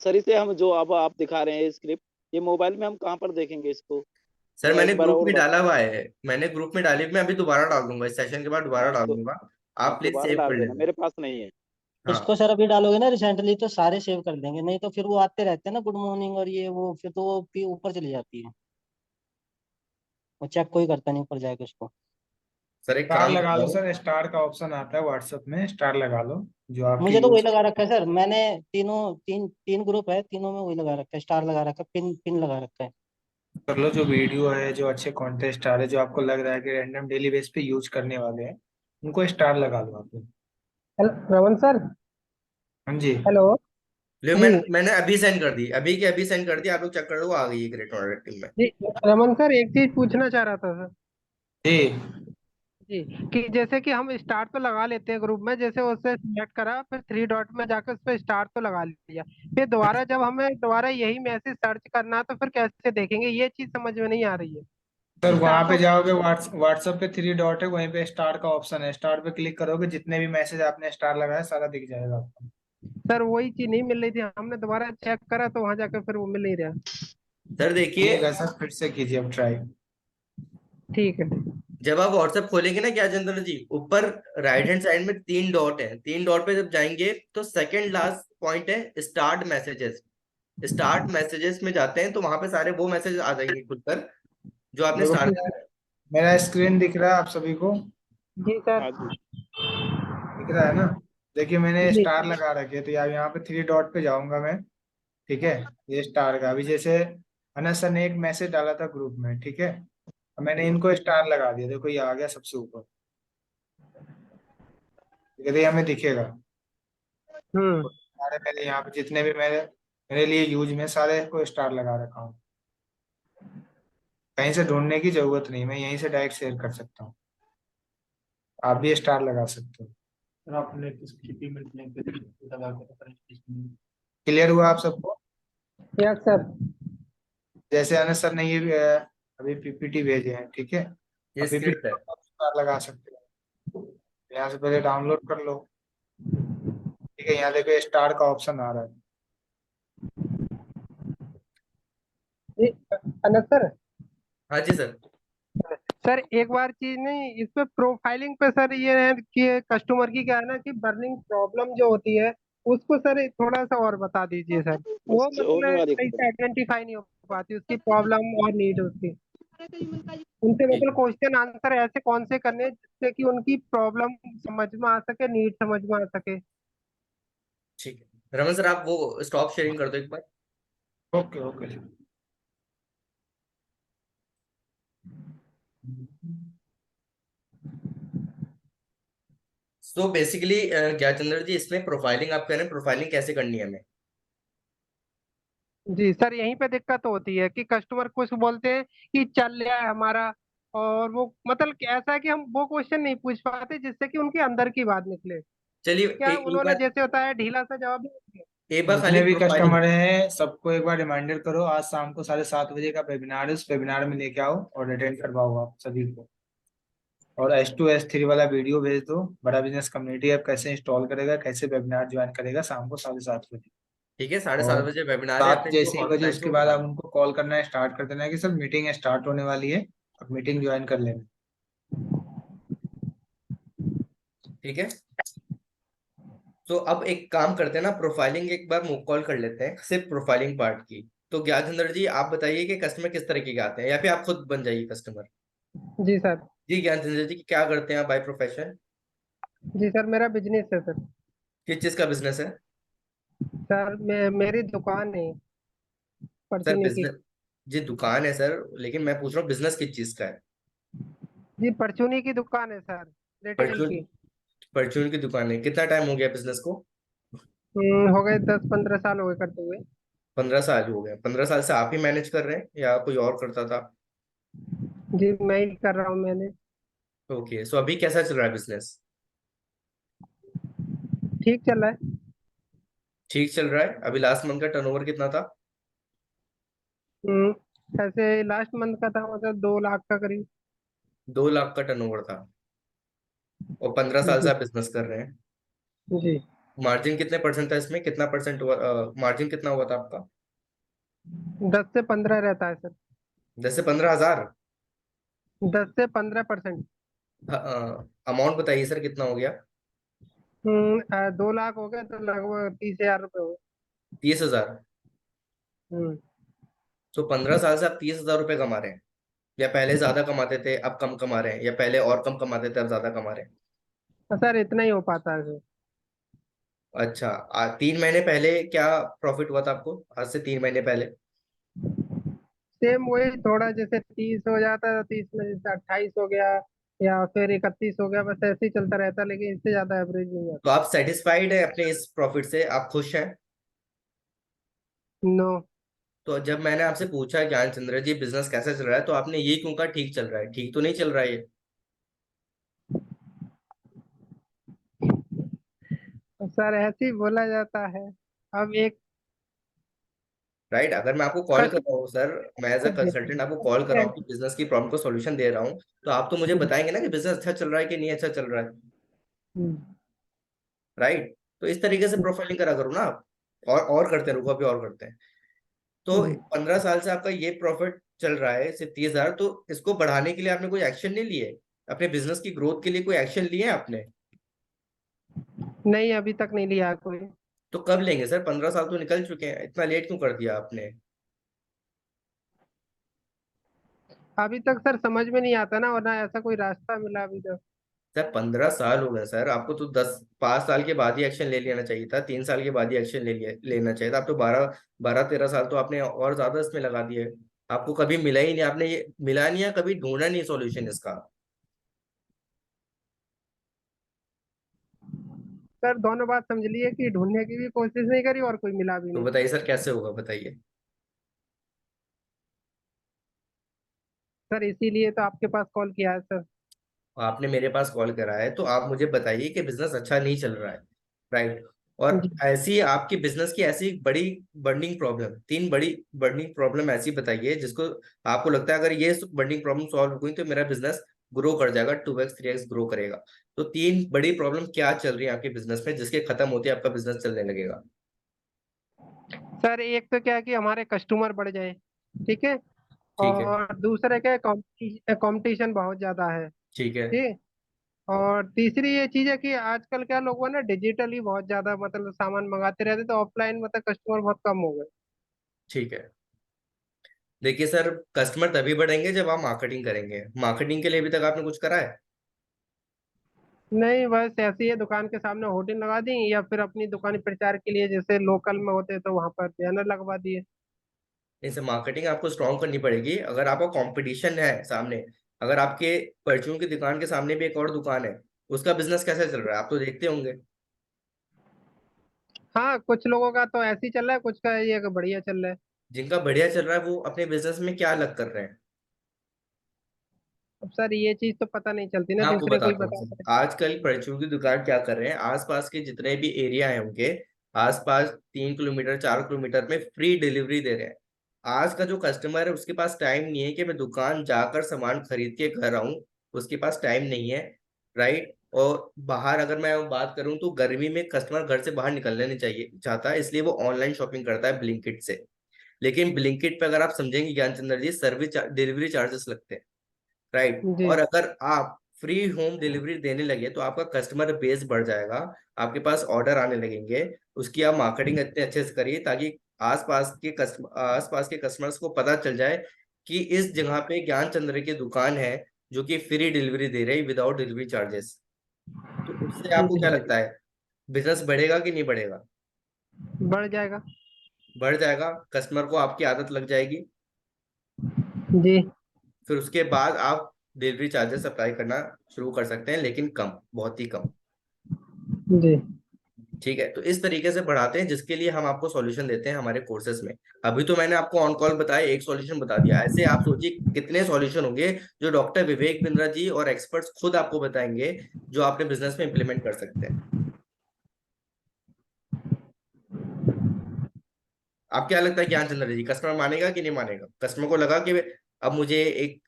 सर इसे हम जो अब आप दिखा रहे हैं स्क्रिप्ट, ये मोबाइल में हम कहाँ पर देखेंगे इसको, सर या मैंने एक बार ग्रुप और में डाला बताएं। हुआ है, मैंने ग्रुप में डाली, मैं अभी दोबारा डाल दूंगा, इस सेशन के बाद दोबारा हाँ डाल तो दूंगा। हाँ आप प्लीज दोबारा सेव कर डाल देना, लेना। मेरे पास नहीं है। उसको हाँ सर अभी डालोगे ना रिसेंटली तो सारे सेव कर देंगे, नहीं तो फिर वो आते रहते हैं ना गुड मॉर्निंग और ये वो, फिर तो वो ऊपर चली जाती है, वो चेक कोई करता नहीं ऊपर जाके उसको। सर एक स्टार काम लगा लो बताओ। सर, स्टार का ऑप्शन आता है व्हाट्सएप में, स्टार लगा लो जो आपकी मुझे तो वही यूज लगा रखा है सर, मैंने तीन ग्रुप है, तीनों में वही लगा रखा है, स्टार लगा रखा है, पिन पिन लगा रखा है। कर लो। जो वीडियो है, जो अच्छे कंटेंट स्टार है, जो आपको लग रहा है कि रैंडम डेली बेस पे यूज करने वाले हैं, उनको स्टार लगा लो आप। Hello Raman sir. हाँ जी। हेलो। ले जी मैंने अभी सेंड कर दी, अभी के अभी सेंड कर दी, आप लोग चेक कर लो, आ गई है ग्रेट नॉलेज टीम में। जी रमन सर, एक चीज पूछना चाह रहा था सर। जी जी, कि जैसे कि हम स्टार तो लगा लेते हैं ग्रुप में, जैसे उससे सिलेक्ट करा, फिर थ्री डॉट में जाकर उस पर स्टार तो लगा लिया, फिर दोबारा जब हमें दोबारा यही मैसेज सर्च करना है तो फिर कैसे देखेंगे, ये चीज समझ में नहीं आ रही सर, है। वहां स्टार पे तो जाओगे, व्हाट्सएप पे थ्री डॉट है, वहीं पे स्टार का ऑप्शन है, स्टार पे क्लिक करोगे, जितने भी मैसेज आपने स्टार लगाया सारा दिख जाएगा आपको। सर वही चीज नहीं मिल रही थी, हमने दोबारा चेक करा तो वहां जाकर फिर वो मिल नहीं रहा। सर देखिए, ठीक है सर, फिर से कीजिए अब ट्राई। ठीक है। जब आप व्हाट्सएप खोलेंगे ना क्या चंद्र जी, ऊपर राइट हैंड साइड में तीन डॉट है, तीन डॉट पे जब जाएंगे तो सेकंड लास्ट पॉइंट है स्टार्ट मैसेजेस। स्टार्ट मैसेजेस में जाते हैं तो वहां पे सारे वो मैसेज आ जाएंगे खुलकर जो आपने देखो स्टार्ट मेरा मेरा स्क्रीन दिख रहा है आप सभी को? जी सर। हाँ जी। दिख रहा है ना? देखिए मैंने जी स्टार लगा रखे हैं, तो यार यहाँ पे थ्री डॉट पे जाऊंगा मैं। ठीक है, ये स्टार का अभी जैसे अनस सर ने एक मैसेज डाला था ग्रुप में, ठीक है, अब मैंने इनको स्टार लगा दिया, देखो ये आ गया सबसे ऊपर। ठीक है, तो ये हमें दिखेगा। हम्म। सारे मैंने यहाँ पे जितने भी मेरे लिए यूज में सारे को स्टार लगा रखा हूँ। कहीं से ढूंढने की जरूरत नहीं, मैं यहीं से डायरेक्ट शेयर कर सकता हूँ। आप भी स्टार लगा सकते हो। क्लियर हुआ आप सबको? Yes sir. जैसे अनस सर ने ये अभी पीपीटी भेजे हैं, ठीक है, ये अब स्क्रिप्ट पीपीटी है। आप स्टार लगा सकते हो। यहाँ से पहले डाउनलोड कर लो। ठीक है, यहाँ देखो स्टार का ऑप्शन आ रहा है। जी अनस सर। हाँ जी सर। सर एक बार चीज नहीं, इस पे प्रोफाइलिंग पे सर ये है कि कस्टमर की क्या है ना कि बर्निंग प्रॉब्लम जो होती है, उसको सर थोड़ा सा और बता दीजिए सर। वो उससे होने मतलब वाली सही से प्रॉब्लम। आइडेंटिफाई नहीं हो पाती उसकी प्रॉब्लम और नीड उसकी। उनसे ठीक मतलब है, क्वेश्चन आंसर ऐसे कौन से करने हैं जिससे कि उनकी प्रॉब्लम समझ में आ सके, नीड समझ में आ सके। ठीक है रमन सर, आप वो स्टॉप शेयरिंग कर दो एक बार। Okay okay. सो बेसिकली क्या चंद्र जी, इसमें प्रोफाइलिंग आप कह रहे हैं, प्रोफाइलिंग कैसे करनी है हमें। जी सर, यहीं पे दिक्कत होती है कि कस्टमर कुछ बोलते हैं कि चल रहा है हमारा, और वो मतलब कि ऐसा है कि हम वो क्वेश्चन नहीं पूछ पाते जिससे कि उनके अंदर की बात निकले। चलिए क्या एक उन्होंने बार, जैसे होता है ढीला सा जवाब दे दिया। एक बार खाली जितने भी प्रोफाइलिंग। कस्टमर हैं सबको एक बार रिमाइंडर करो, आज शाम को 7:30 बजे का वेबिनार है, उस वेबिनार में लेके आओ और अटेंड करवाओ आप सभी को। और H2S3 वाला वीडियो भेज दो, बड़ा बिजनेस कम्युनिटी ऐप कैसे इंस्टॉल करेगा, कैसे वेबिनार ज्वाइन करेगा, शाम को 7:30 बजे। ठीक है, 7:30 बजे और वेबिनार है, 7 अपने जो जैसे ही बजे ऑनलाइन उसके को बाद बता आप दें। उनको कॉल करना स्टार्ट कर देना है कि सर मीटिंग स्टार्ट होने वाली है, अब मीटिंग ज्वाइन कर लेना। ठीक है, तो अब एक काम करते हैं ना, प्रोफाइलिंग एक बार मुक कॉल कर लेते हैं सिर्फ प्रोफाइलिंग पार्ट की। तो ज्ञानचंद्र जी आप बताइए कि कस्टमर किस तरीके के आते हैं, या फिर आप खुद बन जाइए कस्टमर। जी सर। जी ज्ञानचंद्र जी, क्या करते हैं आप बाय प्रोफेशन। जी सर, मेरा बिजनेस है सर। किस चीज का बिजनेस है। सर मेरी दुकान है सर परचूनी की। बिजनेस, जी दुकान है सर, लेकिन मैं पूछ रहा हूँ बिजनेस किस चीज का है। जी परचूनी की दुकान है सर, रिटेल परचून, की। परचून की दुकान है, कितना टाइम हो गया बिजनेस को। हो गए 10-15 साल हो गए करते हुए। 15 साल हो गए? 15 साल से आप ही मैनेज कर रहे हैं या कोई और करता था? जी मैं ही कर रहा हूँ मैंने। ओके, सो अभी कैसा चल रहा है बिजनेस? ठीक चल रहा है। ठीक चल रहा है। अभी लास्ट मंथ का टर्नओवर कितना था? ऐसे लास्ट मंथ का था मतलब 2 लाख का करीब। 2 लाख का टर्नओवर था। और 15 साल से जी। आप बिजनेस कर रहे हैं। जी। मार्जिन कितने परसेंट था इसमें? कितना परसेंट हुआ? मार्जिन कितना हुआ था आपका? 10 से 15 रहता है सर। 10 से 15 हजार? 10 से 15%। अमाउंट बताइए सर, कितना हो गया? 2 लाख हो गए तो लगभग 30 हजार रुपये हो 30 हजार? गए। तो 15 साल से आप 30 हजार रुपये कमा रहे हैं? या पहले ज्यादा कमाते थे अब कम कमा रहे हैं, या पहले और कम कमाते थे अब ज्यादा कमा रहे हैं? सर इतना ही हो पाता है सर। अच्छा, 3 महीने पहले क्या प्रॉफिट हुआ था आपको, आज से 3 महीने पहले? सेम वही थोड़ा जैसे 30 हो जाता है, 30 में जैसे 28 हो गया या फिर 31 हो गया, बस ऐसे ही चलता रहता है, लेकिन इससे ज्यादा एवरेज नहीं तो आता। आप सेटिस्फाइड है अपने इस प्रॉफिट से? आप खुश हैं? नो। तो जब मैंने आपसे पूछा ज्ञान चंद्र जी बिजनेस कैसा चल रहा है, तो आपने ये क्यों कहा ठीक चल रहा है? ठीक तो नहीं चल रहा है ये। सर ऐसे ही बोला जाता है। अब एक राइट, अगर मैं आपको कॉल कर रहा हूँ सर, मैं एज अ कंसल्टेंट आपको कॉल कर रहा हूँ कि बिजनेस की प्रॉब्लम को सॉल्यूशन दे रहा हूँ, तो आप तो मुझे बताएंगे ना कि बिजनेस अच्छा चल रहा है कि नहीं अच्छा चल रहा है। राइट, तो इस तरीके से प्रोफाइलिंग करा करो ना आप। और करते हैं, रुको अभी और करते हैं। तो 15 साल से आपका ये प्रॉफिट चल रहा है सिर्फ 30 हजार, तो इसको बढ़ाने के लिए आपने कोई एक्शन नहीं लिए? अपने बिजनेस की ग्रोथ के लिए कोई एक्शन लिए हैं आपने? नहीं, अभी तक नहीं लिया कोई। तो कब लेंगे सर? 15 साल तो निकल चुके हैं, इतना लेट क्यों कर दिया आपने? अभी तक सर समझ में नहीं आता ना, और ना ऐसा कोई रास्ता मिला अभी तक। सर 15 साल हो गए सर आपको, तो 5 साल के बाद ही एक्शन ले लेना चाहिए था, 3 साल के बाद ही एक्शन लेना चाहिए था। आप तो 12 12 13 साल तो आपने और ज्यादा इसमें लगा दिए। आपको कभी मिला ही नहीं, आपने ये मिला नहीं या कभी ढूंढा नहीं सॉल्यूशन इसका? सर दोनों बात समझ लिए कि ढूंढने की भी कोशिश नहीं करी और कोई मिला भी तो नहीं। बताइए सर कैसे होगा, बताइए। सर इसीलिए तो आपके पास कॉल किया है सर। आपने मेरे पास कॉल करा है तो आप मुझे बताइए कि बिजनेस अच्छा नहीं चल रहा है। राइट, और जी। ऐसी आपकी बिजनेस की ऐसी बड़ी बर्निंग प्रॉब्लम, 3 बड़ी बर्निंग प्रॉब्लम ऐसी बताइए जिसको आपको लगता है अगर ये बर्निंग प्रॉब्लम सॉल्व हो गई तो मेरा बिजनेस ग्रो कर जाएगा, 2x 3x ग्रो करेगा। तो 3 बड़ी प्रॉब्लम क्या चल रही है आपके बिजनेस में जिसके खत्म होते ही आपका बिजनेस चलने लगेगा? सर एक तो क्या है कि हमारे कस्टमर बढ़ जाए, ठीक है। ठीक है। और दूसरा क्या है, कंपटीशन बहुत ज्यादा है। ठीक है। ठीक। और तीसरी ये चीज है कि आजकल क्या लोग हैं ना, डिजिटली बहुत ज्यादा मतलब सामान मंगाते रहते, तो ऑफलाइन मतलब कस्टमर बहुत कम हो गए। ठीक है। देखिए सर, कस्टमर तभी बढ़ेंगे जब आप मार्केटिंग करेंगे। मार्केटिंग के लिए अभी तक आपने कुछ करा है? नहीं, बस ऐसे ही है, दुकान के सामने होर्डिंग लगा दी या फिर अपनी दुकान प्रचार के लिए जैसे लोकल में होते तो वहां पर बैनर लगवा दिए। नहीं सर, मार्केटिंग आपको स्ट्रॉन्ग करनी पड़ेगी। अगर आपका कंपटीशन है सामने, अगर आपके परचून की दुकान के सामने भी एक और दुकान है, उसका बिजनेस कैसे चल रहा है आप तो देखते होंगे। हाँ, कुछ लोगों का तो ऐसे ही चल रहा है, कुछ का ये बढ़िया चल रहा है। जिनका बढ़िया चल रहा है वो अपने बिजनेस में क्या अलग कर रहे हैं? अब सर ये चीज तो पता नहीं चलती ना, मैं आपको दूसरे कोई बताता हूँ बता सर, रहे। आजकल परचून की दुकान क्या कर रहे हैं, आसपास के जितने भी एरिया है उनके आसपास 3 किलोमीटर 4 किलोमीटर में फ्री डिलीवरी दे रहे हैं। आज का जो कस्टमर है उसके पास टाइम नहीं है कि मैं दुकान जाकर सामान खरीद के घर आऊं, उसके पास टाइम नहीं है। राइट, और बाहर अगर मैं बात करूं तो गर्मी में कस्टमर घर से बाहर निकलना नहीं चाहिए चाहता, इसलिए वो ऑनलाइन शॉपिंग करता है ब्लिंकिट से। लेकिन ब्लिंकिट पे अगर आप समझेंगे ज्ञान Chandra ji, service delivery charges लगते हैं। राइट, जी। और अगर आप फ्री होम डिलीवरी देने लगे तो आपका कस्टमर बेस बढ़ जाएगा, आपके पास ऑर्डर आने लगेंगे। उसकी आप मार्केटिंग इतने अच्छे से करिए ताकि आसपास के कस्टमर्स को पता चल जाए कि इस जगह पे ज्ञान चंद्र की दुकान है जो कि फ्री डिलीवरी दे रही है विदाउट डिलीवरी चार्जेस। तो उससे आपको क्या जी। लगता है, बिजनेस बढ़ेगा कि नहीं बढ़ेगा? बढ़ जाएगा। बढ़ जाएगा, कस्टमर को आपकी आदत लग जाएगी। जी। फिर उसके बाद आप डिलीवरी चार्जेस अप्लाई करना शुरू कर सकते हैं, लेकिन कम, बहुत ही कम। जी। ठीक है, तो इस तरीके से बढ़ाते हैं जिसके लिए हम आपको सॉल्यूशन देते हैं हमारे कोर्सेज में। अभी तो मैंने आपको ऑन कॉल बताया, एक सॉल्यूशन बता दिया, ऐसे आप सोचिए कितने सॉल्यूशन होंगे जो डॉक्टर विवेक बिंद्रा जी और एक्सपर्ट्स खुद आपको बताएंगे, जो आपने बिजनेस में इंप्लीमेंट कर सकते हैं। आप क्या लगता है ज्ञान चंद्र जी, कस्टमर मानेगा कि नहीं मानेगा? कस्टमर को लगा कि अब मुझे एक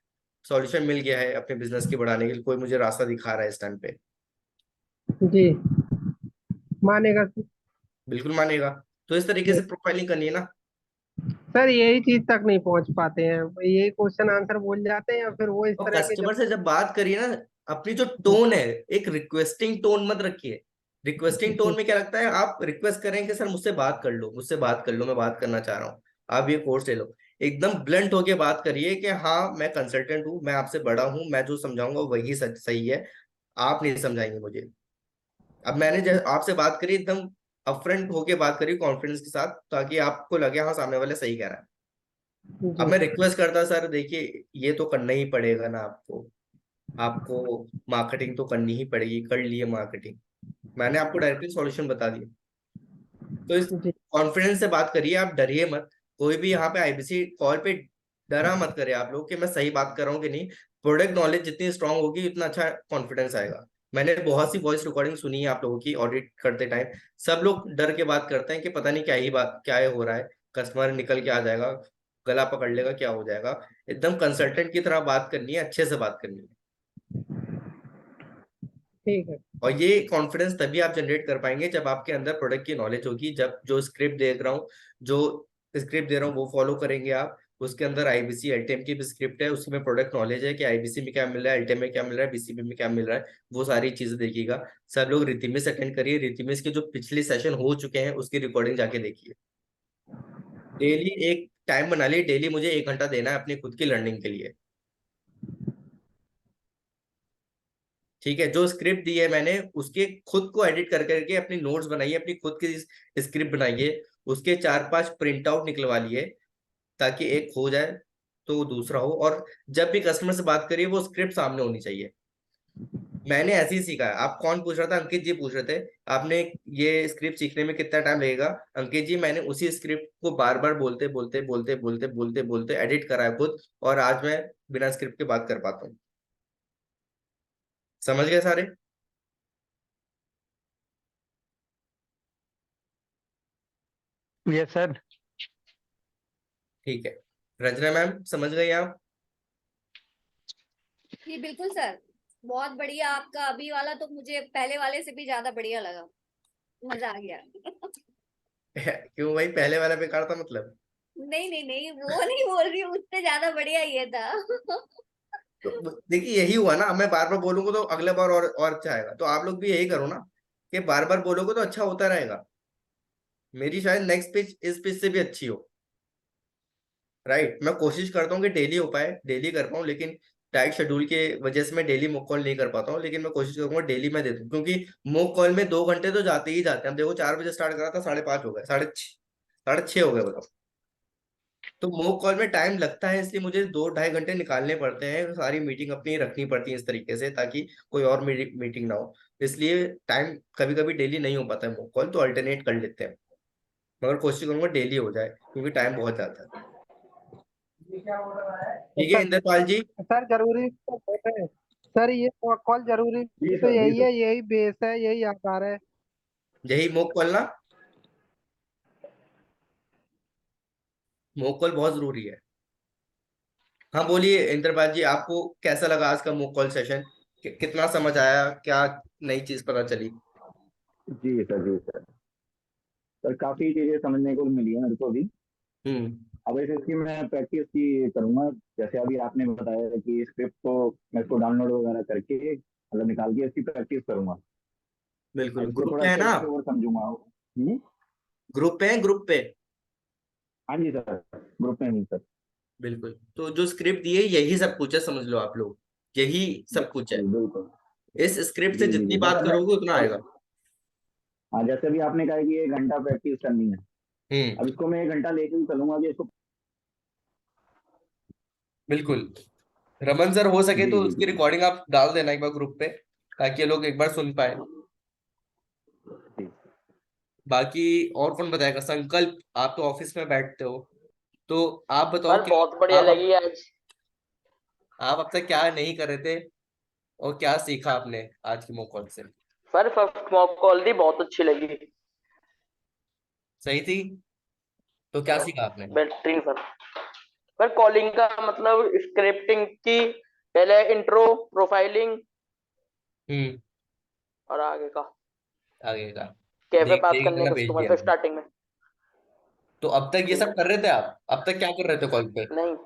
सॉल्यूशन मिल गया है अपने बिजनेस के बढ़ाने के लिए, कोई मुझे रास्ता दिखा रहा है इस टाइम पे। जी मानेगा बिल्कुल मानेगा। तो इस तरीके से प्रोफाइलिंग करनी है ना। सर, यही चीज तक नहीं पहुंच पाते हैं, यही क्वेश्चन आंसर बोल जाते हैं या फिर वो इस और तरह के कस्टमर जब। से जब बात करिए ना, अपनी जो टोन है, एक रिक्वेस्टिंग टोन मत रखिए। रिक्वेस्टिंग टोन में क्या लगता है, आप रिक्वेस्ट करें कि सर मुझसे बात कर लो, मुझसे बात कर लो, मैं बात करना चाह रहा हूँ, आप ये कोर्स ले लो। एकदम ब्लंट होके बात करिए कि हाँ मैं कंसल्टेंट हूँ, मैं आपसे बड़ा हूँ, मैं जो समझाऊंगा वही सच सही है, आप नहीं समझाएंगे मुझे। अब मैंने जब आपसे बात करी, एकदम अपफ्रंट होके बात करी कॉन्फिडेंस के साथ, ताकि आपको लगे हाँ सामने वाले सही कह रहा है। अब जी मैं रिक्वेस्ट करता, सर देखिए ये तो करना ही पड़ेगा ना आपको, आपको मार्केटिंग तो करनी ही पड़ेगी, कर लिए मार्केटिंग, मैंने आपको डायरेक्टली सॉल्यूशन बता दिया। तो इस जी कॉन्फिडेंस से बात करिए, आप डरिए मत। कोई भी यहाँ पे आईबीसी कॉल पे डरा मत करे आप लोग कि मैं सही बात कर रहा हूँ कि नहीं। प्रोडक्ट नॉलेज जितनी स्ट्रांग होगी उतना अच्छा कॉन्फिडेंस आएगा। मैंने बहुत सी वॉइस रिकॉर्डिंग सुनी है आप लोगों की ऑडिट करते टाइम, सब लोग डर के बात करते हैं कि पता नहीं क्या ही बात क्या है हो रहा है, कस्टमर निकल के आ जाएगा, गला पकड़ लेगा, क्या हो जाएगा। एकदम कंसल्टेंट की तरह बात करनी है, अच्छे से बात करनी है। ठीक है। और ये कॉन्फिडेंस तभी आप जनरेट कर पाएंगे जब आपके अंदर प्रोडक्ट की नॉलेज होगी, जब जो स्क्रिप्ट देख रहा हूँ, जो स्क्रिप्ट दे रहा हूँ वो फॉलो करेंगे आप। उसके अंदर आईबीसी एलटीएम की भी स्क्रिप्ट है, उसमें प्रोडक्ट नॉलेज है कि आईबीसी में क्या मिल रहा है, एलटीएम में क्या मिल रहा है, बीसीबी में क्या मिल रहा है, वो सारी चीजें देखिएगा। सब लोग रितिमिस अटेंड करिए, रितिमिस के जो पिछले सेशन हो चुके हैं उसकी रिकॉर्डिंग जाके देखिए। डेली एक टाइम बना लिए, डेली मुझे 1 घंटा देना है अपनी खुद की लर्निंग के लिए। ठीक है, जो स्क्रिप्ट दी है मैंने उसके खुद को एडिट कर करके अपनी नोट्स बनाइए, अपनी खुद की स्क्रिप्ट बनाइए, उसके 4-5 प्रिंट आउट निकलवा लिए, ताकि एक हो जाए तो दूसरा हो। और जब भी कस्टमर से बात करिए वो स्क्रिप्ट सामने होनी चाहिए। मैंने ऐसे ही सीखा है। आप कौन पूछ रहा था? अंकित जी पूछ रहे थे, आपने ये स्क्रिप्ट सीखने में कितना टाइम लगेगा? अंकित जी मैंने उसी स्क्रिप्ट को बार बार बोलते बोलते बोलते बोलते बोलते बोलते एडिट करा है खुद, और आज मैं बिना स्क्रिप्ट के बात कर पाता हूँ। समझ गए सारे? Yes sir. ठीक है, रंजना मैम समझ गई आप? जी बिल्कुल सर, बहुत बढ़िया। आपका अभी वाला तो मुझे पहले वाले से भी ज्यादा बढ़िया लगा, मजा आ गया। क्यों भाई, पहले वाला बेकार था मतलब? नहीं नहीं नहीं, वो नहीं बोल रही हूँ, उससे ज्यादा बढ़िया ये था। तो देखिए यही हुआ ना, मैं बार बार बोलूंगा तो अगले बार और अच्छा आएगा, तो आप लोग भी यही करो ना कि बार बार बोलोगे तो अच्छा होता रहेगा। मेरी शायद नेक्स्ट पिच इस पिच से भी अच्छी हो। राइट, मैं कोशिश करता हूँ कि डेली हो पाए, डेली कर पाऊँ, लेकिन टाइट शेड्यूल के वजह से मैं डेली मॉक कॉल नहीं कर पाता हूँ, लेकिन मैं कोशिश करूंगा डेली मैं दे दूँ, क्योंकि मॉक कॉल में 2 घंटे तो जाते ही जाते हैं। हम देखो 4 बजे स्टार्ट करा था, 5:30 हो गए, 6:30 हो गए बताओ। तो मॉक कॉल में टाइम लगता है, इसलिए मुझे 2-2.5 घंटे निकालने पड़ते हैं, सारी मीटिंग अपनी रखनी पड़ती है इस तरीके से, ताकि कोई और मीटिंग ना हो। इसलिए टाइम कभी कभी डेली नहीं हो पाता है मॉक कॉल, तो अल्टरनेट कर लेते हैं, मगर कोशिश करूंगा डेली हो जाए क्योंकि टाइम बहुत जाता है। ठीक है सर, इंद्रपाल जी? सर जरूरी तो है सर, ये कॉल जरूरी जी तो सर, जी यही सर। है, यही बेस है, यही आधार है। यही मॉक कॉल ना, मॉक कॉल बहुत जरूरी है। हाँ बोलिए इंद्रपाल जी, आपको कैसा लगा आज का मॉक कॉल सेशन? कितना समझ आया, क्या नई चीज पता चली? जी सर, जी सर। सर काफी चीजें समझने को मिली है मेरे को भी। हम्म। अब इस इसकी मैं प्रैक्टिस की करूंगा। जैसे अभी आपने बताया कि स्क्रिप्ट को मैं इसको डाउनलोड वगैरह करके मतलब निकाल के इसकी प्रैक्टिस करूंगा और बिल्कुल, इसको ग्रुप थोड़ा पे है अच्छे ना? से और समझूंगा। ग्रुप पे है, ग्रुप पे? हाँ जी सर, ग्रुप में हूँ सर। बिल्कुल, तो जो स्क्रिप्ट दी है यही सब कुछ है, समझ लो आप लोग, यही सब कुछ है। बिल्कुल बिल्कुल। इस स्क्रिप्ट से जी जी जितनी जी, बस बात अब मैं करोगे उतना आएगा। हाँ, जैसे भी आपने कहा कि 1 घंटा प्रैक्टिस करनी है, हम्म। अब इसको मैं 1 घंटा लेके ही चलूंगा कि इसको। बिल्कुल। रमन सर, हो सके जी तो जी उसकी जी रिकॉर्डिंग आप डाल देना एक बार ग्रुप पे, ताकि ये लोग एक बार सुन पाए। जी। बाकी और कौन बताएगा? संकल्प, आप तो ऑफिस में बैठते हो, तो आप बताओ सर कि बहुत बढ़िया आप लगी आज। आप अब तक क्या नहीं कर रहे थे और क्या सीखा आपने आज की मॉक कॉल से? सर फर्स्ट मॉक कॉल थी, बहुत अच्छी लगी। सही थी? तो क्या सीखा आपने? बेहतरीन सर। सर कॉलिंग का मतलब स्क्रिप्टिंग की, पहले इंट्रो, प्रोफाइलिंग हम्म। और आगे का आगे का कैसे देख बात देख करनी करना है भेज कस्टमर दिया से आपने। स्टार्टिंग में। तो अब तक ये ठीक सब है। कर रहे थे आप? अब तक क्या कर रहे थे कॉल पे? नहीं,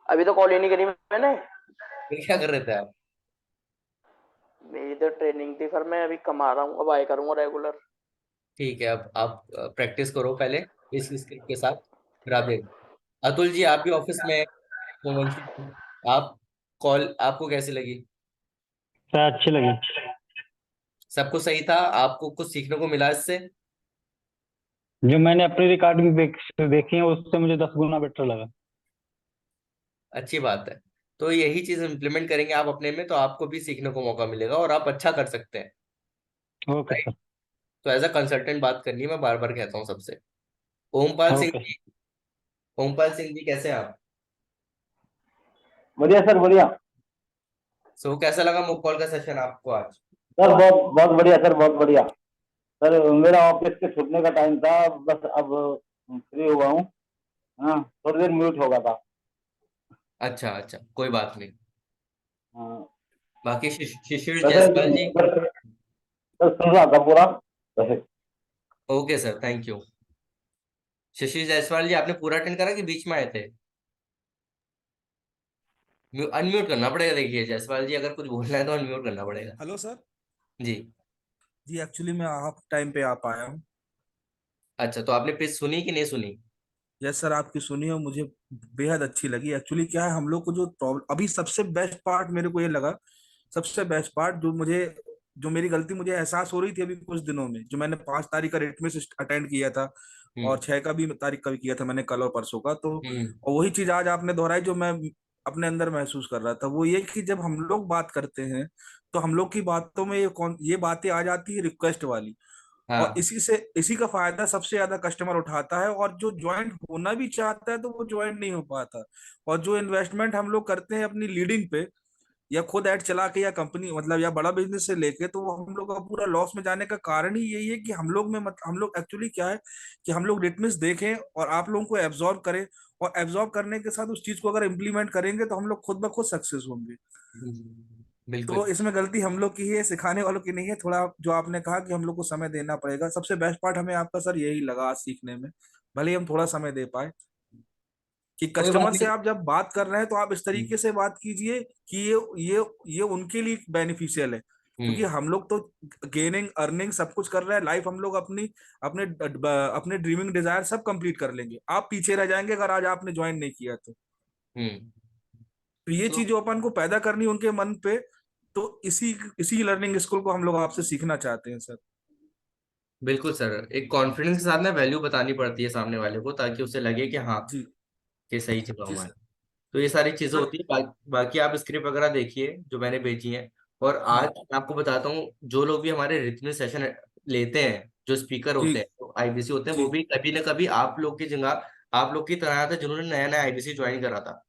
अभी तो कॉल ही नहीं करी मैंने। फिर क्या कर रहे थे आप? मेरी तो ट्रेनिंग थी सर, मैं अभी कमा रहा हूँ, अब आए करूंगा रेगुलर। ठीक है, अब आप प्रैक्टिस करो पहले इस स्क्रिप्ट के साथ, फिर आप देख। अतुल जी, आप भी ऑफिस में हैं, मोहनसी जी, आप कॉल आपको कैसी लगी? सर अच्छी लगी। सब कुछ सही था? आपको कुछ सीखने को मिला इससे? जो मैंने अपनी रिकॉर्डिंग देखी है उससे मुझे 10 गुना बेटर लगा। अच्छी बात है। तो यही चीज इम्प्लीमेंट करेंगे आप अपने में, तो आपको भी सीखने को मौका मिलेगा और आप अच्छा कर सकते हैं। Okay right? सर। तो एज अ कंसल्टेंट बात करनी है, मैं बार बार कहता हूँ सबसे। ओमपाल सिंह ओके। जी, ओमपाल सिंह जी कैसे हैं आप? बढ़िया सर, बढ़िया सो कैसा लगा मुक कॉल का सेशन आपको आज? सर, बहुत बहुत बढ़िया सर, बहुत बढ़िया सर। मेरा ऑफिस के छुटने का टाइम था, बस अब फ्री हुआ हूँ। हाँ, थोड़ी देर म्यूट होगा था। अच्छा अच्छा, कोई बात नहीं। हाँ, बाकी शिशिर वैसे जायसवाल जी? सर सुन रहा था पूरा वैसे। Okay sir, thank you. Shishir Jaiswal ji, आपने पूरा अटेंड करा कि बीच में आए थे? अनम्यूट करना पड़ेगा, देखिए जायसवाल जी, अगर कुछ बोलना है तो अनम्यूट करना पड़ेगा। Hello sir. जी। जी एक्चुअली मैं आप टाइम पे आ पाया हूँ। अच्छा, तो आपने पिच सुनी कि नहीं सुनी? यस सर, आपकी सुनी और मुझे बेहद अच्छी लगी। एक्चुअली क्या है, हम लोग को जो प्रॉब्लम अभी सबसे बेस्ट पार्ट मेरे को ये लगा, सबसे बेस्ट पार्ट जो मेरी गलती मुझे एहसास हो रही थी अभी कुछ दिनों में, जो मैंने 5 तारीख का रिटमिस अटेंड किया था और हम्म 6 का भी तारीख का भी किया था मैंने, कल और परसों का। तो हम्म और वही चीज आज आपने दोहराई जो मैं अपने अंदर महसूस कर रहा था, वो ये कि जब हम लोग बात करते हैं तो हम लोग की बातों में ये बातें आ जाती है रिक्वेस्ट वाली, और हाँ इसी का फायदा सबसे ज्यादा कस्टमर उठाता है, और जो ज्वाइंट होना भी चाहता है तो वो ज्वाइंट नहीं हो पाता। और जो इन्वेस्टमेंट हम लोग करते हैं अपनी लीडिंग पे, या खुद ऐड चला के, या कंपनी मतलब या बड़ा बिजनेस से लेके, तो वो हम लोग का पूरा लॉस में जाने का कारण ही यही है कि हम लोग एक्चुअली क्या है कि हम लोग रिटमिस देखें और आप लोगों को एब्जॉर्ब करें, और एब्जॉर्ब करने के साथ उस चीज को अगर इम्प्लीमेंट करेंगे तो हम लोग खुद ब खुद सक्सेस होंगे। बिल्कुल। तो इसमें गलती हम लोग की ही है, सिखाने वालों की नहीं है। थोड़ा जो आपने कहा कि हम लोग को समय देना पड़ेगा, सबसे बेस्ट पार्ट हमें आपका सर यही लगा आज सीखने में, भले ही हम थोड़ा समय दे पाए, कि कोई बात कस्टमर से नहीं। आप जब बात कर रहे हैं तो आप इस तरीके से बात कीजिए कि ये उनके लिए बेनिफिशियल है, क्योंकि हम्म हम लोग तो गेनिंग अर्निंग सब कुछ कर रहे हैं लाइफ, हम लोग अपनी अपने अपने ड्रीमिंग डिजायर सब कंप्लीट कर लेंगे, आप पीछे रह जाएंगे अगर आज आपने ज्वाइन नहीं किया हम्म तो ये तो चीज जो अपन को पैदा करनी है उनके मन पे, तो इसी इसी लर्निंग स्कूल को हम लोग आपसे सीखना चाहते हैं सर। बिल्कुल सर, एक कॉन्फिडेंस के साथ ना वैल्यू बतानी पड़ती है सामने वाले को, ताकि उसे लगे कि हाँ, जी ये सही चीज जी हुआ है। सर। तो ये सारी चीजें सर होती है। बाकी आप स्क्रिप्ट वगैरह देखिए जो मैंने भेजी है। और आज हाँ मैं आपको बताता हूँ, जो लोग भी हमारे रिथम सेशन लेते हैं, जो स्पीकर जी होते हैं, जो आईबीसी होते हैं, जी। वो भी कभी ना कभी आप लोग की जगह, आप लोग की तरह था, जिन्होंने नया नया आईबीसी ज्वाइन करा था।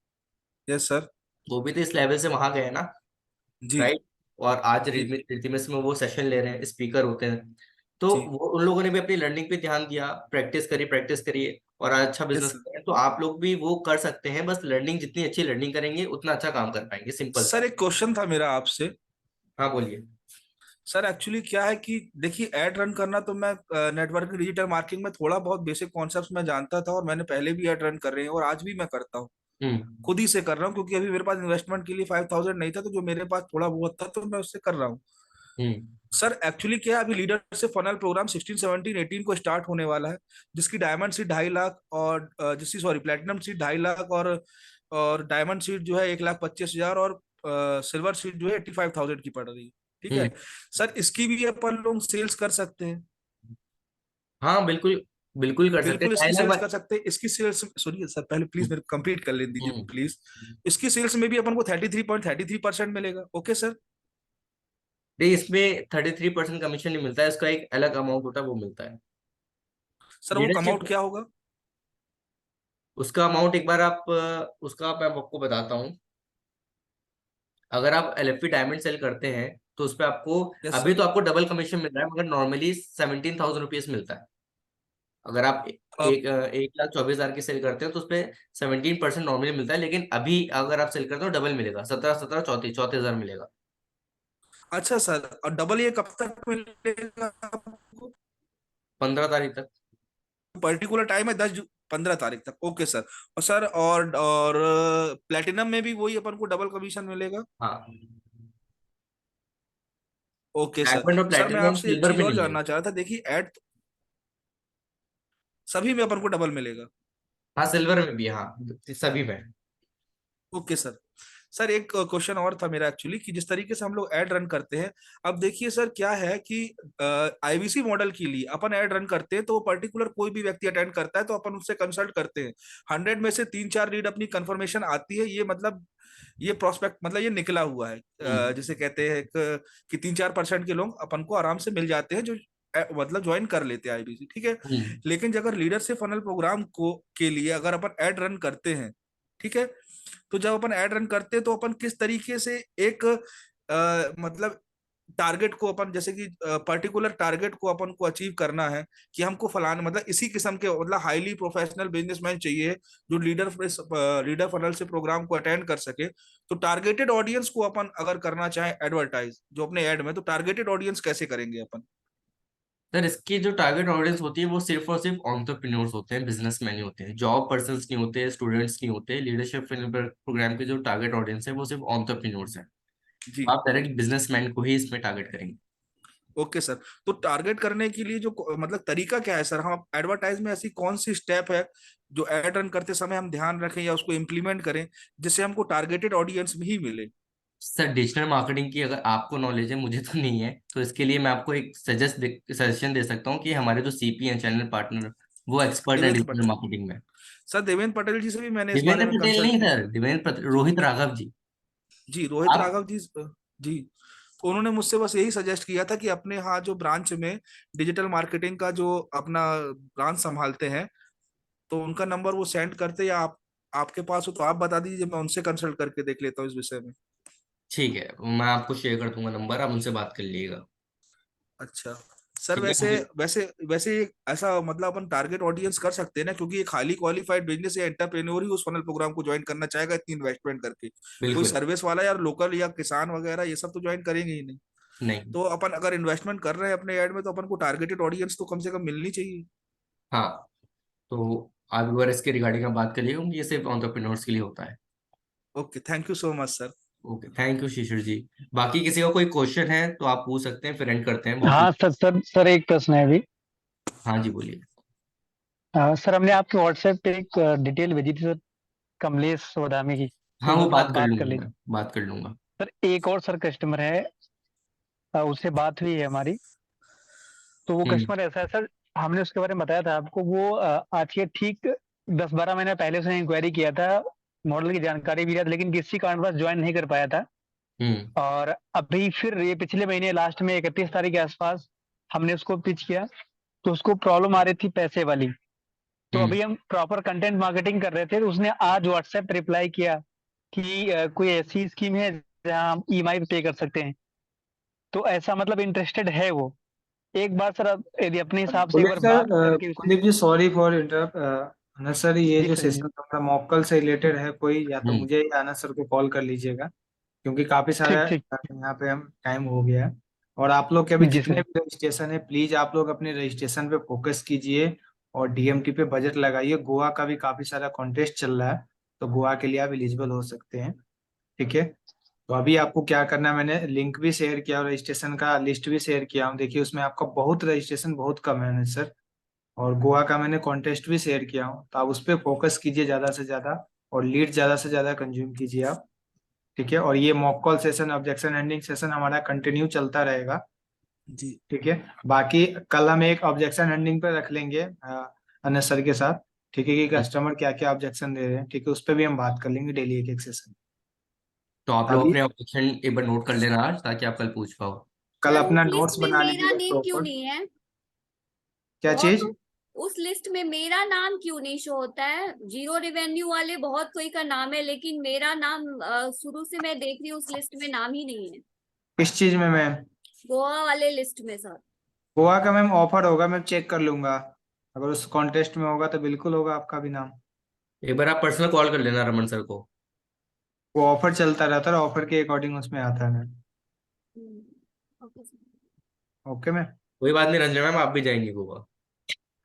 Yes sir. वो भी तो इस लेवल से वहां गए ना। जी राइट? और आज जी रिथिमेस में वो सेशन ले रहे हैं, स्पीकर होते हैं। तो जी। वो उन लोगों ने भी अपनी लर्निंग पे ध्यान दिया, प्रैक्टिस करिए और आज अच्छा यस बिजनेस सर। करें। तो आप लोग भी वो कर सकते हैं, बस लर्निंग, जितनी अच्छी लर्निंग करेंगे उतना अच्छा काम कर पाएंगे, सिंपल सर सा। एक क्वेश्चन था मेरा आपसे। हाँ बोलिए। सर एक्चुअली क्या है कि देखिए, एड रन करना तो मैं नेटवर्किंग डिजिटल मार्केटिंग में थोड़ा बहुत बेसिक कॉन्सेप्ट्स मैं जानता था, और मैंने पहले भी एड रन कर रहे हैं और आज भी मैं करता हूँ, हम्म खुद ही से कर रहा हूँ, क्योंकि अभी मेरे पास इन्वेस्टमेंट के लिए 5000 नहीं था, तो जो मेरे पास थोड़ा बहुत था तो मैं उससे कर रहा हूँ। हम्म सर एक्चुअली क्या है, अभी लीडरशिप फनल प्रोग्राम 16 17 18 को स्टार्ट होने वाला है, जिसकी डायमंड सीट 2.5 लाख, और जिसकी सॉरी प्लेटिनम सीट 2.5 लाख, और डायमंड सीट जो है 1,25,000, और सिल्वर सीट जो है 85,000 की पड़ रही है। ठीक हम्म है सर, इसकी भी अपन लोग सेल्स कर सकते हैं। हाँ बिल्कुल, बिल्कुल कर सकते हैं, बिल्कुल इसकी ढाई सेल्स लाख कर सकते हैं। इसकी सेल्स, सुनिए सर पहले प्लीज मेरे को कंप्लीट कर लेने दीजिए हम्म प्लीज। इसकी सेल्स में भी अपन को 33.33% मिलेगा। Okay sir. नहीं, इसमें 33% कमीशन नहीं मिलता है, इसका एक अलग अमाउंट होता है, वो मिलता है। सर वो लीडरशिप, अमाउंट क्या होगा? उसका अमाउंट एक बार आप उसका मैं आपको बताता हूँ। अगर आप LFP डायमंड सेल करते हैं तो उस पर आपको, यस अभी सर। तो आपको डबल कमीशन मिल रहा है, मगर नॉर्मली 17,000 रुपीज मिलता है। अगर आप अब 1,24,000 की सेल करते हैं तो उस पर 17% नॉर्मली मिलता है, लेकिन अभी अगर आप सेल करते हो डबल मिलेगा, 17 34,000 मिलेगा। अच्छा सर, और डबल ये कब तक मिलेगा आपको? 15 तारीख तक। पर्टिकुलर टाइम है 15 तारीख तक, ओके सर। और सर और प्लेटिनम में भी वही अपन को डबल कमीशन मिलेगा? हाँ, ओके सर। डायमंड और सर मैं प्लेटिनम आपसे एक सिल्वर चीज में और नहीं है। जानना चाह रहा था, देखिए ऐड सभी में अपन को डबल मिलेगा? हाँ, सिल्वर में भी है, हाँ, सभी में। Okay sir. सर एक क्वेश्चन और था मेरा एक्चुअली, कि जिस तरीके से हम लोग ऐड रन करते हैं, अब देखिए सर क्या है कि IVC मॉडल के लिए अपन ऐड रन करते हैं तो वो पर्टिकुलर कोई भी व्यक्ति अटेंड करता है तो अपन उससे कंसल्ट करते हैं, 100 में से 3-4 लीड अपनी कंफर्मेशन आती है, ये मतलब ये प्रोस्पेक्ट मतलब ये निकला हुआ है, जिसे कहते हैं कि 3-4% के लोग अपन को आराम से मिल जाते हैं जो मतलब ज्वाइन कर लेते हैं IBC, ठीक है। हम्म। लेकिन अगर लीडरशिप फनल प्रोग्राम को के लिए अगर अपन ऐड रन करते हैं, ठीक है, तो जब अपन ऐड रन करते हैं तो अपन किस तरीके से एक मतलब टारगेट को अपन, जैसे कि पर्टिकुलर टारगेट को अपन को अचीव करना है कि हमको फलाना मतलब इसी किस्म के मतलब हाईली प्रोफेशनल बिजनेसमैन चाहिए जो लीडर फनल से प्रोग्राम को अटेंड कर सके, तो टारगेटेड ऑडियंस को अपन अगर करना चाहे एडवर्टाइज जो अपने ऐड में, तो टारगेटेड ऑडियंस कैसे करेंगे अपन? सर, इसकी जो टारगेट ऑडियंस होती है वो सिर्फ और सिर्फ एंटरप्रेन्योर्स होते हैं, बिजनेसमैन ही होते हैं, जॉब पर्सन्स नहीं होते, स्टूडेंट्स नहीं होते। लीडरशिप प्रोग्राम के जो टारगेट ऑडियंस है वो सिर्फ एंटरप्रेन्योर्स है। जी। आप डायरेक्ट बिजनेसमैन को ही इसमें टारगेट करेंगे। Okay sir. तो टारगेट करने के लिए जो मतलब तरीका क्या है सर, हम एडवर्टाइज में ऐसी कौन सी स्टेप है जो एड रन करते समय हम ध्यान रखें या उसको इम्प्लीमेंट करें जिससे हमको टारगेटेड ऑडियंस भी मिले? सर, डिजिटल मार्केटिंग की अगर आपको नॉलेज है, मुझे तो नहीं है, तो इसके लिए मैं आपको एक सजेशन दे सकता हूँ कि हमारे जो CP हैं, चैनल पार्टनर, वो एक्सपर्ट है देवेंद्र डिजिटल पटेल। मार्केटिंग में। सर देवेंद्र पटेल जी से भी मैंने इस बारे देवेंद्र में पटेल कंसल्ट नहीं किया। सर, रोहित राघव जी। जी, रोहित आप, राघव जी। जी। तो उन्होंने मुझसे बस यही सजेस्ट किया था कि अपने यहाँ जो ब्रांच में डिजिटल मार्केटिंग का जो अपना ब्रांच संभालते हैं, तो उनका नंबर वो सेंड करते, या आपके पास हो तो आप बता दीजिए, मैं उनसे कंसल्ट करके देख लेता हूँ इस विषय में। ठीक है, मैं आपको शेयर कर दूंगा नंबर, आप उनसे बात कर लीजिएगा। अच्छा सर, ठीक है, वैसे मुझे, वैसे वैसे ऐसा मतलब अपन टारगेट ऑडियंस कर सकते हैं ना, क्योंकि एक हाईली क्वालिफाइड बिजनेस या एंटरप्रेन्योर ही उस फनल प्रोग्राम को ज्वाइन करना चाहेगा इतनी इन्वेस्टमेंट करके। कोई बिल्कुल सर्विस वाला या लोकल या किसान वगैरह ये सब तो ज्वाइन करेंगे ही नहीं। नहीं। तो अपन अगर इन्वेस्टमेंट कर रहे हैं अपने ऐड में तो अपन को टारगेटेड ऑडियंस तो कम से कम मिलनी चाहिए। हाँ, तो आप एक बार इसके रिगार्डिंग आप बात करिएगा, ये सिर्फ एंटरप्रेन्योर्स के लिए होता है। Okay, thank you so much sir. Okay, thank you Shishir ji. बाकी किसी का कोई क्वेश्चन है तो आप पूछ सकते हैं, फिर एंड करते हैं बहुत। हाँ सर सर सर एक प्रश्न है अभी। हाँ जी, बोलिए। सर हमने आपके व्हाट्सएप पे एक डिटेल भेजी थी सर, कमलेश सोदामी की, हाँ, तो वो आप बात कर बात कर लूंगा, लीजिए। मैं बात कर लूंगा। सर एक और सर कस्टमर है, उससे बात हुई है हमारी। तो वो हम्म। कस्टमर ऐसा है सर, हमने उसके बारे में बताया था आपको, वो आज के ठीक 10-12 महीने पहले उसने इंक्वायरी किया था, मॉडल की जानकारी भी लिया था, लेकिन किसी कारणवश ज्वाइन नहीं कर पाया था। हम्म। और अभी फिर ये पिछले महीने लास्ट में 31 तारीख के आसपास हमने उसको पिच किया, तो उसको प्रॉब्लम आ रही थी पैसे वाली। तो हम्म। अभी हम प्रॉपर कंटेंट मार्केटिंग कर रहे थे, तो उसने आज व्हाट्सएप रिप्लाई किया कि कोई ऐसी स्कीम है जहां हम EMI पे पे कर सकते हैं। तो ऐसा मतलब इंटरेस्टेड है वो। एक बार सर आप यदि अपने हिसाब से एक बार बात करके उसे। Kuldeep ji sorry for interrupt. Anas sir, ये जी जो सर जी। सेशन हमारा मॉकल से रिलेटेड है कोई, या तो हम्म। मुझे या अनस सर को कॉल कर लीजिएगा, क्योंकि काफी सारा ठीक ठीक। यहाँ पे हम टाइम हो गया है। और आप लोग के अभी जी जितने सर। भी रजिस्ट्रेशन है, प्लीज आप लोग अपने रजिस्ट्रेशन पे फोकस कीजिए और DMT पे बजट लगाइए। गोवा का भी काफी सारा कॉन्टेस्ट चल रहा है, तो गोवा के लिए आप एलिजिबल हो सकते हैं। ठीक है, तो अभी आपको क्या करना है, मैंने लिंक भी शेयर किया और रजिस्ट्रेशन का लिस्ट भी शेयर किया हूँ, देखिए उसमें आपका बहुत रजिस्ट्रेशन बहुत कम है सर। और गोवा का मैंने कॉन्टेस्ट भी शेयर किया हूँ, तो आप उस पर फोकस कीजिए ज़्यादा से ज़्यादा, और लीड ज़्यादा से ज़्यादा कंज्यूम कीजिए आप। ठीक है, और ये mock call session, objection handling session हमारा कंटिन्यू चलता रहेगा। जी। ठीक है, बाकी कल हम एक ऑब्जेक्शन हैंडलिंग पे रख लेंगे अनस सर के साथ। ठीक है, कि कस्टमर क्या क्या ऑब्जेक्शन दे रहे हैं, ठीक है, उस पर भी हम बात कर लेंगे डेली एक एक सेशन। तो आप लोग अभी अपने ऑप्शन एक बार नोट कर लेना आज, ताकि आप कल पूछ पाओ। कल सर अपना उस नोट्स लिस्ट में बना मेरा लीजिएगा नेम क्यों प्रॉपर। नहीं है? क्या बहुत चीज? उस लिस्ट में मेरा नाम क्यों नहीं शो होता है? जीरो रेवेन्यू वाले बहुत कोई का नाम है, लेकिन मेरा नाम शुरू से मैं देख रही हूँ उस लिस्ट में नाम ही नहीं है, किस चीज में मैम? गोवा वाले लिस्ट में सर। गोवा का मैम ऑफर होगा, मैं चेक कर लूंगा। अगर उस कॉन्टेस्ट में होगा तो बिल्कुल होगा आपका भी नाम। एक बार आप पर्सनल कॉल कर लेना रमन सर को। वो ऑफर चलता रहता है, ऑफर के अकॉर्डिंग उसमें आता है ma'am. Okay sir. Okay ma'am. कोई बात नहीं रंजना मैम, आप भी जाएंगी गोवा।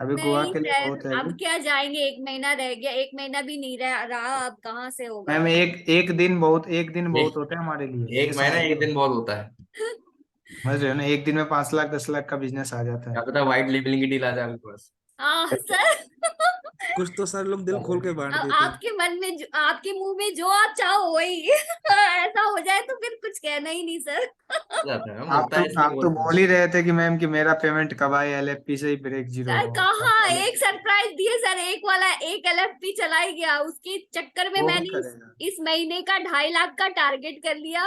अभी गोवा नहीं के लिए सर, बहुत है अब अभी। क्या जाएंगे, 1 महीना रह गया, 1 महीना भी नहीं रहा, अब कहाँ से होगा। मैम एक दिन बहुत होता है हमारे लिए, ये एक महीना समझ एक लो। दिन बहुत होता है। समझ रहे हो ना, एक दिन में 5 लाख 10 लाख का बिजनेस आ जाता क्या है। पता व्हाइट लेबलिंग की डील आ जाए आपके पास। हाँ सर। कुछ तो सर लोग दिल खोल के बांट अब देते हैं। आपके मन में आपके मुंह में जो आप चाहो वही ऐसा हो जाए तो फिर कुछ कहना ही नहीं सर। जाता है, हम आप होता तो है इसलिए आप तो बोलते हैं। बोल ही रहे थे कि मैम कि मेरा पेमेंट कब आए, एलएफपी से ही ब्रेक जीरो सर हो। कहाँ, एक सरप्राइज दिए सर, एक वाला एक LFP चला ही गया, उसके चक्कर में वो भी मैंने करेगा। इस महीने का 2.5 लाख का टारगेट कर लिया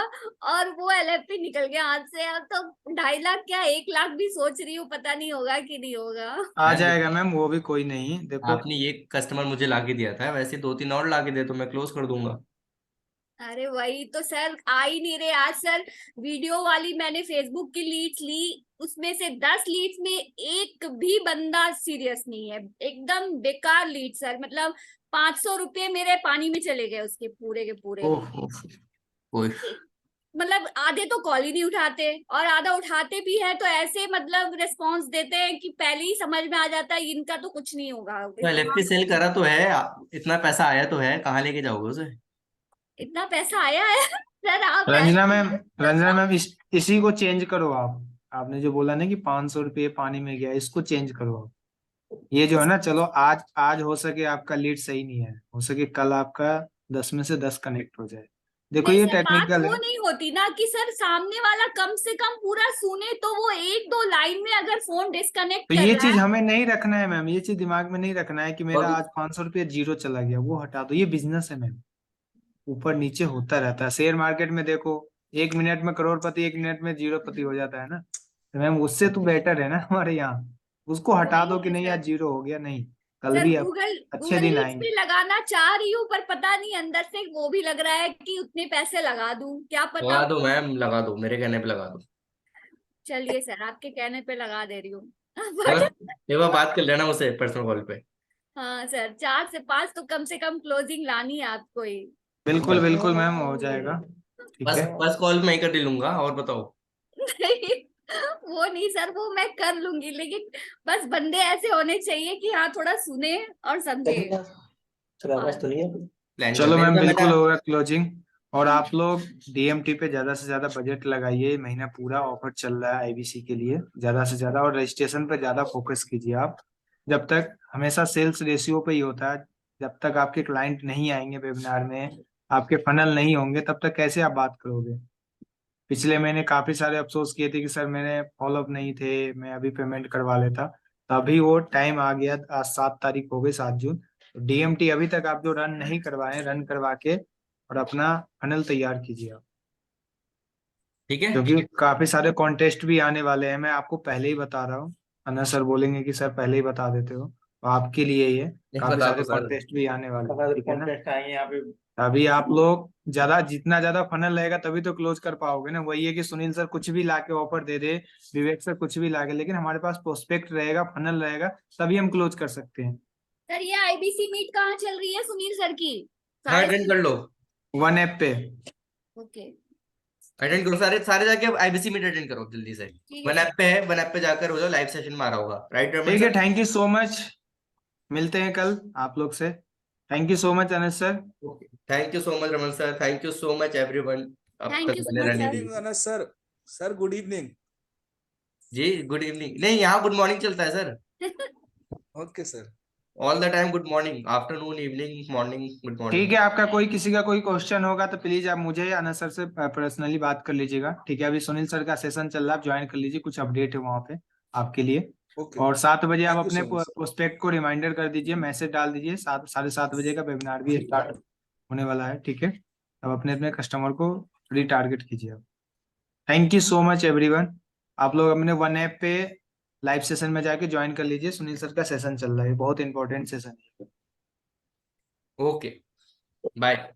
और वो LFP निकल गया हाथ से। अब तो 2.5 लाख क्या 1 लाख भी सोच रही हूँ, पता नहीं होगा कि नहीं होगा। आ मैम जाएगा मैम, वो भी कोई नहीं देखो। आपने ये कस्टमर मुझे ला के दिया था, वैसे 2-3 और ला के दे तो मैं क्लोज कर दूंगा। अरे वही तो सर, आ ही नहीं रहे आज सर। वीडियो वाली मैंने फेसबुक की लीड्स ली, उसमें से 10 लीड्स में एक भी बंदा सीरियस नहीं है, एकदम बेकार लीड सर। मतलब 500 रुपये मेरे पानी में चले गए उसके पूरे के पूरे। ओह कोई। मतलब आधे तो कॉल ही नहीं उठाते, और आधा उठाते भी है तो ऐसे मतलब रिस्पॉन्स देते हैं कि पहले ही समझ में आ जाता है इनका तो कुछ नहीं होगा। तो LFP सेल करा तो है, इतना पैसा आया तो है, कहाँ लेके जाओगे उसे? इतना पैसा आया है सर, आप रंजना ऐसे मैम, रंजना मैम इसी को चेंज करो आप। आपने जो बोला ना कि 500 रुपये पानी में गया, इसको चेंज करो आप। ये जो है ना, चलो आज आज हो सके आपका लीड सही नहीं है, हो सके कल आपका 10 में से 10 कनेक्ट हो जाए। देखो नहीं ये सर, बात टेक्निकल वो है। नहीं होती ना कि सर सामने वाला कम से कम पूरा सुने, तो वो 1-2 लाइन में अगर फोन डिस्कनेक्ट तो कर ये रहा चीज है। हमें नहीं रखना है मैम, ये चीज दिमाग में नहीं रखना है कि मेरा और आज 500 रुपये जीरो चला गया, वो हटा दो। ये बिजनेस है मैम, ऊपर नीचे होता रहता है। शेयर मार्केट में देखो, 1 मिनट में करोड़पति, 1 मिनट में जीरोपति हो जाता है ना। तो मैम उससे तो बेटर है ना हमारे यहाँ। उसको हटा वही दो कि है नहीं सर। आज जीरो हो गया, नहीं कल सर भी अब गूगल अच्छे गूगल दिन लीड्स आएंगे। भी लगाना चाह रही हूँ, पर पता नहीं अंदर से वो भी लग रहा है कि उतने पैसे लगा दूं, क्या पता। लगा दो मैम, लगा दो, मेरे कहने पे लगा दो। चलिए सर, आपके कहने पे लगा दे रही हूँ बस बट एक बार बात कर लेना मुझसे पर्सनल कॉल पे। हाँ सर, 4 से 5 तो कम से कम क्लोजिंग लानी है आपको ही। बिल्कुल बिल्कुल मैम, हो जाएगा। ठीक बस है। बस कॉल मैं ही कर लूंगा, और बताओ। नहीं, वो नहीं सर, वो मैं कर लूंगी, लेकिन बस बंदे ऐसे होने चाहिए कि हाँ थोड़ा सुने और समझे। और प्लान चलो करते हैं मैम, बेटा बिल्कुल मेरा। होगा क्लोजिंग। और आप लोग डीएमटी पे ज्यादा से ज्यादा बजट लगाइए, महीना पूरा ऑफर चल रहा है आईबीसी के लिए, ज्यादा से ज्यादा। और रजिस्ट्रेशन पे ज्यादा फोकस कीजिए आप। जब तक हमेशा सेल्स रेशियो पे ही होता है, जब तक आपके क्लाइंट नहीं आएंगे वेबिनार में, आपके फनल नहीं होंगे, तब तक कैसे आप बात करोगे। पिछले महीने काफी सारे अफसोस किए थे कि सर मैंने फॉलोअप नहीं थे, मैं अभी पेमेंट करवा लेता। तो अभी वो टाइम आ गया, आज 7 तारीख हो गई, 7 जून। डीएमटी अभी तक आप जो रन नहीं करवाए, रन करवा के और अपना फनल तैयार कीजिए आप। ठीक है। क्योंकि काफी सारे कॉन्टेस्ट भी आने वाले हैं, मैं आपको पहले ही बता रहा हूँ। अन्ना सर बोलेंगे कि सर पहले ही बता देते हो, तो आपके लिए ये नहीं काफी बता सारे दो सर। कॉन्टेस्ट भी आने वाले हैं, ठीक है ना। अभी आप लोग ज्यादा, जितना ज्यादा फनल रहेगा तभी तो क्लोज कर पाओगे ना। वही है कि सुनील सर कुछ भी लाके ऑफर दे दे, विवेक सर कुछ भी लाके, लेकिन हमारे पास प्रोस्पेक्ट रहेगा, फनल रहेगा, तभी हम क्लोज कर सकते हैं। सर ये IBC मीट कहाँ चल रही है सुनील सर की? हाँ साढ़े अटेंड कर लो, तीन। वन ऐप पे। ओके अटेंड करो, सारे सारे जाके आईबीसी मीट अटेंड करो जल्दी से। ठीक है वन सर। ऐप पे है, वन ऐप पे जाकर हो जाओ, लाइव सेशन में आ रहा होगा, राइट रमन ठीक है, sir? Thank you so much. मिलते हैं कल आप लोग से। Thank you so much Anas sir. Thank you so much Raman sir, thank you so much everyone अब थैंक तक यू सो बने मच रहने सर। के इवनिंग लिए। Anas sir. Sir good evening. जी गुड इवनिंग नहीं, यहाँ गुड मॉर्निंग चलता है sir. Okay sir. All the time good morning, afternoon evening morning good ठीक मॉर्निंग। है, आपका कोई किसी का कोई क्वेश्चन होगा तो प्लीज आप मुझे या अनस सर से पर्सनली बात कर लीजिएगा, ठीक है। अभी सुनील सर का सेशन चल रहा है, आप ज्वाइन कर लीजिए, कुछ अपडेट है वहाँ पे आपके लिए। ओके और 7 बजे आप थैंक यू अपने सो मच। प्रोस्पेक्ट को रिमाइंडर कर दीजिए, मैसेज डाल दीजिए। 7, 7:30 बजे का वेबिनार भी स्टार्ट होने वाला है, ठीक है। अब अपने अपने कस्टमर को रिटारगेट कीजिए आप। Thank you so much everyone. आप लोग अपने वन ऐप पे लाइव सेशन में जाके ज्वाइन कर लीजिए, सुनील सर का सेशन चल रहा है, बहुत इंपॉर्टेंट सेशन है। Okay, bye.